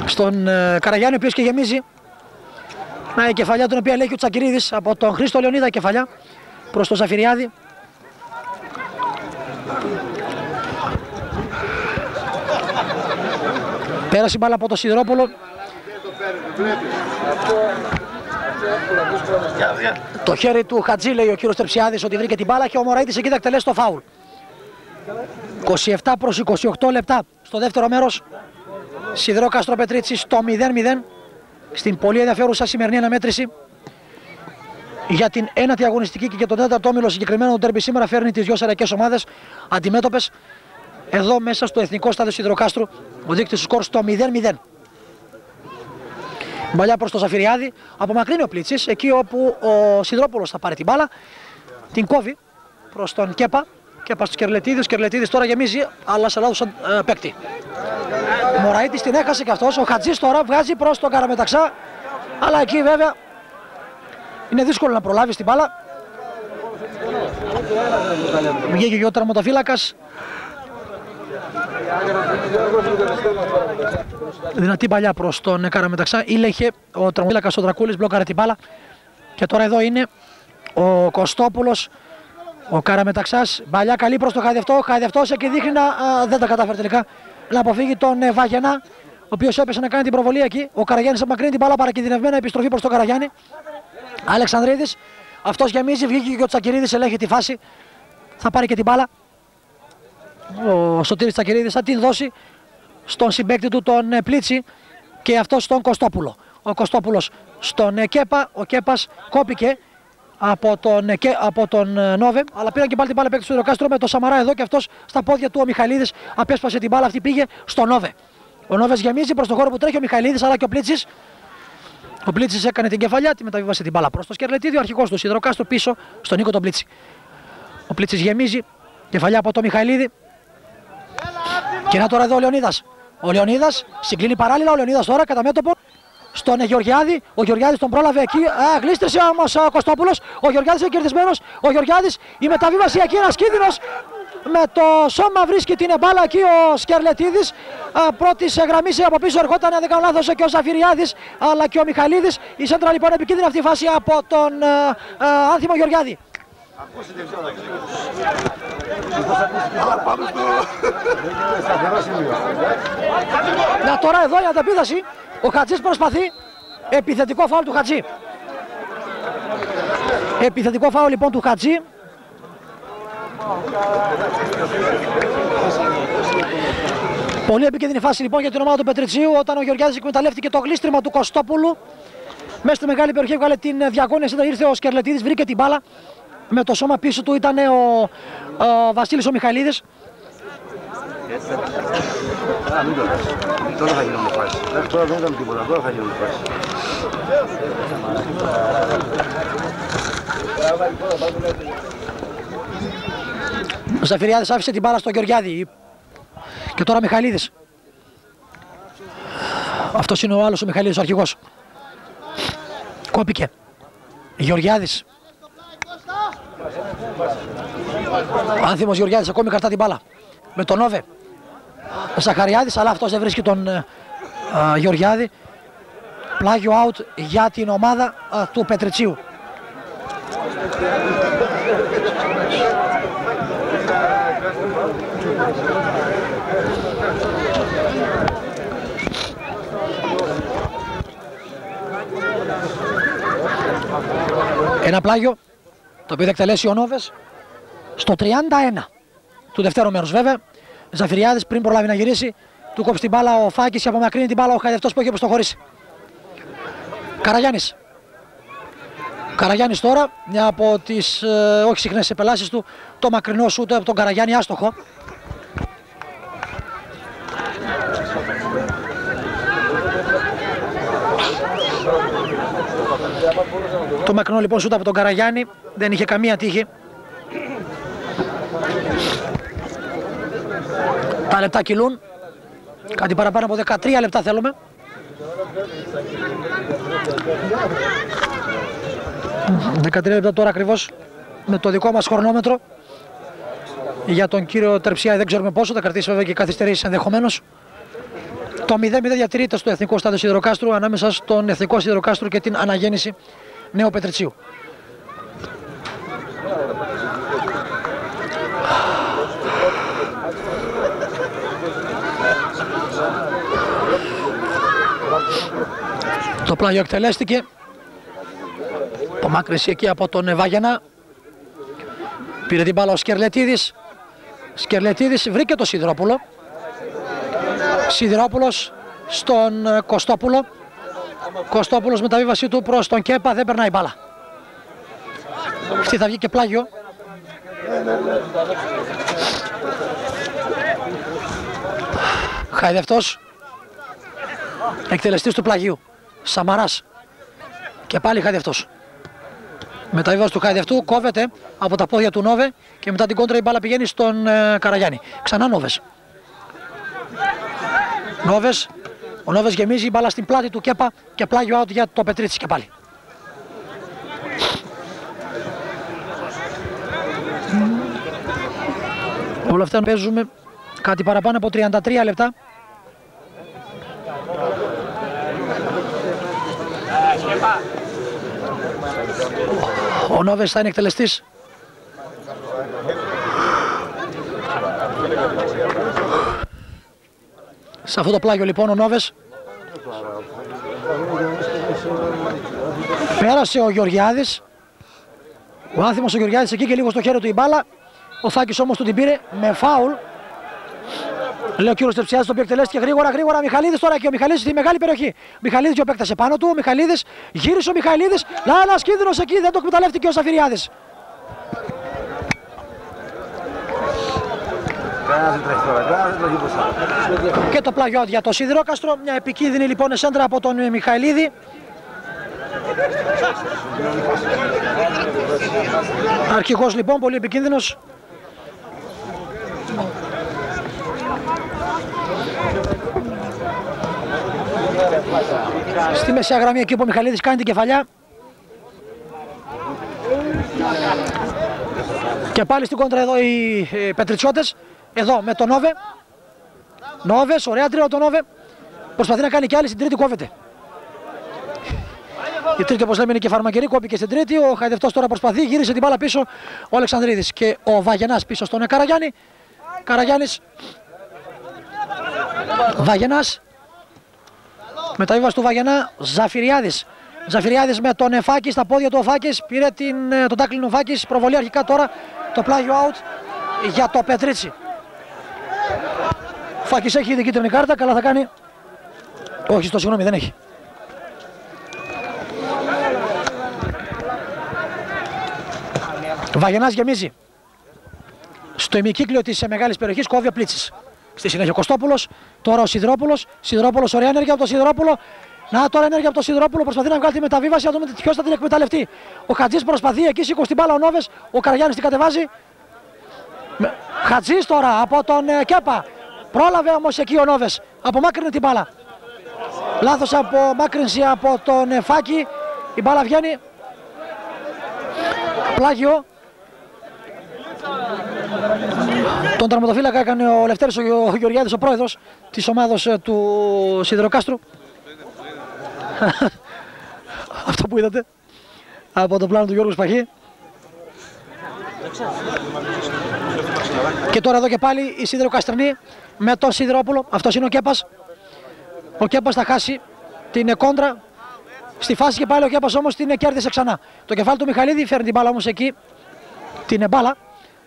στον Καραγιάννη, ο οποίος και γεμίζει. Να η κεφαλιά την οποία ελέγχει ο Τσακυρίδης από τον Χρήστο Λεωνίδα, κεφαλιά προς τον Ζαφυριάδη. Πέρασε η μπάλα από τον Σιδηρόπουλο. Το χέρι του Χατζή, λέει ο κύριος Τερψιάδης, ότι βρήκε την μπάλα και ο Μωραΐτης εκεί θα εκτελέσει το φάουλ. 27 προς 28 λεπτά στο δεύτερο μέρος. Σιδηρόκαστρο Πετρίτσι στο 0-0 στην πολύ ενδιαφέρουσα σημερινή αναμέτρηση για την ένατη αγωνιστική και για τον τέταρτο όμιλο. Συγκεκριμένο το ντέρμπι σήμερα φέρνει τις δυο σεραϊκές ομάδες αντιμέτωπες εδώ μέσα στο Εθνικό Στάδιο Σιδηροκάστρου. Ο δείκτης του σκορ στο 0-0. Μπαλιά προς το Ζαφυριάδη, απομακρύνει ο Πλίτσης εκεί όπου ο Σιδηρόπουλος θα πάρει την μπάλα, την κόβει προς τον Κέπα. Κέπα στο Σκερλετίδη, ο Σκερλετίδης τώρα γεμίζει, αλλά σε λάθος παίκτη. Ο Μωραΐτης την έχασε και αυτός, ο Χατζής τώρα βγάζει προς τον Καραμεταξά, αλλά εκεί βέβαια είναι δύσκολο να προλάβει την μπάλα. Βγήκε και ο τερματοφύλακας. Δυνατή παλιά προς τον Καραμεταξά, ήλεγχε ο τερματοφύλακας ο Δρακούλης, μπλόκαρε την μπάλα. Και τώρα εδώ είναι ο Κωστόπουλος, ο Καραμεταξάς, παλιά καλή προς τον Χαϊδευτό. Χαϊδευτός εκεί δείχνει να δεν τα κατάφερε τελικά να αποφύγει τον Βαγενά, ο οποίος έπεσε να κάνει την προβολή εκεί. Ο Καραγιάννης απομακρύνει την μπάλα, παρακινδυνευμένα επιστροφή προς τον Καραγιάννη. Αλεξανδρίδης, αυτός γεμίζει, βγήκε και ο Τσακυρίδης, ελέγχει τη φάση. Θα πάρει και την μπάλα. Ο Σωτήρης Τσακυρίδης θα την δώσει στον συμπαίκτη του τον Πλίτσι και αυτός στον Κωστόπουλο. Ο Κωστόπουλος στον Κέπα, ο Κέπας κόπηκε από τον Νόβε, αλλά πήραν και πάλι την μπάλα παίκτη του Σιδηροκάστρου με το Σαμαρά εδώ και αυτός στα πόδια του ο Μιχαηλίδης απέσπασε την μπάλα, αυτή πήγε στον Νόβε. Ο Νόβες γεμίζει προς τον χώρο που τρέχει ο Μιχαηλίδης, αλλά και ο Πλίτσης. Ο Πλίτσης έκανε την κεφαλιά, τη μεταβίβασε την μπάλα προς το Σκερλετίδη, ο αρχηγός του Σιδηροκάστρου πίσω στον Νίκο τον Πλίτσι. Ο Πλίτσης γεμίζει, κεφαλιά από τον Μιχαηλίδη. Και να τώρα εδώ ο Λεωνίδας. Ο Λεωνίδας συγκλίνει παράλληλα, ο Λεωνίδας τώρα κατά μέτωπο στον Γεωργιάδη. Ο Γεωργιάδης τον πρόλαβε εκεί. Γλίστρισε όμως ο Κωστόπουλος. Ο Γεωργιάδης είναι κερδισμένος. Ο Γεωργιάδης, η μεταβίβαση εκεί, ένας κίνδυνος. Με το σώμα βρίσκει την μπάλα εκεί ο Σκερλετίδης. Πρώτης γραμμής από πίσω ερχόταν, αν δεν κάνω λάθος, και ο Ζαφυριάδης αλλά και ο Μιχαλίδης. Η σέντρα λοιπόν επικίνδυνη αυτή η φάση από τον Άνθιμο Γεωργιάδη. Να τώρα εδώ η ανταπίδαση. Ο Χατζής προσπαθεί. Επιθετικό φάουλ του Χατζή. Επιθετικό φάουλ λοιπόν του Χατζή. Πολύ επικίνδυνη φάση λοιπόν για την ομάδα του Πετριτσίου, όταν ο Γεωργιάδης εκμεταλλεύτηκε το γλίστριμα του Κωστόπουλου. Μέσα στη μεγάλη περιοχή έβγαλε την διαγώνια, ήρθε ο Σκερλετίδης, βρήκε την μπάλα. Με το σώμα πίσω του ήταν ο Βασίλης ο Μιχαηλίδης. Τώρα θα γίνουν φάση. Τώρα δεν ήταν τίποτα, τώρα θα γίνουν φάση. Ο Ζαφυριάδης άφησε την μπάλα στον Γεωργιάδη. Και τώρα Μιχαηλίδης. Αυτός είναι ο άλλος ο Μιχαηλίδης, ο αρχηγός. Κόπηκε. Γεωργιάδης. Άνθιμος Γεωργιάδης ακόμη κρατά την μπάλα. Με τον Νόβε. Ο Ζαχαριάδης, αλλά αυτός δεν βρίσκει τον Γεωργιάδη. Πλάγιο out για την ομάδα του Πετριτσίου. Ένα πλάγιο το οποίο θα εκτελέσει ο Νόβες στο 31 του δευτέρου μέρους βέβαια. Ζαφυριάδης πριν προλάβει να γυρίσει, του κόψει την μπάλα ο Φάκης και απομακρύνει την μπάλα ο Χαϊδευτός που έχει προστοχωρήσει. Καραγιάννης. Καραγιάννης τώρα, μια από τις όχι συχνές επελάσεις του, το μακρινό σούτ από τον Καραγιάννη, άστοχο. Το μακρινό λοιπόν σούτ από τον Καραγιάννη δεν είχε καμία τύχη. Τα λεπτά κυλούν. Κάτι παραπάνω από 13 λεπτά θέλουμε. ...13 λεπτά τώρα ακριβώς με το δικό μας χρονόμετρο. για τον κύριο Τερψιάη, δεν ξέρουμε πόσο, θα κρατήσει βέβαια και καθυστερήσεις ενδεχομένως. Το 0-0 διατηρείται στο Εθνικό Στάδιο Σιδηροκάστρου ανάμεσα στον Εθνικό Σιδηροκάστρου και την Αναγέννηση Νέου Πετριτσίου. Το πλάγιο εκτελέστηκε. Απομάκρυνση εκεί από τον Βάγενα. Πήρε την μπάλα ο Σκερλετίδης. Σκερλετίδης βρήκε το Σιδηρόπουλο. Σιδηρόπουλος στον Κωστόπουλο. Κωστόπουλος με τα βίβασή του προς τον Κέπα, δεν περνάει μπάλα. Αυτή θα βγει και πλάγιο. Χαϊδευτός. Εκτελεστής του πλαγίου. Σαμαράς. Και πάλι Χαϊδευτός. Μεταβίβαση του Χαϊδευτού κόβεται από τα πόδια του Νόβε και μετά την κόντρα η μπάλα πηγαίνει στον Καραγιάννη. Ξανά Νόβες. Νόβες. Ο Νόβες γεμίζει η μπάλα στην πλάτη του Κέπα και πλάγιο out για το Πετρίτσι και πάλι. Όλα αυτά παίζουμε κάτι παραπάνω από 33 λεπτά. Ο Νόβες θα είναι εκτελεστής. Σε αυτό το πλάγιο λοιπόν ο Νόβες. Πέρασε ο Γεωργιάδης. Ο άνθιμος ο Γεωργιάδης εκεί και λίγο στο χέρι του η μπάλα. Ο Θάκης όμως του την πήρε με φάουλ. Λέει ο κύριος Τερψιάδης, το οποίο εκτελέστηκε γρήγορα. Μιχαλίδης τώρα και ο Μιχαλίδης στη μεγάλη περιοχή. Μιχαλίδης και επέκτασε πάνω του. Ο Μιχαλίδης γύρισε ο Μιχαλίδης. Ένας κίνδυνος εκεί, δεν το εκμεταλλεύτηκε ο Σαφυριάδης. Και το πλάγιο για το Σιδηρόκαστρο. Μια επικίνδυνη λοιπόν εσέντρα από τον Μιχαλίδη. Αρχηγός λοιπόν, πολύ επικίνδυνος. Στη μεσαία γραμμή εκεί που ο Μιχαλίδης κάνει την κεφαλιά. Και πάλι στην κόντρα εδώ οι Πετριτσιώτες. Εδώ με τον Νόβε. Νόβες, ωραία τρίνα τον Νόβε. Προσπαθεί να κάνει κι άλλη, στην τρίτη κόβεται. Η τρίτη, όπως λέμε, είναι και φαρμακερή, κόπηκε στην τρίτη. Ο Χαϊδευτός τώρα προσπαθεί, γύρισε την μπάλα πίσω ο Αλεξανδρίδης. Και ο Βαγενάς πίσω στον Καραγιάννη. Καραγιάννης. Βαγενάς. Μεταβίβαση του Βαγενά. Ζαφυριάδης. Ζαφυριάδης με τον Φάκη στα πόδια του. Ο Φάκης πήρε τον τάκλινο Φάκης. Προβολή αρχικά τώρα. Το πλάγιο out για το Πετρίτσι. Ο Φάκης έχει ήδη κίτρινη κάρτα. Καλά θα κάνει. Όχι, στο συγγνώμη, δεν έχει. Βαγενάς γεμίζει. Στο ημικύκλιο της μεγάλης περιοχής κόβει ο Πλίτσης. Στη συνέχεια ο Κωστόπουλος, τώρα ο Σιδηρόπουλος. Σιδηρόπουλος, ωραία ενέργεια από τον Σιδηρόπουλο. Να τώρα ενέργεια από τον Σιδηρόπουλο, προσπαθεί να βγάλει τη μεταβίβαση, να δούμε ποιος θα την εκμεταλλευτεί. Ο Χατζής προσπαθεί, εκεί σήκω στην μπάλα ο Νόβες. Ο Καραγιάννης την κατεβάζει. Χατζής τώρα από τον Κέπα. Πρόλαβε όμως εκεί ο Νόβες. Απομάκρυνε την μπάλα. Λάθος απομάκρυνση από τον Φάκη. Η μπάλα βγαίνει. Πλάγιο. Τον τερματοφύλακα έκανε ο Λευτέρης ο Γεωργιάδης, ο πρόεδρος της ομάδος του Σιδηροκάστρου. Αυτό που είδατε από το πλάνο του Γιώργου Σπαχή. Και τώρα εδώ και πάλι η Σιδηροκαστρινή με τον Σιδηρόπουλο. Αυτός είναι ο Κέπας. Ο Κέπας θα χάσει την κόντρα. Στη φάση και πάλι ο Κέπας όμως την κέρδισε ξανά. Το κεφάλι του Μιχαλίδη φέρνει την μπάλα όμως εκεί. Την μπάλα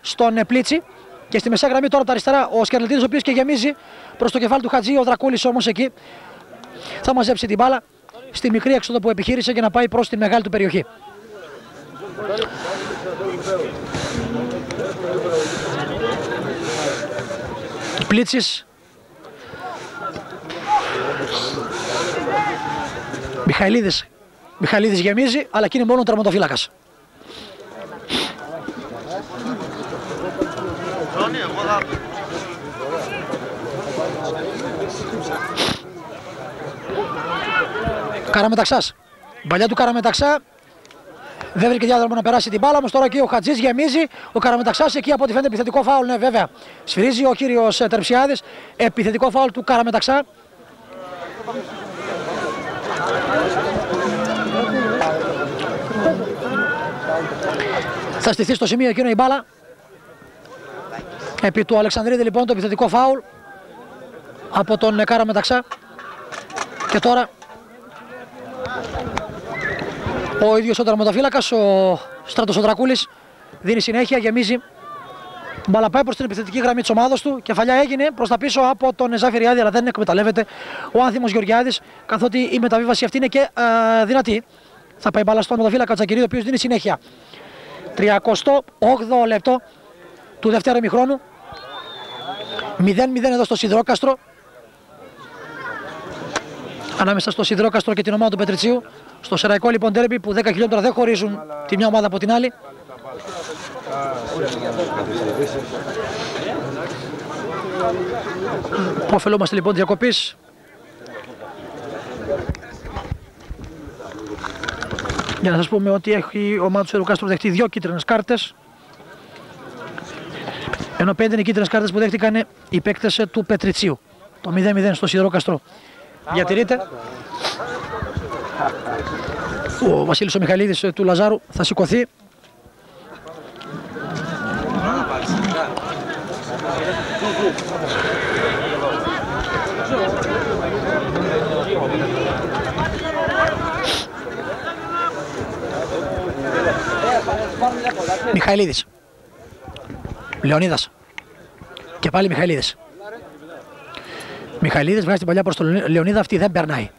στον Πλίτσι. Και στη μεσαία γραμμή τώρα τα αριστερά ο Σκερλετίδης, ο οποίος και γεμίζει προς το κεφάλι του Χατζή. Ο Δρακούλης όμως εκεί θα μαζέψει την μπάλα στη μικρή έξοδο που επιχείρησε για να πάει προς τη μεγάλη του περιοχή. Πλίτσης. Μιχαλίδης γεμίζει, αλλά εκεί είναι μόνο ο τερματοφύλακας. Καραμεταξάς. Μπαλιά του Καραμεταξά. Δεν βρήκε διάδρομο να περάσει την μπάλα, όμως τώρα εκεί ο Χατζής γεμίζει. Ο Καραμεταξάς εκεί από ό,τι φαίνεται επιθετικό φάουλ. Ναι, βέβαια. Σφυρίζει ο κύριος Τερψιάδης. Επιθετικό φάουλ του Καραμεταξά. Θα στηθεί στο σημείο εκείνο η μπάλα. Επί του Αλεξανδρίδη λοιπόν το επιθετικό φάουλ από τον Καραμεταξά. Και τώρα ο ίδιος ο τερματοφύλακας, ο Στράτος ο Δρακούλης, δίνει συνέχεια, γεμίζει. Μπάλα πάει προς την επιθετική γραμμή της ομάδας του. Κεφαλιά έγινε προς τα πίσω από τον Ζαφυριάδη, αλλά δεν εκμεταλλεύεται ο Άνθιμος Γεωργιάδης, καθότι η μεταβίβαση αυτή είναι και δυνατή. Θα πάει μπάλα στον τερματοφύλακα Τσακυρίδη, ο οποίος δίνει συνέχεια. 38ο λεπτό του δεύτερου ημιχρόνου. 0-0 εδώ στο Σιδηρόκαστρο. Ανάμεσα στο Σιδηρόκαστρο και την ομάδα του Πετριτσίου. Στο Σεραϊκό λοιπόν ντέρμπι που 10 χιλιόμετρα δεν χωρίζουν τη μια ομάδα από την άλλη. Που ωφελούμαστε λοιπόν διακοπής. Για να σας πούμε ότι έχει η ομάδα του Σιδηροκάστρου δεχτεί 2 κίτρινες κάρτες. Ενώ 5 είναι οι κίτρινες κάρτες που δέχτηκαν οι παίκτες του Πετριτσίου. Το 0-0 στο Σιδηρόκαστρο διατηρείται. Ο Βασίλης ο Μιχαλίδης του Λαζάρου θα σηκωθεί. Μιχαηλίδης. Λεωνίδας. Και πάλι Μιχαηλίδης. Μιχαηλίδης βγάζει την παλιά προς τον Λεωνίδα, αυτή δεν περνάει.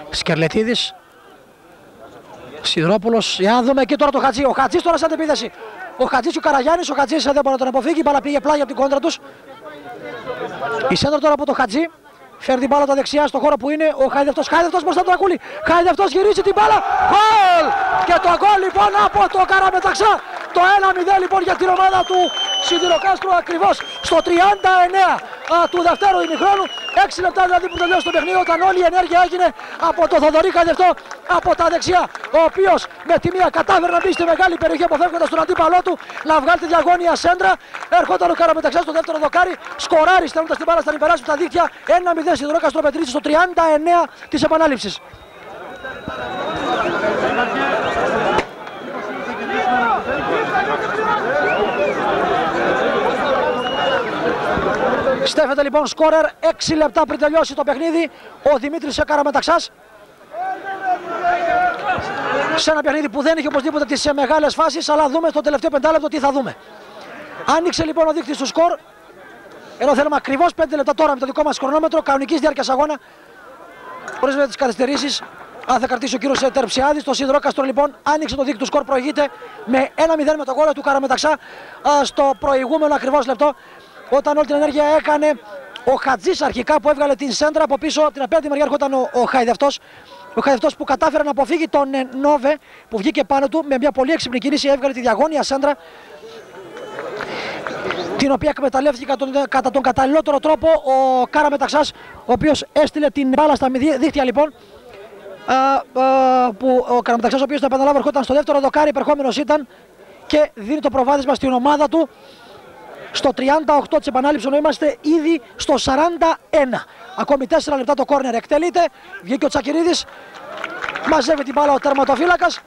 Σκερλετίδης. Σιδηρόπουλος. Για να δούμε εκεί τώρα το Χατζή. Ο Χατζής τώρα σαν επίθεση. Ο Χατζής και ο Καραγιάννης. Ο Χατζής δεν μπορεί να τον αποφύγει. Η μπάλα πήγε πλάγια από την κόντρα τους. Η σέντρα τώρα από το Χατζή. Φέρνει την μπάλα τα δεξιά στο χώρο που είναι ο Χαϊδευτός. Χαϊδευτός μπροστά του Τρακούλη. Χαϊδευτός γυρίζει την μπάλα. Γκολ! Και το γκολ λοιπόν από το Καραμεταξά. Το 1-0 λοιπόν για την ομάδα του Σιδηροκάστρου ακριβώς στο 39 του δευτέρου ημιχρόνου. 6 λεπτά δηλαδή που τελειώσει το παιχνίδι, όταν όλη η ενέργεια έγινε από το Θοδωρή Χαϊδευτό από τα δεξιά. Ο οποίος με τη μία κατάφερε να μπει στη μεγάλη περιοχή αποφεύγοντας τον αντίπαλό του να βγάλει τη διαγώνια σέντρα. Έρχονταν ο Καραμεταξάς στο δεύτερο δοκάρι. Σκοράρει στέλνοντας την μπάλα στα υπεράσπιτα στα δίκτυα. 1-0 Σιδηρόκαστρο Πετρίτσι στο 39 της επανάληψης. Στέφεται λοιπόν σκόρερ 6 λεπτά πριν τελειώσει το παιχνίδι ο Δημήτρης Καραμεταξάς. Σε ένα παιχνίδι που δεν είχε οπωσδήποτε τις μεγάλες φάσεις, αλλά δούμε στο τελευταίο πεντάλεπτο τι θα δούμε. Άνοιξε λοιπόν ο δείκτης του σκορ, ενώ θέλουμε ακριβώς 5 λεπτά τώρα με το δικό μας χρονόμετρο κανονικής διάρκειας αγώνα, χωρίς με τις καθυστερήσεις. Αν θα κρατήσει ο κύριος Τερψιάδης, το Σιδηρόκαστρο λοιπόν άνοιξε το δείκτη του σκορ, προηγείται με 1-0 με το γκολ του Καραμεταξά στο προηγούμενο ακριβώς λεπτό, όταν όλη την ενέργεια έκανε ο Χατζής αρχικά που έβγαλε την σέντρα από πίσω, την απέναντι μεριά έρχονταν ο Χαϊδευτός. Ο Χαϊδευτός που κατάφερε να αποφύγει τον Νόβε που βγήκε πάνω του με μια πολύ έξυπνη κίνηση, έβγαλε τη διαγώνια σέντρα, την οποία εκμεταλλεύτηκε κατά τον καταλληλότερο τρόπο ο Καραμεταξάς, ο οποίος έστειλε την μπάλα στα δίχτυα λοιπόν. Που ο Καραμεταξάς, ο οποίος θα επαναλάβω ερχόταν στο δεύτερο δοκάρι, υπερχόμενος ήταν και δίνει το προβάδισμα στην ομάδα του στο 38 της επανάληψης, ενώ είμαστε ήδη στο 41. Ακόμη 4 λεπτά το κόρνερ εκτελείται, βγήκε ο Τσακυρίδης, μαζεύει την μπάλα ο τερματοφύλακας,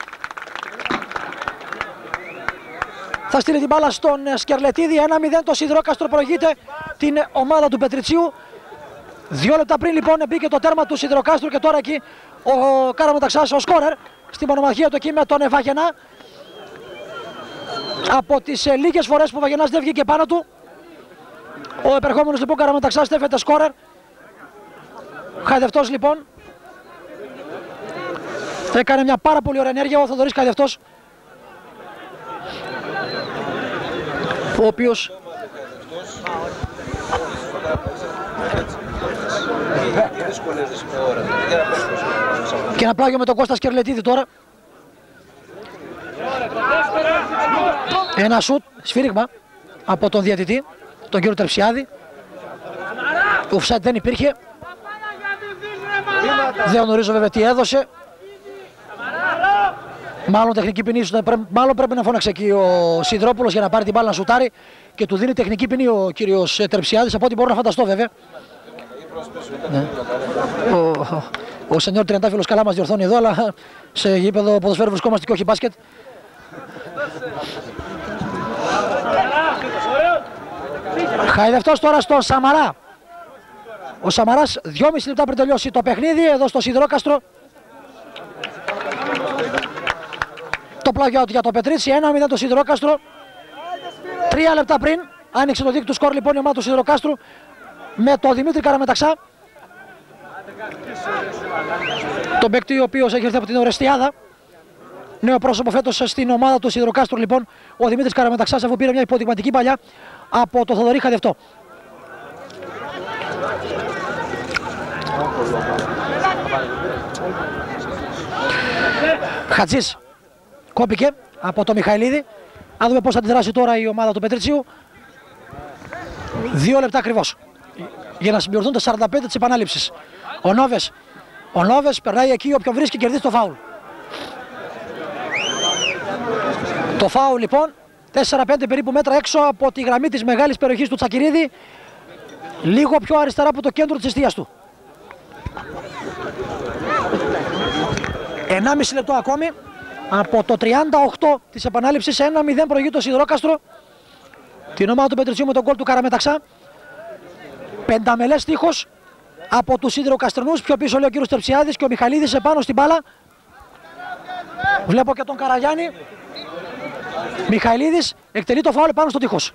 θα στείλει την μπάλα στον Σκερλετίδη. 1-0 το Σιδηρόκαστρο προηγείται την ομάδα του Πετριτσίου. 2 λεπτά πριν λοιπόν μπήκε το τέρμα του Σιδηροκάστρου και τώρα εκεί ο Καραμεταξάς ο σκόρερ στην μονομαχία του εκεί με τον Βαγενά. Από τις λίγες φορές που ο Βαγενάς δεν βγήκε πάνω του, ο επερχόμενος λοιπόν Καραμεταξάς στέφεται σκόρερ. Χαϊδευτός λοιπόν έκανε μια πάρα πολύ ωραία ενέργεια ο Θοδωρής Χαϊδευτός, ο οποίος και ένα πλάγιο με τον Κώστα Σκερλετίδη τώρα. Ένα σουτ, σφύριγμα από τον διαιτητή, τον κύριο Τερψιάδη. Offside δεν υπήρχε. Δεν γνωρίζω βέβαια τι έδωσε. Μάλλον τεχνική ποινή, μάλλον πρέπει να φώναξε εκεί ο Σιδηρόπουλος για να πάρει την μπάλα να σουτάρει και του δίνει τεχνική ποινή ο κύριος Τερψιάδης, από ό,τι μπορώ να φανταστώ βέβαια. Ναι. Ο σενιόρ Τριαντάφυλλος καλά μας διορθώνει εδώ, αλλά σε γήπεδο ποδοσφαίρου βρισκόμαστε και όχι μπάσκετ. Χαϊδευτός τώρα στον Σαμαρά. Ο Σαμαράς 2,5 λεπτά πριν τελειώσει το παιχνίδι εδώ στο Σιδηρόκαστρο. Το πλάγιο για το Πετρίτσι, 1-0 το Σιδηρόκαστρο. 3 λεπτά πριν άνοιξε το δίκτυο του σκορ λοιπόν η ομάδα του Σιδηροκάστρου με τον Δημήτρη Καραμεταξά. Τον παίκτη ο οποίος έχει έρθει από την Ορεστιάδα. Νέο πρόσωπο φέτος στην ομάδα του Σιδηροκάστρου λοιπόν ο Δημήτρης Καραμεταξάς, αφού πήρε μια υποδειγματική παλιά από το Θοδωρή Χαϊδευτό. Χατζής κόπηκε από το Μιχαηλίδη. Αν δούμε πώς θα αντιδράσει τώρα η ομάδα του Πετρίτσιου. 2 λεπτά ακριβώς για να συμπληρωθούν τα 45 της επανάληψης. Ο Νόβες περνάει εκεί, όποιον βρίσκει κερδίζει το φάουλ. Το φάουλ λοιπόν 4-5 περίπου μέτρα έξω από τη γραμμή της μεγάλης περιοχής του Τσακυρίδη, λίγο πιο αριστερά από το κέντρο της εστίας του. 1,5 λεπτό ακόμη από το 38 της επανάληψης. 1-0 προηγεί το Σιδηρόκαστρο την ομάδα του Πετριτσιού με τον γκολ του Καραμεταξά. Πενταμελές τείχος από τους Σιδηροκαστρινούς. Πιο πίσω λέει ο κύριος Τερψιάδης και ο Μιχαλίδης επάνω στην μπάλα. Βλέπω και τον Καραγιάννη. Μιχαηλίδης εκτελεί το φάουλ πάνω στο τείχος.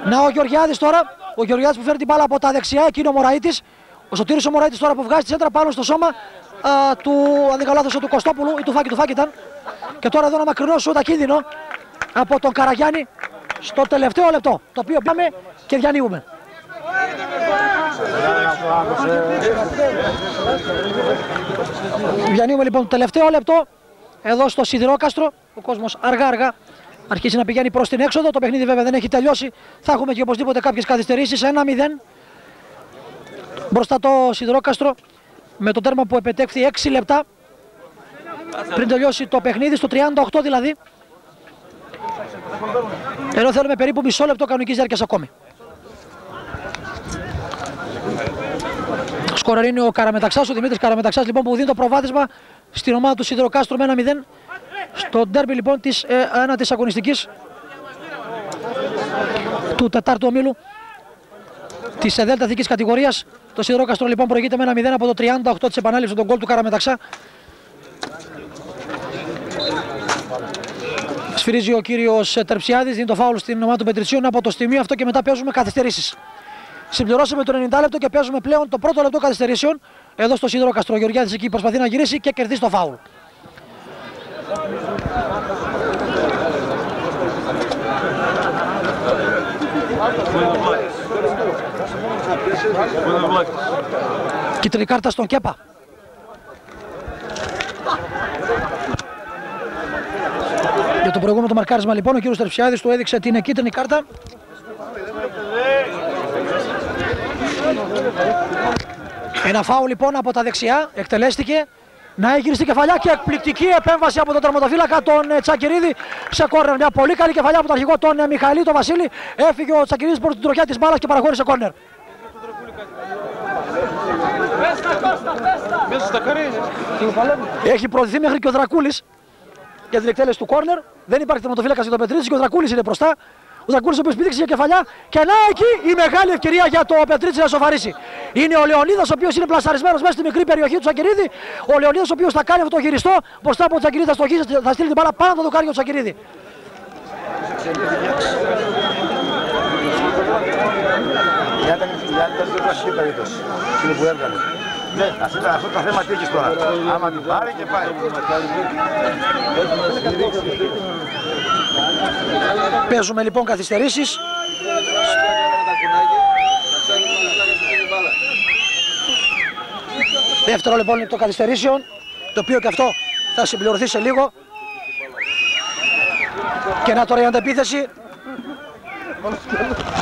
Να ο Γεωργιάδης τώρα. Ο Γεωργιάδης που φέρει την μπάλα από τα δεξιά. Εκεί είναι ο Μωραΐτης. Ο Σωτήρης ο Μωραΐτης τώρα που βγάζει τη σέντρα πάνω στο σώμα του, αν δεν κάνω λάθος, του Κωστόπουλου ή του Φάκη ήταν. Και τώρα εδώ ένα μακρινό σούτ ακίνδυνο από τον Καραγιάννη στο τελευταίο λεπτό. Το οποίο πάμε και διανύουμε. Διανύουμε λοιπόν το τελευταίο λεπτό εδώ στο Σιδηρόκαστρο. Ο κόσμος αργά αρχίζει να πηγαίνει προς την έξοδο. Το παιχνίδι βέβαια δεν έχει τελειώσει. Θα έχουμε και οπωσδήποτε κάποιες καθυστερήσεις. 1-0 μπροστά το Σιδηρόκαστρο με το τέρμα που επετέχθη 6 λεπτά πριν τελειώσει το παιχνίδι, στο 38 δηλαδή. Ενώ θέλουμε περίπου μισό λεπτό κανονικής διάρκειας ακόμη. Σκορερ είναι ο Καραμεταξάς, ο Δημήτρης Καραμεταξάς λοιπόν, που δίνει το προβάδισμα στην ομάδα του Σιδηροκάστρου με 1-0 στο ντέρμπι λοιπόν της ένατης αγωνιστικής του τετάρτου ομίλου της ΔΕΛΤΑ εθνικής κατηγορίας. Το Σιδηρόκαστρο λοιπόν προηγείται με 1-0 από το 38 της επανάληψης τον γκολ του Καραμεταξά. Σφυρίζει ο κύριος Τερψιάδης, δίνει το φάουλ στην ομάδα του Πετριτσίου. Από το σημείο αυτό και μετά παίζουμε καθυστερήσεις. Συμπληρώσαμε το 90 λεπτό και παίζουμε πλέον το πρώτο λεπτό καθυστερήσεων εδώ στο Σιδηρόκαστρο. Ο Γεωργιάδης εκεί προσπαθεί να γυρίσει και κερδίσει το φάουλ. Κίτρινη κάρτα στον Κέπα. Για το προηγούμενο το μαρκάρισμα λοιπόν ο κύριος Τερψιάδης του έδειξε την κίτρινη κάρτα. Ένα φάουλ λοιπόν από τα δεξιά, εκτελέστηκε. Να έχει γυριστεί κεφαλιά και εκπληκτική επέμβαση από τον τερματοφύλακα τον Τσακυρίδη σε κόρνερ. Μια πολύ καλή κεφαλιά από τον αρχηγό τον Μιχαηλή, τον Βασίλη. Έφυγε ο Τσακυρίδης προς την τροχιά της μπάλας και παραχώρησε κόρνερ. Έχει προωθηθεί μέχρι και ο Δρακούλης για την εκτέλεση του κόρνερ. Δεν υπάρχει τερματοφύλακας για τον Πετρίτσι και ο Δρακούλης είναι μπροστά. Ο Δρακούλης ο οποίος πήδηξε για κεφαλιά και να εκεί η μεγάλη ευκαιρία για το Πετρίτσι να σοφαρίσει. Είναι ο Λεωνίδας ο οποίος είναι πλασαρισμένος μέσα στη μικρή περιοχή του Τσακυρίδη. Ο Λεωνίδας ο οποίος θα κάνει αυτό το χειριστό μπροστά από τον Τσακυρίδη, θα στοχίσει, θα στείλει την μπάλα πάνω από το δοκάρι του Τσακυρίδη. Ναι, αυτό το θέμα τι έχεις τώρα. Άμα την πάρει και πάει. Παίζουμε λοιπόν καθυστερήσεις. Δεύτερο λοιπόν λεπτό καθυστερήσεων, το οποίο και αυτό θα συμπληρωθεί σε λίγο. Και να τώρα η αντεπίθεση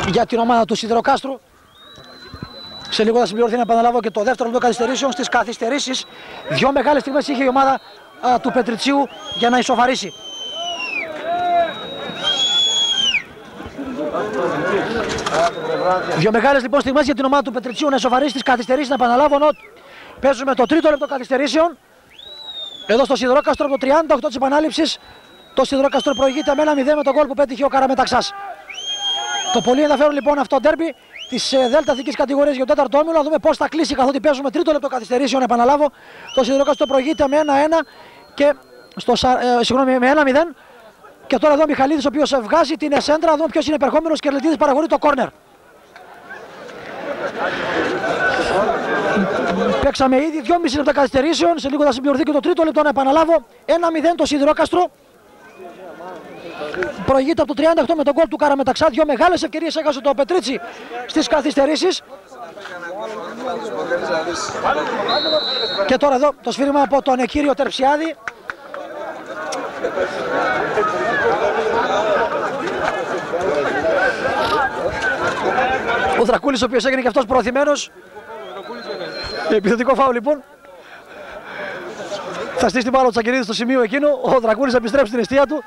για την ομάδα του Σιδηροκάστρου. Σε λίγο θα συμπληρωθεί, να επαναλάβω, και το δεύτερο λεπτό καθυστερήσεων. Στις καθυστερήσεις, δύο μεγάλες στιγμές είχε η ομάδα του Πετριτσίου για να ισοφαρίσει. Δύο μεγάλες λοιπόν στιγμές για την ομάδα του Πετριτσίου να ισοφαρίσει τις καθυστερήσεις, να επαναλάβω, ενώ παίζουμε το τρίτο λεπτό καθυστερήσεων. Εδώ στο Σιδηρόκαστρο από το 38 της επανάληψης. Το Σιδηρόκαστρο προηγείται με 1-0 με τον γκολ που πέτυχε ο Καραμεταξάς. Το πολύ ενδιαφέρον λοιπόν αυτό ντέρμπι της Δέλτα Εθνικής κατηγορίας για τον τέταρτο όμιλο. Να δούμε πώς θα κλείσει, καθότι παίζουμε τρίτο λεπτό καθυστερήσεων. Επαναλάβω, το Σιδηρόκαστρο προηγείται με 1-1 και με 1-0. Και τώρα εδώ ο Μιχαλίδης, ο οποίος βγάζει την εσέντρα. Να δούμε ποιος είναι επερχόμενος. Σκερλετίδης παραγωγεί το κόρνερ. Παίξαμε ήδη 2,5 λεπτά καθυστερήσεων. Σε λίγο θα συμπληρωθεί και το τρίτο λεπτό. Να επαναλάβω, 1-0 το Σιδηρόκαστρο. Προηγείται από το 38 με τον γκολ του Καραμεταξά. Δύο μεγάλες ευκαιρίες έχασε το Πετρίτσι στις καθυστερήσεις. Και τώρα εδώ το σφύριγμα από τον κύριο Τερψιάδη. Ο Δρακούλης, ο οποίος έγινε και αυτός προωθημένος. Επιθετικό φάουλ λοιπόν. Θα στήσει την μπάλα ο Τσακυρίδης στο σημείο εκείνο. Ο Δρακούλης θα επιστρέψει στην αιστεία του.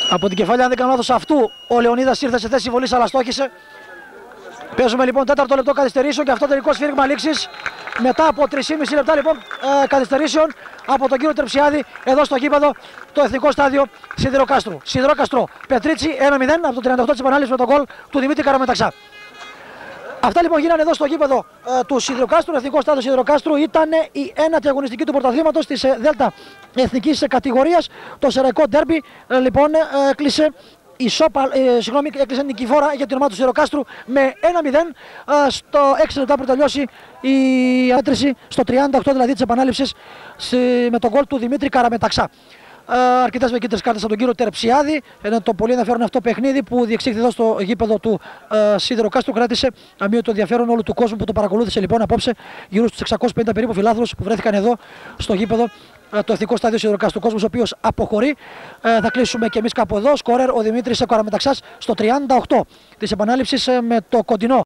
Από την κεφαλιά, αν δεν κάνω λάθος, αυτού ο Λεωνίδας ήρθε σε θέση βολής, αλλά στόχισε. Παίζουμε λοιπόν τέταρτο λεπτό καθυστερήσεων και αυτό τελικό σφύριγμα λήξης. Μετά από 3,5 λεπτά λοιπόν καθυστερήσεων από τον κύριο Τερψιάδη εδώ στο γήπεδο, το εθνικό στάδιο Σιδηροκάστρου. Σιδηρόκαστρο Πετρίτσι 1-0 από το 38 της επανάληψης με τον γκολ του Δημήτρη Καραμεταξά. Αυτά λοιπόν γίνανε εδώ στο γήπεδο του Σιδηροκάστρου, εθνικό στάδιο Σιδηροκάστρου. Ήταν η ένατη αγωνιστική του πρωταθλήματος της Δέλτα Εθνικής κατηγορίας. Το σεραϊκό ντέρμπι λοιπόν έκλεισε έκλεισε νικηφόρα για την ομάδα του Σιδηροκάστρου με 1-0 στο 6 λεπτά πριν τελειώσει η μέτρηση, στο 38 δηλαδή της επανάληψης με τον γκολ του Δημήτρη Καραμεταξά. Αρκετές με κίτρινες κάρτες από τον κύριο Τερψιάδη. Είναι το πολύ ενδιαφέρον αυτό παιχνίδι που διεξήχθη εδώ στο γήπεδο του Σιδηροκάστρου. Κράτησε αμύωτο ενδιαφέρον όλου του κόσμου που το παρακολούθησε λοιπόν απόψε, γύρω στους 650 περίπου φιλάθλους που βρέθηκαν εδώ στο γήπεδο το εθνικό στάδιο Σιδηροκάστρου. Ο κόσμος ο οποίος αποχωρεί. Θα κλείσουμε και εμείς κάπου εδώ. Σκόρερ ο Δημήτρης Καραμεταξάς στο 38 της επανάληψης με το κοντινό